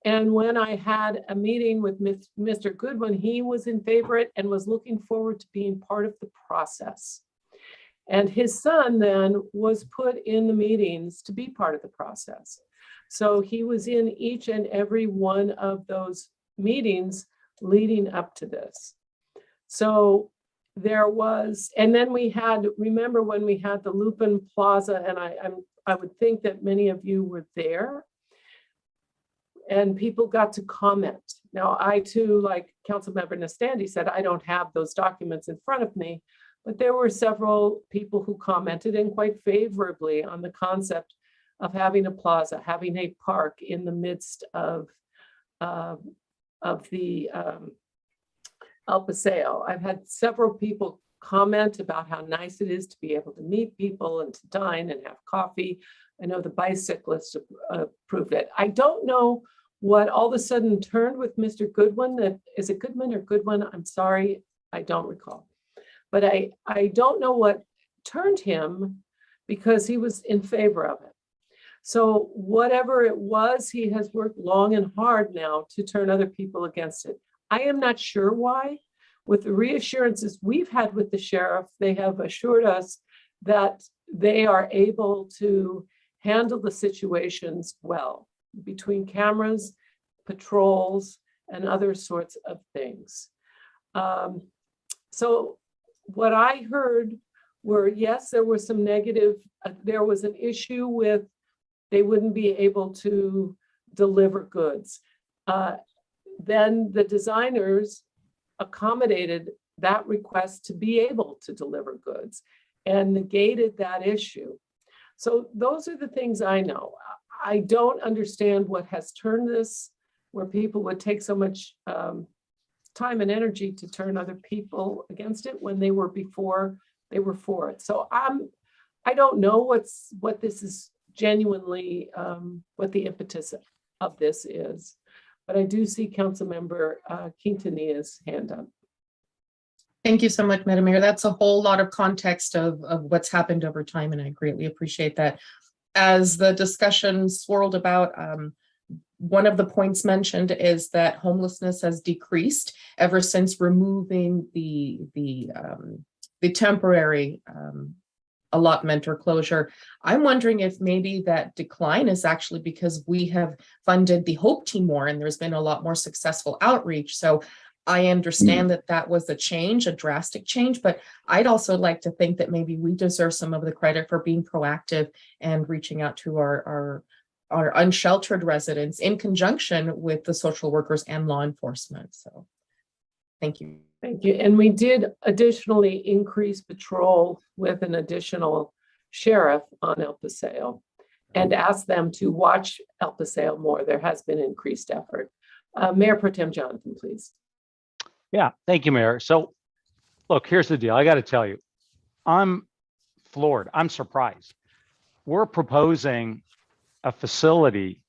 S2: And when I had a meeting with Mr. Goodwin, he was in favor of it and was looking forward to being part of the process. And his son then was put in the meetings to be part of the process. So he was in each and every one of those meetings leading up to this. So there was, and then we had, remember when we had the Lupin Plaza, and I would think that many of you were there, and people got to comment. Now I too, like Councilmember Nastandi said, I don't have those documents in front of me, but there were several people who commented and quite favorably on the concept of having a plaza, having a park in the midst of the El Paseo. I've had several people comment about how nice it is to be able to meet people and to dine and have coffee. I know the bicyclists approved it. I don't know what all of a sudden turned with Mr. Goodwin. Is it Goodman or Goodwin? I'm sorry, I don't recall. But I don't know what turned him, because he was in favor of it. So whatever it was, he has worked long and hard now to turn other people against it. I am not sure why. With the reassurances we've had with the sheriff, they have assured us that they are able to handle the situations well, between cameras, patrols, and other sorts of things. So what I heard were, yes, there was some negative, there was an issue with they wouldn't be able to deliver goods. Then the designers accommodated that request to be able to deliver goods and negated that issue. So those are the things I know. I don't understand what has turned this, where people would take so much time and energy to turn other people against it when they were before they were for it. So I don't know what this is genuinely, what the impetus of this is. But I do see Councilmember Quintanilla's hand up.
S5: Thank you so much, Madam Mayor. That's a whole lot of context of what's happened over time, and I greatly appreciate that. As the discussion swirled about, one of the points mentioned is that homelessness has decreased ever since removing the temporary allotment or closure. I'm wondering if maybe that decline is actually because we have funded the Hope Team more and there's been a lot more successful outreach. So I understand that that was a change, a drastic change, but I'd also like to think that maybe we deserve some of the credit for being proactive and reaching out to our unsheltered residents in conjunction with the social workers and law enforcement. So thank you.
S2: Thank you. And we did additionally increase patrol with an additional sheriff on El Paseo and ask them to watch El Paseo more. There has been increased effort. Mayor Pro Tem Jonathan, please.
S10: Yeah, thank you, Mayor. So look, here's the deal. I got to tell you, I'm floored. I'm surprised. We're proposing a facility,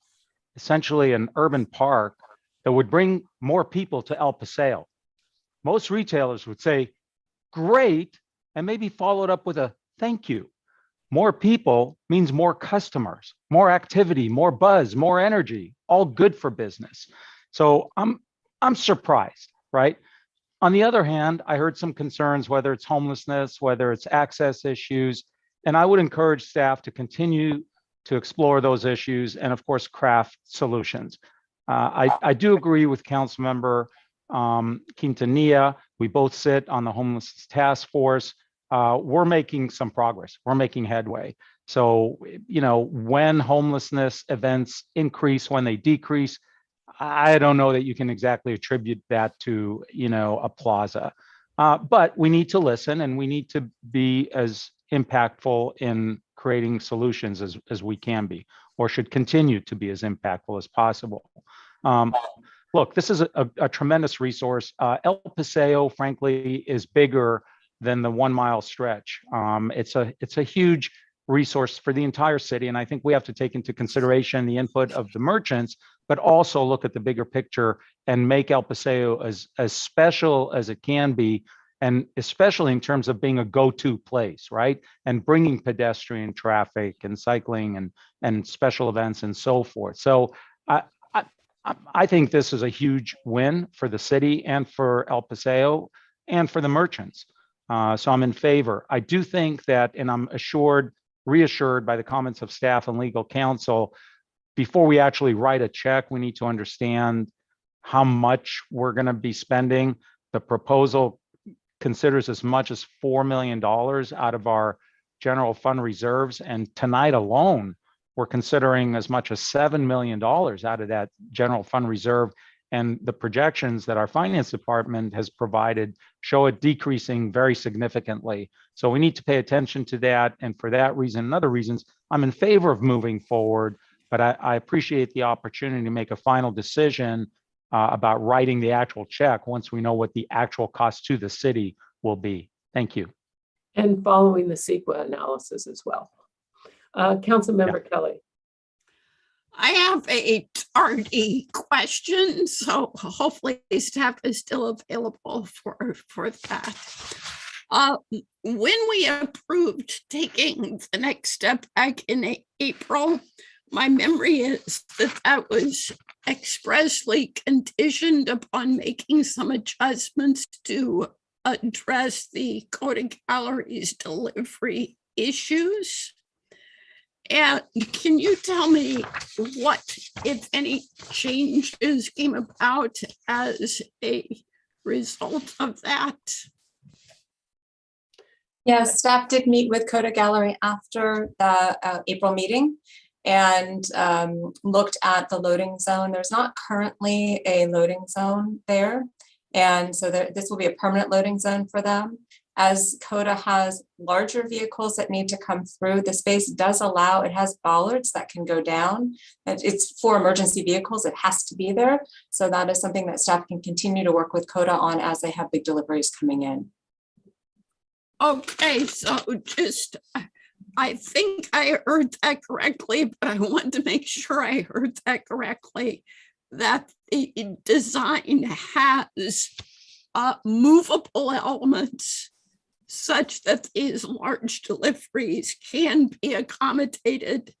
S10: essentially an urban park, that would bring more people to El Paseo. Most retailers would say, great, and maybe followed up with a thank you. More people means more customers, more activity, more buzz, more energy, all good for business. So I'm surprised, right? On the other hand, I heard some concerns, whether it's homelessness, whether it's access issues, and I would encourage staff to continue to explore those issues and of course, craft solutions. I do agree with Councilmember Quintanilla. We both sit on the homeless task force. We're making some progress. We're making headway. So, you know, when homelessness events increase, when they decrease, I don't know that you can exactly attribute that to, you know, a plaza. But we need to listen and we need to be as impactful in creating solutions as we can be, or should continue to be as impactful as possible. Look, this is a tremendous resource. El Paseo, frankly, is bigger than the 1 mile stretch. It's a huge resource for the entire city. And I think we have to take into consideration the input of the merchants, but also look at the bigger picture and make El Paseo as special as it can be. And especially in terms of being a go-to place, right? And bringing pedestrian traffic and cycling and special events and so forth. So I think this is a huge win for the city and for El Paseo and for the merchants. So I'm in favor. I do think that, and I'm reassured by the comments of staff and legal counsel, before we actually write a check, we need to understand how much we're going to be spending. The proposal considers as much as $4 million out of our general fund reserves. And tonight alone, we're considering as much as $7 million out of that general fund reserve. And the projections that our finance department has provided show it decreasing very significantly. So we need to pay attention to that. And for that reason and other reasons, I'm in favor of moving forward, but I appreciate the opportunity to make a final decision about writing the actual check once we know what the actual cost to the city will be. Thank you.
S2: And following the CEQA analysis as well. Councilmember Kelly.
S11: I have a tardy question, so hopefully staff is still available for that. When we approved taking the next step back in April, my memory is that that was expressly conditioned upon making some adjustments to address the Coda Gallery's delivery issues. And can you tell me what, if any, changes came about as a result of that?
S18: Yes, staff did meet with Coda Gallery after the April meeting and looked at the loading zone. There's not currently a loading zone there. And so this will be a permanent loading zone for them. As Coda has larger vehicles that need to come through, the space does allow, it has bollards that can go down. It's for emergency vehicles, it has to be there. So that is something that staff can continue to work with Coda on as they have big deliveries coming in.
S11: Okay, so just, I think I heard that correctly, but I want to make sure I heard that correctly. that the design has movable elements such that these large deliveries can be accommodated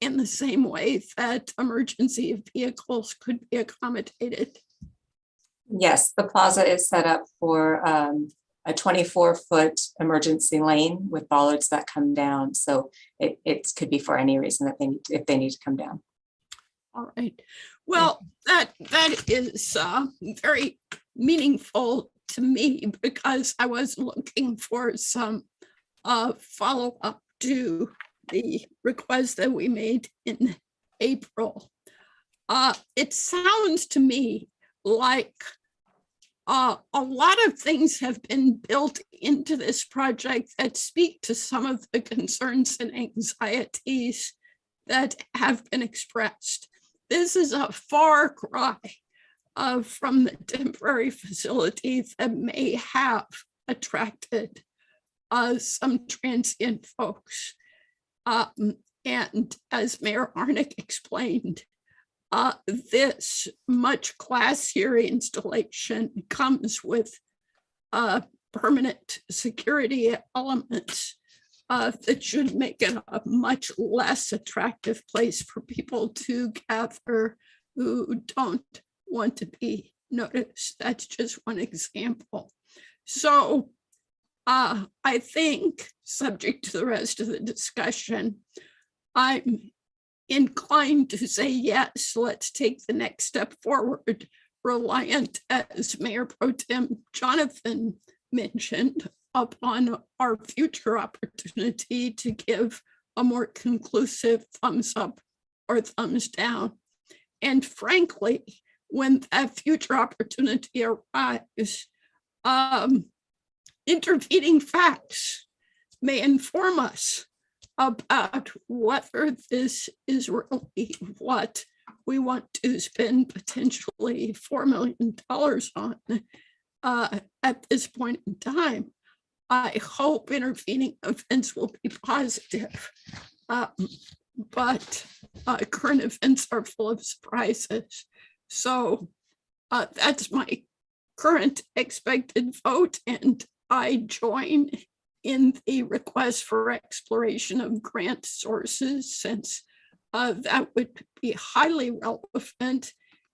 S11: in the same way that emergency vehicles could be accommodated?
S18: Yes, the plaza is set up for a 24-foot emergency lane with bollards that come down. So it could be for any reason that if they need to come down.
S11: All right. Well, that is very meaningful to me because I was looking for some follow-up to the request that we made in April. It sounds to me like a lot of things have been built into this project that speak to some of the concerns and anxieties that have been expressed. This is a far cry from the temporary facilities that may have attracted some transient folks. And as Mayor Arnick explained, this much classier installation comes with permanent security elements that should make it a much less attractive place for people to gather who don't want to be noticed. That's just one example. So I think, subject to the rest of the discussion, I'm inclined to say yes, let's take the next step forward, reliant, as Mayor Pro Tem Jonathan mentioned, upon our future opportunity to give a more conclusive thumbs up or thumbs down. And frankly, when that future opportunity arrives, intervening facts may inform us about whether this is really what we want to spend potentially $4 million on at this point in time. I hope intervening events will be positive, but current events are full of surprises. So that's my current expected vote, and I join in the request for exploration of grant sources, since that would be highly relevant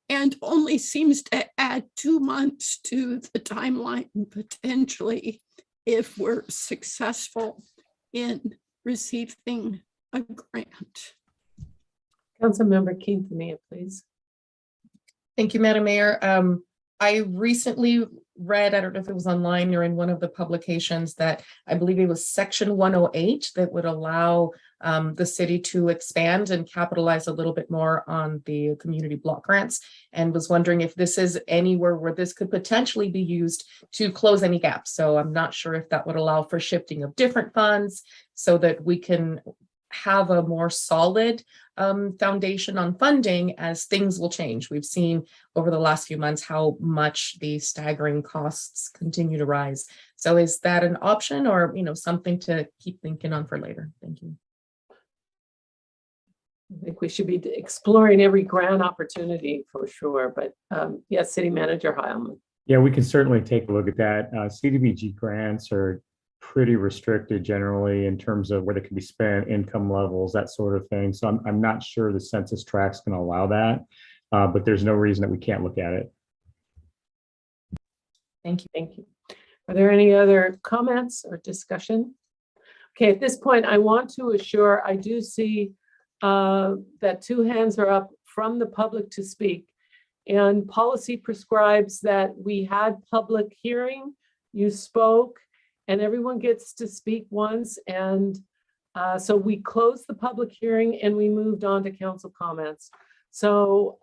S11: and only seems to add 2 months to the timeline potentially if we're successful in receiving a grant.
S2: Councilmember Quintanilla, please.
S5: Thank you, Madam Mayor. I recently read, I don't know if it was online or in one of the publications, that I believe it was Section 108 that would allow the city to expand and capitalize a little bit more on the community block grants, and was wondering if this is anywhere where this could potentially be used to close any gaps. So I'm not sure if that would allow for shifting of different funds so that we can have a more solid foundation on funding as things will change. We've seen over the last few months how much the staggering costs continue to rise. So is that an option, or something to keep thinking on for later? Thank you.
S2: I think we should be exploring every grant opportunity for sure, but yes, City Manager Heilman.
S8: Yeah, we can certainly take a look at that. CDBG grants are pretty restricted generally in terms of where they can be spent, income levels, that sort of thing. So I'm not sure the census tract's going to allow that, but there's no reason that we can't look at it.
S2: Thank you. Thank you. Are there any other comments or discussion? Okay, at this point, I want to assure, I do see that 2 hands are up from the public to speak. And policy prescribes that we had public hearing, you spoke, and everyone gets to speak once. And so we closed the public hearing and we moved on to council comments. So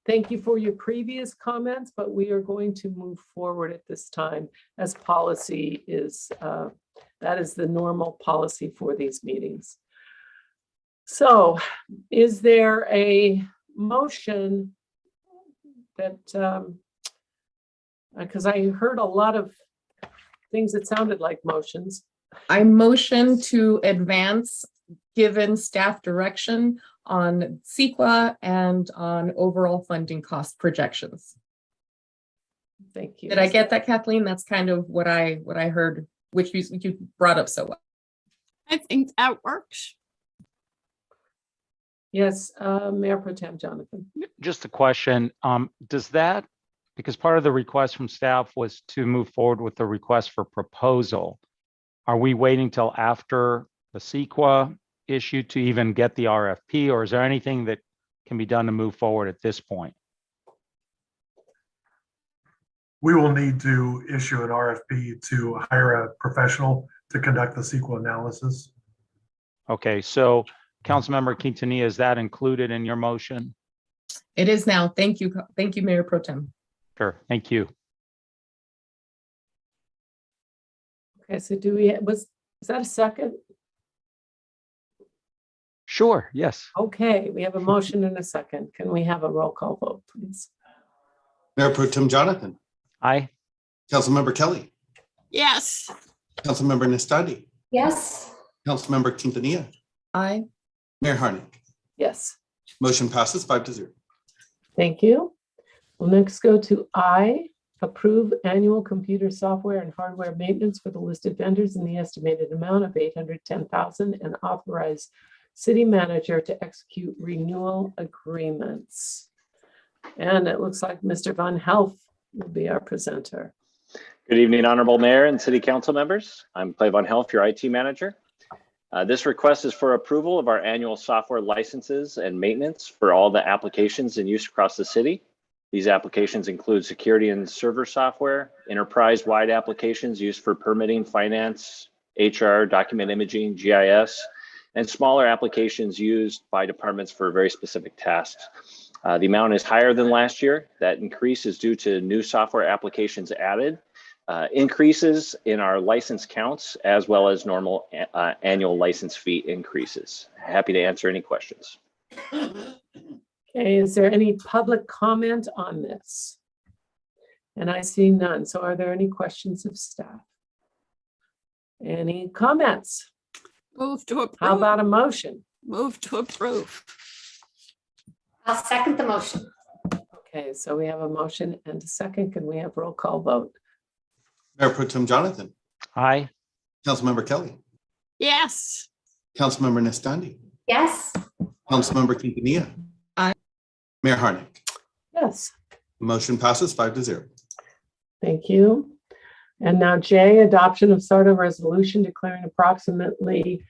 S2: thank you for your previous comments, but we are going to move forward at this time as policy is, that is the normal policy for these meetings. So is there a motion that, because I heard a lot of things that sounded like motions.
S5: I motion to advance, given staff direction, on CEQA and on overall funding cost projections.
S2: Thank you.
S5: Did I get that, Kathleen? That's kind of what I heard, which you brought up so well.
S11: I think that works.
S2: Yes, Mayor Pro Tem Jonathan.
S10: Just a question, does that, because part of the request from staff was to move forward with the request for proposal. Are we waiting till after the CEQA issue to even get the RFP, or is there anything that can be done to move forward at this point?
S16: We will need to issue an RFP to hire a professional to conduct the CEQA analysis.
S10: Okay, so Councilmember Quintanilla, is that included in your motion?
S5: It is now. Thank you. Thank you, Mayor Pro Tem.
S10: Sure, thank you.
S2: Okay, so was that a second?
S10: Sure, yes.
S2: Okay, we have a motion and a second. Can we have a roll call vote, please?
S3: Mayor Pro Tem Jonathan,
S10: Aye.
S3: Councilmember Kelly,
S11: Yes.
S3: Councilmember Nestandi,
S6: Yes.
S3: Councilmember Quintanilla,
S5: Aye.
S3: Mayor Harnick.
S2: Yes,
S3: Motion passes 5-0.
S2: thank you. We'll next go to I, approve annual computer software and hardware maintenance for the listed vendors in the estimated amount of $810,000 and authorize city manager to execute renewal agreements. And it looks like Mr. Von Helf will be our presenter.
S20: Good evening, Honorable Mayor and City Council members. I'm Clay Von Helf, your IT manager. This request is for approval of our annual software licenses and maintenance for all the applications in use across the city. These applications include security and server software, enterprise-wide applications used for permitting, finance, HR, document imaging, GIS, and smaller applications used by departments for very specific tasks. The amount is higher than last year. That increase is due to new software applications added, increases in our license counts, as well as normal annual license fee increases. Happy to answer any questions.
S2: Okay, is there any public comment on this? And I see none. So are there any questions of staff? Any comments?
S11: Move to approve.
S2: How about a motion?
S11: Move to approve.
S6: I'll second the motion.
S2: Okay, so we have a motion and a second. Can we have roll call vote?
S3: Mayor Pro Tem Jonathan,
S10: Aye.
S3: Councilmember Kelly,
S11: Yes.
S3: Councilmember Nestandi,
S6: Yes.
S3: Councilmember Quintanilla.
S5: Aye.
S3: Mayor Harnick.
S2: Yes,
S3: Motion passes 5-0.
S2: thank you. And now J, adoption of SARTA resolution declaring approximately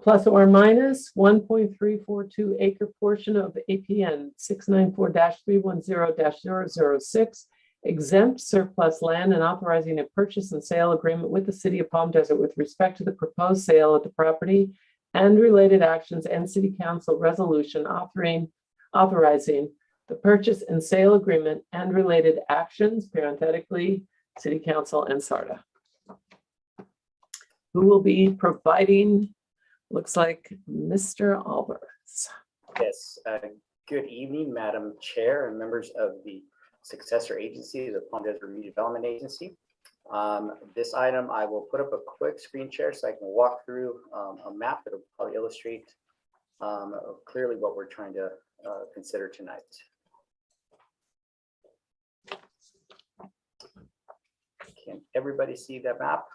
S2: plus or minus 1.342 acre portion of APN 694-310-006 exempt surplus land and authorizing a purchase and sale agreement with the city of Palm Desert with respect to the proposed sale of the property and related actions and city council resolution authorizing the purchase and sale agreement and related actions, parenthetically, city council and SARTA. Who will be providing, looks like Mr. Alberts.
S21: Yes, good evening, Madam Chair and members of the successor agency, the Palm Desert Redevelopment Agency. This item, I will put up a quick screen share so I can walk through a map that will probably illustrate clearly what we're trying to consider tonight. Can everybody see that map?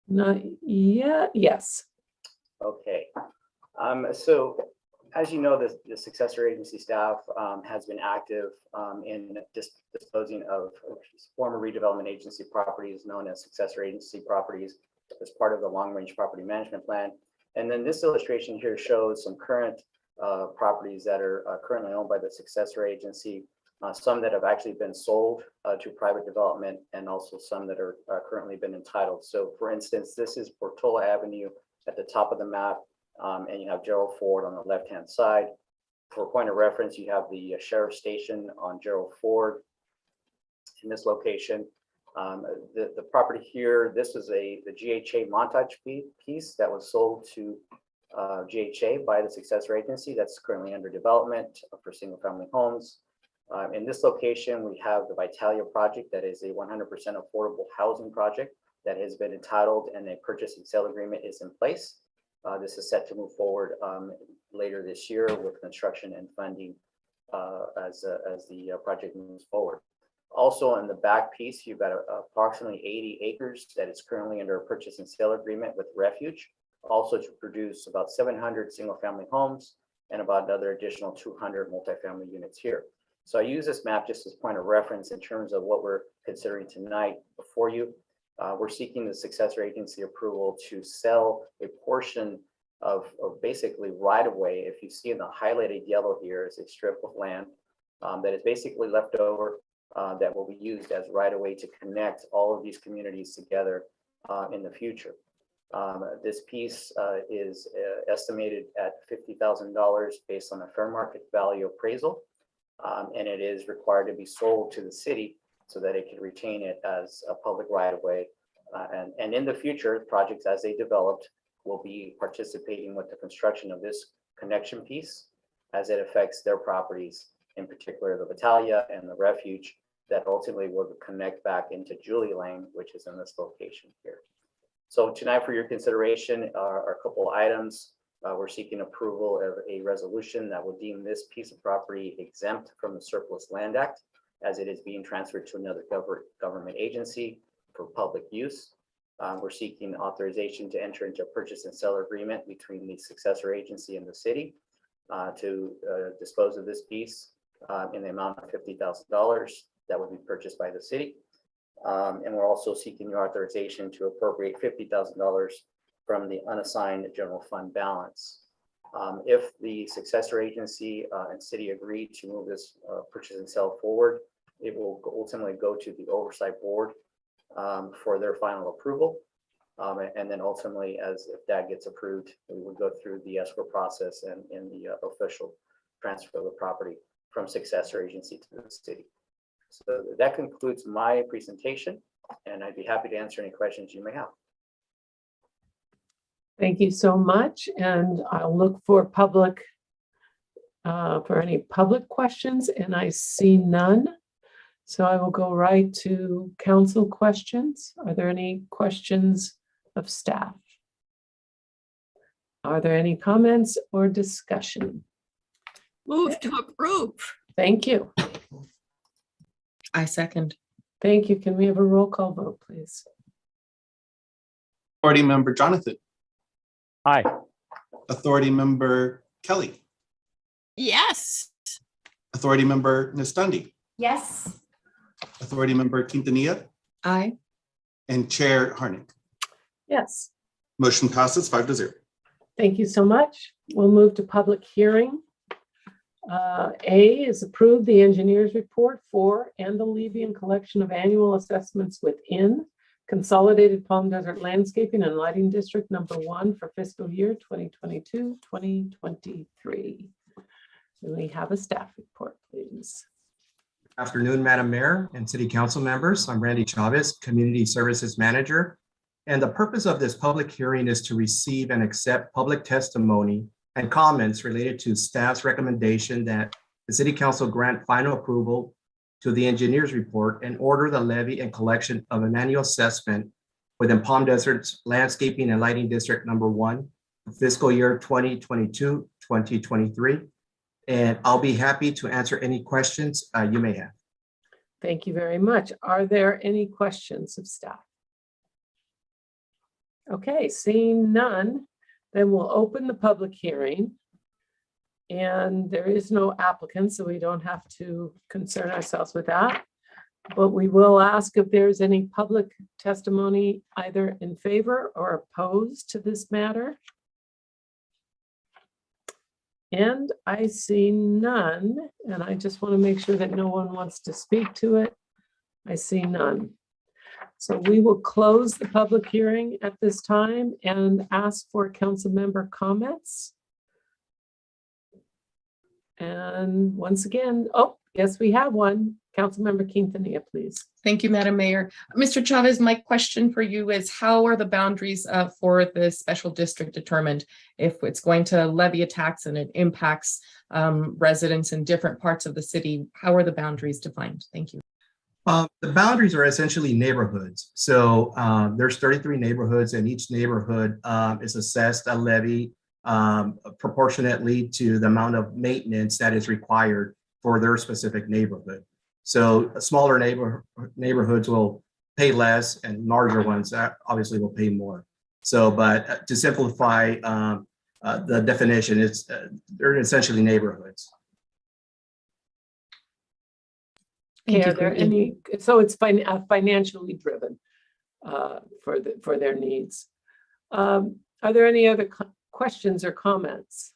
S2: Not yet, yes.
S21: Okay, so as you know, the successor agency staff has been active in disposing of former redevelopment agency properties known as successor agency properties as part of the long-range property management plan. And then this illustration here shows some current properties that are currently owned by the successor agency, some that have actually been sold to private development, and also some that are currently been entitled. So for instance, this is Portola Avenue at the top of the map. And you have Gerald Ford on the left-hand side. For point of reference, you have the sheriff station on Gerald Ford in this location. The property here, this is the GHA Montage piece that was sold to GHA by the successor agency that's currently under development for single-family homes. In this location, we have the Vitalia project that is a 100% affordable housing project that has been entitled, and a purchase and sale agreement is in place. This is set to move forward later this year with construction and funding as the project moves forward. Also, in the back piece, you've got approximately 80 acres that is currently under a purchase and sale agreement with Refuge, also to produce about 700 single-family homes and about another additional 200 multifamily units here. So I use this map just as point of reference in terms of what we're considering tonight before you. We're seeking the successor agency approval to sell a portion of basically right-of-way. If you see in the highlighted yellow here is a strip of land that is basically left over that will be used as right-of-way to connect all of these communities together in the future. This piece is estimated at $50,000 based on a fair market value appraisal, and it is required to be sold to the city so that it can retain it as a public right-of-way. And in the future, projects as they developed will be participating with the construction of this connection piece as it affects their properties, in particular the Vitalia and the Refuge, that ultimately will connect back into Julie Lane, which is in this location here. So tonight for your consideration are a couple items. We're seeking approval of a resolution that will deem this piece of property exempt from the Surplus Land Act as it is being transferred to another government agency for public use. We're seeking authorization to enter into a purchase and sale agreement between the successor agency and the city to dispose of this piece in the amount of $50,000 that would be purchased by the city. And we're also seeking your authorization to appropriate $50,000 from the unassigned general fund balance. If the successor agency and city agree to move this purchase and sale forward, it will ultimately go to the oversight board for their final approval. And then ultimately, if that gets approved, we would go through the escrow process and in the official transfer of the property from successor agency to the city. So that concludes my presentation, and I'd be happy to answer any questions you may have.
S2: Thank you so much, and I'll look for any public questions, and I see none. So I will go right to council questions. Are there any questions of staff? Are there any comments or discussion?
S11: Move to approve.
S2: Thank you.
S5: I second.
S2: Thank you. Can we have a roll call vote, please?
S3: Authority Member Jonathan.
S10: Aye.
S3: Authority Member Kelly.
S11: Yes.
S3: Authority Member Nestandi.
S6: Yes.
S3: Authority Member Quintanilla.
S5: Aye.
S3: And Chair Harnick.
S2: Yes.
S3: Motion passes 5-0.
S2: Thank you so much. We'll move to public hearing. A is approve the engineer's report for and the levy and collection of annual assessments within Consolidated Palm Desert Landscaping and Lighting District Number 1 for fiscal year 2022-2023. Do we have a staff report, please?
S1: Afternoon, Madam Mayor and City Council members. I'm Randy Chavez, Community Services Manager. And the purpose of this public hearing is to receive and accept public testimony and comments related to staff's recommendation that the City Council grant final approval to the engineer's report and order the levy and collection of an annual assessment within Palm Desert's Landscaping and Lighting District Number 1 for fiscal year 2022-2023. And I'll be happy to answer any questions you may have.
S2: Thank you very much. Are there any questions of staff? Okay, seeing none, then we'll open the public hearing. And there is no applicant, so we don't have to concern ourselves with that. But we will ask if there's any public testimony either in favor or opposed to this matter. And I see none, and I just want to make sure that no one wants to speak to it. I see none. So we will close the public hearing at this time and ask for council member comments. And once again, oh, yes, we have one. Councilmember Quintanilla, please.
S5: Thank you, Madam Mayor. Mr. Chavez, my question for you is how are the boundaries for the special district determined? If it's going to levy a tax and it impacts residents in different parts of the city, how are the boundaries defined? Thank you.
S1: The boundaries are essentially neighborhoods. So there's 33 neighborhoods, and each neighborhood is assessed a levy proportionately to the amount of maintenance that is required for their specific neighborhood. So smaller neighborhoods will pay less, and larger ones obviously will pay more. So, but to simplify the definition, they're essentially neighborhoods.
S2: Okay, are there any, so it's financially driven for their needs. Are there any other questions or comments?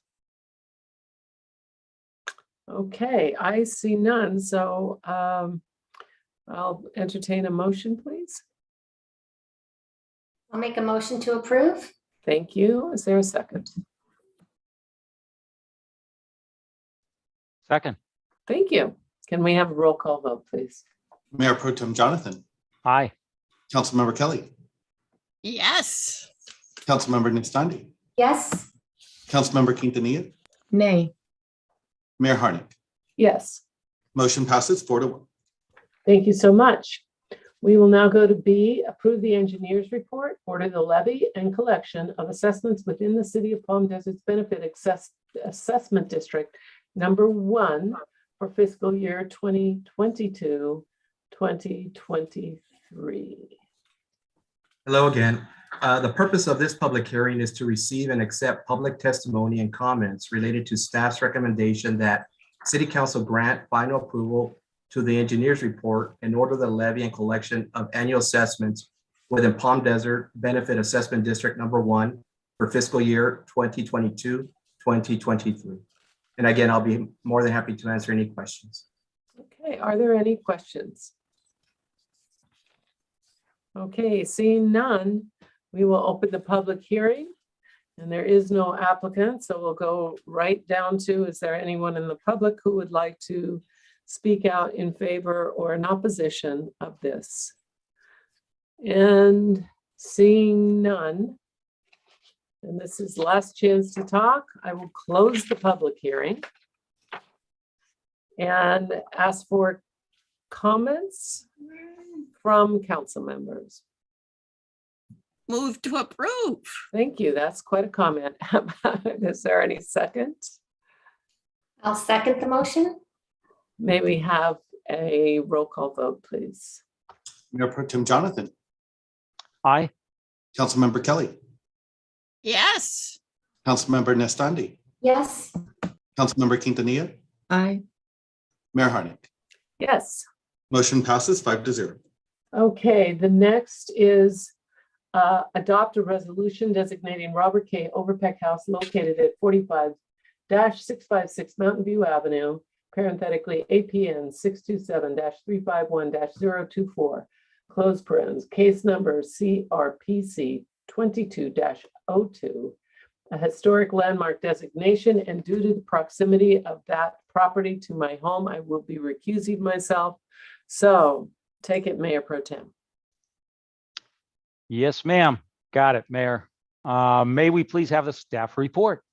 S2: Okay, I see none, so I'll entertain a motion, please.
S6: I'll make a motion to approve.
S2: Thank you. Is there a second?
S10: Second.
S2: Thank you. Can we have a roll call vote, please?
S3: Mayor Pro Tem Jonathan.
S10: Aye.
S3: Councilmember Kelly.
S11: Yes.
S3: Councilmember Nistandi.
S6: Yes.
S3: Councilmember Quintanilla.
S5: Nay.
S3: Mayor Harnick.
S2: Yes.
S3: Motion passes 4-1.
S2: Thank you so much. We will now go to B, approve the engineer's report, order the levy and collection of assessments within the City of Palm Desert's Benefit Assessment District number 1 for fiscal year 2022, 2023.
S1: Hello again. The purpose of this public hearing is to receive and accept public testimony and comments related to staff's recommendation that City Council grant final approval to the engineer's report and order the levy and collection of annual assessments within Palm Desert Benefit Assessment District number 1 for fiscal year 2022, 2023. And again, I'll be more than happy to answer any questions.
S2: Okay, are there any questions? Okay, seeing none, we will open the public hearing. And there is no applicant, so we'll go right down to, is there anyone in the public who would like to speak out in favor or in opposition of this? And seeing none, and this is last chance to talk, I will close the public hearing and ask for comments from council members.
S11: Move to approve.
S2: Thank you. That's quite a comment. Is there any second?
S6: I'll second the motion.
S2: May we have a roll call vote, please?
S3: Mayor Pro Tem Jonathan.
S10: Aye.
S3: Councilmember Kelly.
S11: Yes.
S3: Councilmember Nestandi.
S6: Yes.
S3: Councilmember Quintanilla.
S5: Aye.
S3: Mayor Harnick.
S2: Yes.
S3: Motion passes 5-0.
S2: Okay, the next is adopt a resolution designating Robert K. Overpeck House located at 45-656 Mountain View Avenue, parenthetically APN 627-351-024, close parens, case number CRPC 22-02, a historic landmark designation, and due to the proximity of that property to my home, I will be recusing myself. So take it, Mayor Pro Tem.
S10: Yes, ma'am. Got it, Mayor. May we please have the staff report?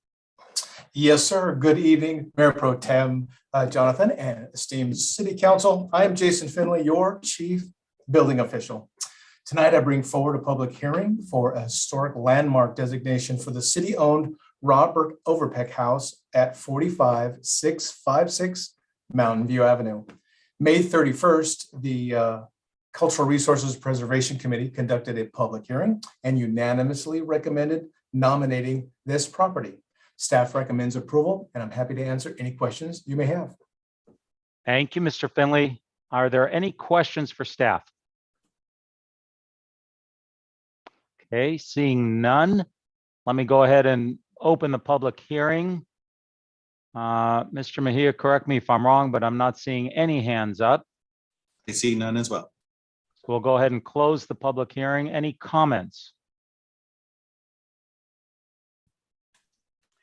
S4: Yes, sir. Good evening, Mayor Pro Tem Jonathan and esteemed City Council. I am Jason Finley, your Chief Building Official. Tonight, I bring forward a public hearing for a historic landmark designation for the city-owned Robert Overpeck House at 45-656 Mountain View Avenue. May 31st, the Cultural Resources Preservation Committee conducted a public hearing and unanimously recommended nominating this property. Staff recommends approval, and I'm happy to answer any questions you may have.
S10: Thank you, Mr. Finley. Are there any questions for staff? Okay, seeing none, let me go ahead and open the public hearing. Mr. Mejia, correct me if I'm wrong, but I'm not seeing any hands up.
S3: I see none as well.
S10: We'll go ahead and close the public hearing. Any comments?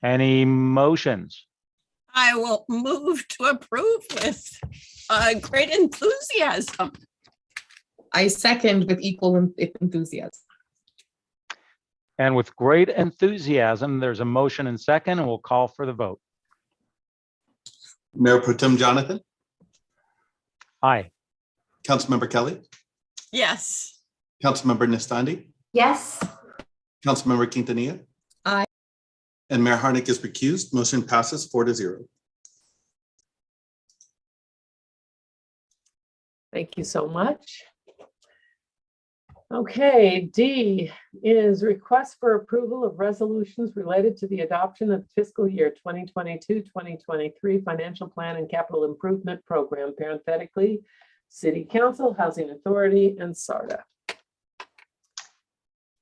S10: Any motions?
S11: I will move to approve with great enthusiasm.
S5: I second with equal enthusiasm.
S10: And with great enthusiasm, there's a motion and second, and we'll call for the vote.
S3: Mayor Pro Tem Jonathan.
S10: Aye.
S3: Councilmember Kelly,
S11: Yes.
S3: Councilmember Nestandi,
S6: Yes.
S3: Councilmember Quintanilla.
S18: Aye.
S3: And Mayor Harnick is recused. Motion passes 4-0.
S2: Thank you so much. Okay, D is request for approval of resolutions related to the adoption of fiscal year 2022-2023 financial plan and capital improvement program, parenthetically, City Council, Housing Authority, and SARTA.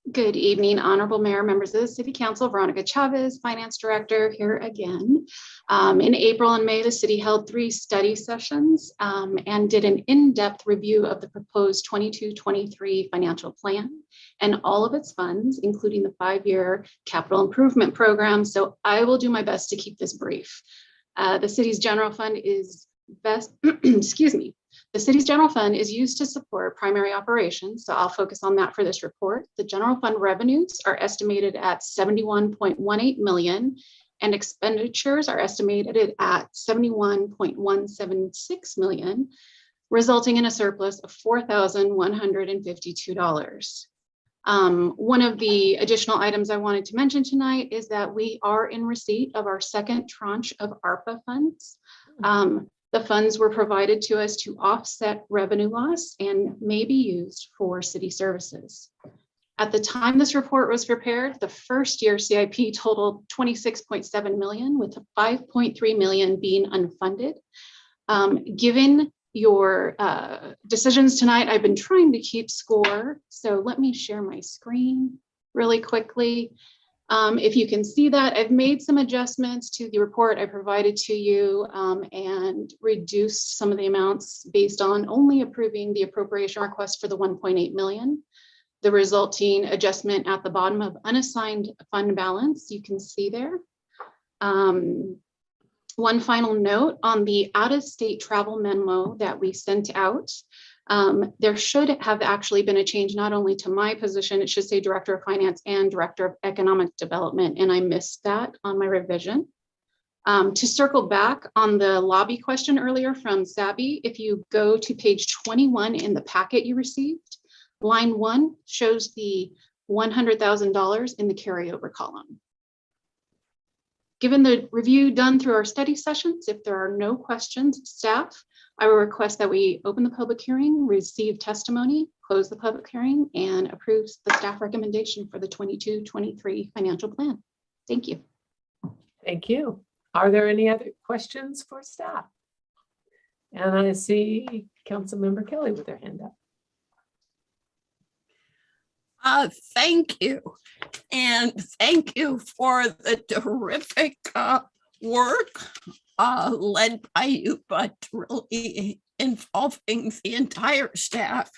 S17: Good evening, Honorable Mayor, members of the City Council. Veronica Chavez, Finance Director, here again. In April and May, the city held 3 study sessions and did an in-depth review of the proposed 22-23 financial plan and all of its funds, including the 5-year capital improvement program. So I will do my best to keep this brief. The city's general fund is excuse me. The city's general fund is used to support primary operations, so I'll focus on that for this report. The general fund revenues are estimated at 71.18 million and expenditures are estimated at 71.176 million, resulting in a surplus of $4,152. One of the additional items I wanted to mention tonight is that we are in receipt of our second tranche of ARPA funds. The funds were provided to us to offset revenue loss and may be used for city services. At the time this report was prepared, the first year CIP totaled 26.7 million, with 5.3 million being unfunded. Given your decisions tonight, I've been trying to keep score. So let me share my screen really quickly. If you can see that, I've made some adjustments to the report I provided to you and reduced some of the amounts based on only approving the appropriation request for the 1.8 million. The resulting adjustment at the bottom of unassigned fund balance, you can see there. One final note on the out-of-state travel memo that we sent out. There should have actually been a change not only to my position, it should say Director of Finance and Director of Economic Development, and I missed that on my revision. To circle back on the lobby question earlier from Sabby, if you go to page 21 in the packet you received, line 1 shows the $100,000 in the carryover column. Given the review done through our study sessions, if there are no questions, staff, I will request that we open the public hearing, receive testimony, close the public hearing, and approve the staff recommendation for the 22-23 financial plan. Thank you.
S2: Thank you. Are there any other questions for staff? And I see Councilmember Kelly with her hand up.
S11: Thank you. And thank you for the terrific work led by you, but really involving the entire staff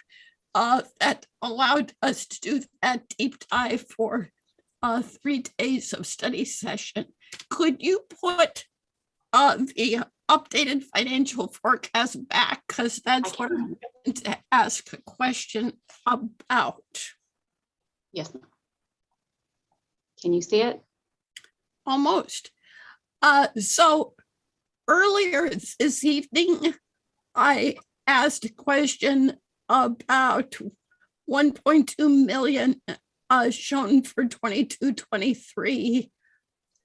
S11: that allowed us to do that deep dive for 3 days of study session. Could you put the updated financial forecast back? Because that's what I'm going to ask a question about.
S17: Yes, ma'am. Can you see it?
S11: Almost. So earlier this evening, I asked a question about 1.2 million shown for 22-23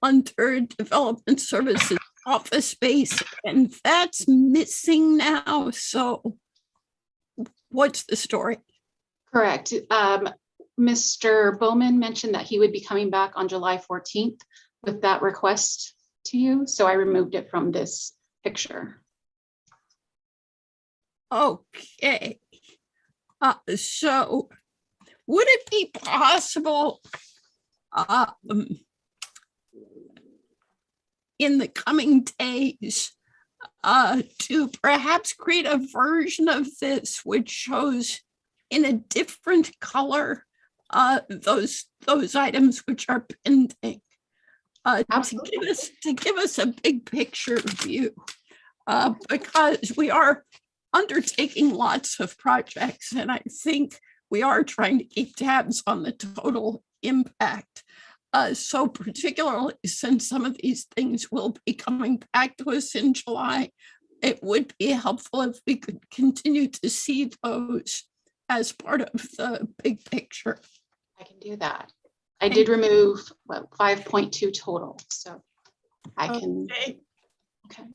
S11: under development services office space, and that's missing now. So what's the story?
S17: Correct. Mr. Bowman mentioned that he would be coming back on July 14th with that request to you. So I removed it from this picture.
S11: Okay. So would it be possible in the coming days to perhaps create a version of this which shows in a different color those items which are pending, to give us a big picture view, because we are undertaking lots of projects, and I think we are trying to keep tabs on the total impact. So particularly since some of these things will be coming back to us in July, it would be helpful if we could continue to see those as part of the big picture.
S17: I can do that. I did remove, what, 5.2 total, so I can. Okay.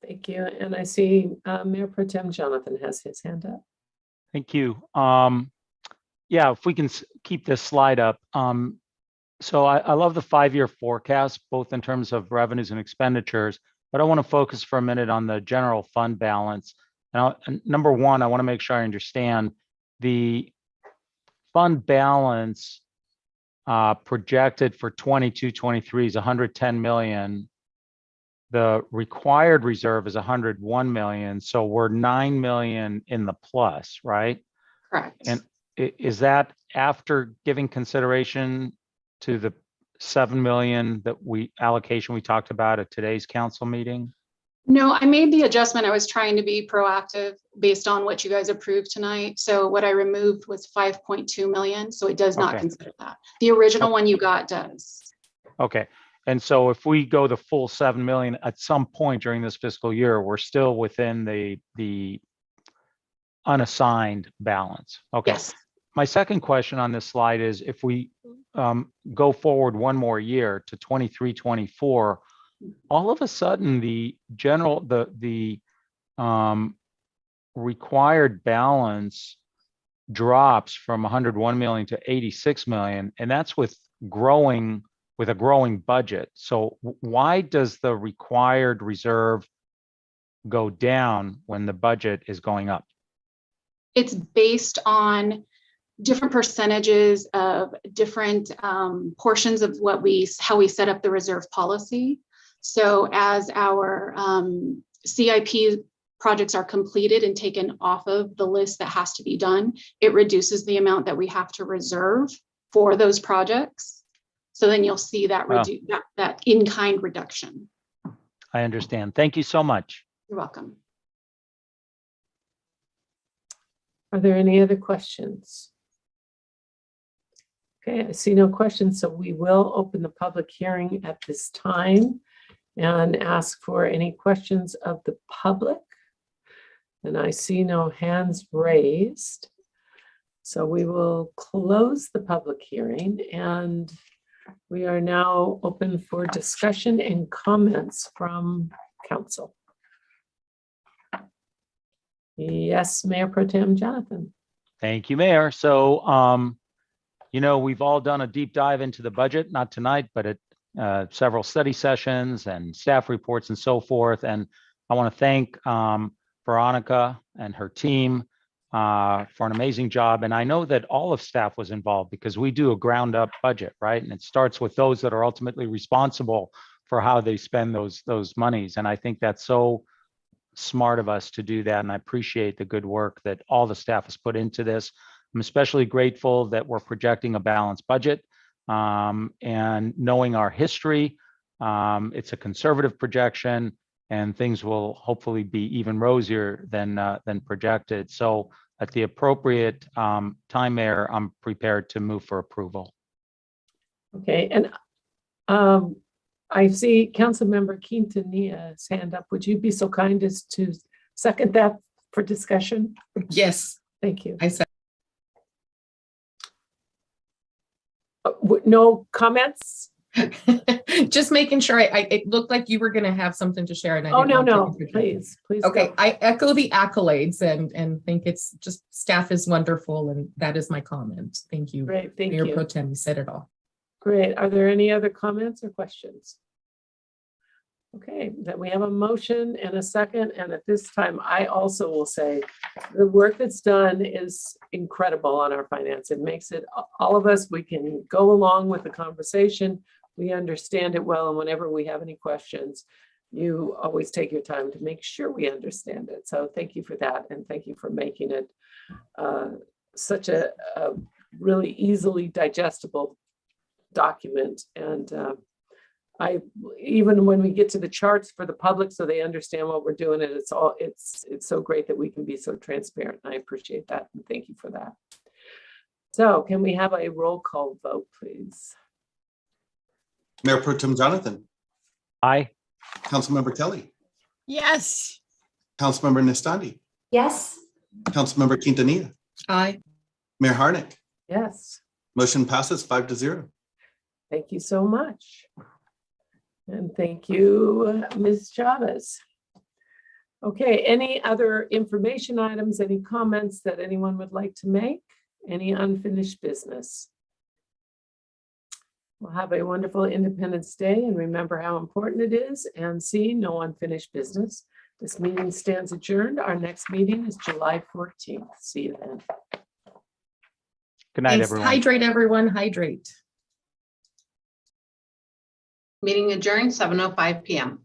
S2: Thank you. And I see Mayor Pro Tem Jonathan has his hand up.
S10: Thank you. Yeah, if we can keep this slide up. So I love the 5-year forecast, both in terms of revenues and expenditures, but I want to focus for a minute on the general fund balance. Now, number one, I want to make sure I understand the fund balance projected for 22-23 is 110 million. The required reserve is 101 million. So we're 9 million in the plus, right?
S17: Correct.
S10: And is that after giving consideration to the 7 million that allocation we talked about at today's council meeting?
S17: No, I made the adjustment. I was trying to be proactive based on what you guys approved tonight. So what I removed was 5.2 million. So it does not consider that. The original one you got does.
S10: Okay. And so if we go the full 7 million at some point during this fiscal year, we're still within the unassigned balance. Okay.
S17: Yes.
S10: My second question on this slide is if we go forward one more year to 23-24, all of a sudden the required balance drops from 101 million to 86 million, and that's with a growing budget. So why does the required reserve go down when the budget is going up?
S17: It's based on different percentages of different portions of how we set up the reserve policy. So as our CIP projects are completed and taken off of the list that has to be done, it reduces the amount that we have to reserve for those projects. So then you'll see that that in-kind reduction.
S10: I understand. Thank you so much.
S17: You're welcome.
S2: Are there any other questions? Okay, I see no questions, so we will open the public hearing at this time and ask for any questions of the public. And I see no hands raised. So we will close the public hearing and we are now open for discussion and comments from council. Yes, Mayor Pro Tem Jonathan.
S10: Thank you, Mayor. So, we've all done a deep dive into the budget, not tonight, but at several study sessions and staff reports and so forth. And I want to thank Veronica and her team for an amazing job. And I know that all of staff was involved because we do a ground up budget, right? And it starts with those that are ultimately responsible for how they spend those monies. And I think that's so smart of us to do that. And I appreciate the good work that all the staff has put into this. I'm especially grateful that we're projecting a balanced budget and knowing our history. It's a conservative projection and things will hopefully be even rosier than projected. So at the appropriate time, Mayor, I'm prepared to move for approval.
S2: Okay, and I see Councilmember Quintania's hand up. Would you be so kind as to second that for discussion?
S5: Yes.
S2: Thank you.
S5: I said.
S2: No comments?
S5: Just making sure it looked like you were going to have something to share. And I didn't want to take a picture.
S2: Please.
S5: Okay,
S2: go.
S5: I echo the accolades and think it's just staff is wonderful. And that is my comment. Thank you.
S2: Great, thank
S5: Mayor
S2: you.
S5: Pro Tem, you said it all.
S2: Great. Are there any other comments or questions? Okay, then we have a motion and a second. And at this time, I also will say the work that's done is incredible on our finance. It makes it, all of us, we can go along with the conversation. We understand it well. And whenever we have any questions, you always take your time to make sure we understand it. So thank you for that. And thank you for making it such a really easily digestible document. And even when we get to the charts for the public so they understand what we're doing, and it's so great that we can be so transparent. I appreciate that and thank you for that. So can we have a roll call vote, please?
S3: Mayor Pro Tem Jonathan.
S10: Aye.
S3: Councilmember Kelly.
S11: Yes.
S3: Councilmember Nestandi,
S6: Yes.
S3: Councilmember Quintanilla,
S5: Aye.
S3: Mayor Harnick.
S2: Yes,
S3: Motion passes 5-0.
S2: thank you so much. And thank you, Ms. Chavez. Okay, any other information items, any comments that anyone would like to make? Any unfinished business? Well, have a wonderful Independence Day and remember how important it is, and see no unfinished business. This meeting stands adjourned. Our next meeting is July 14th. See you then.
S10: Good night,
S5: Thanks.
S10: everyone.
S5: Hydrate, everyone, hydrate.
S17: Meeting adjourned 7:05 PM.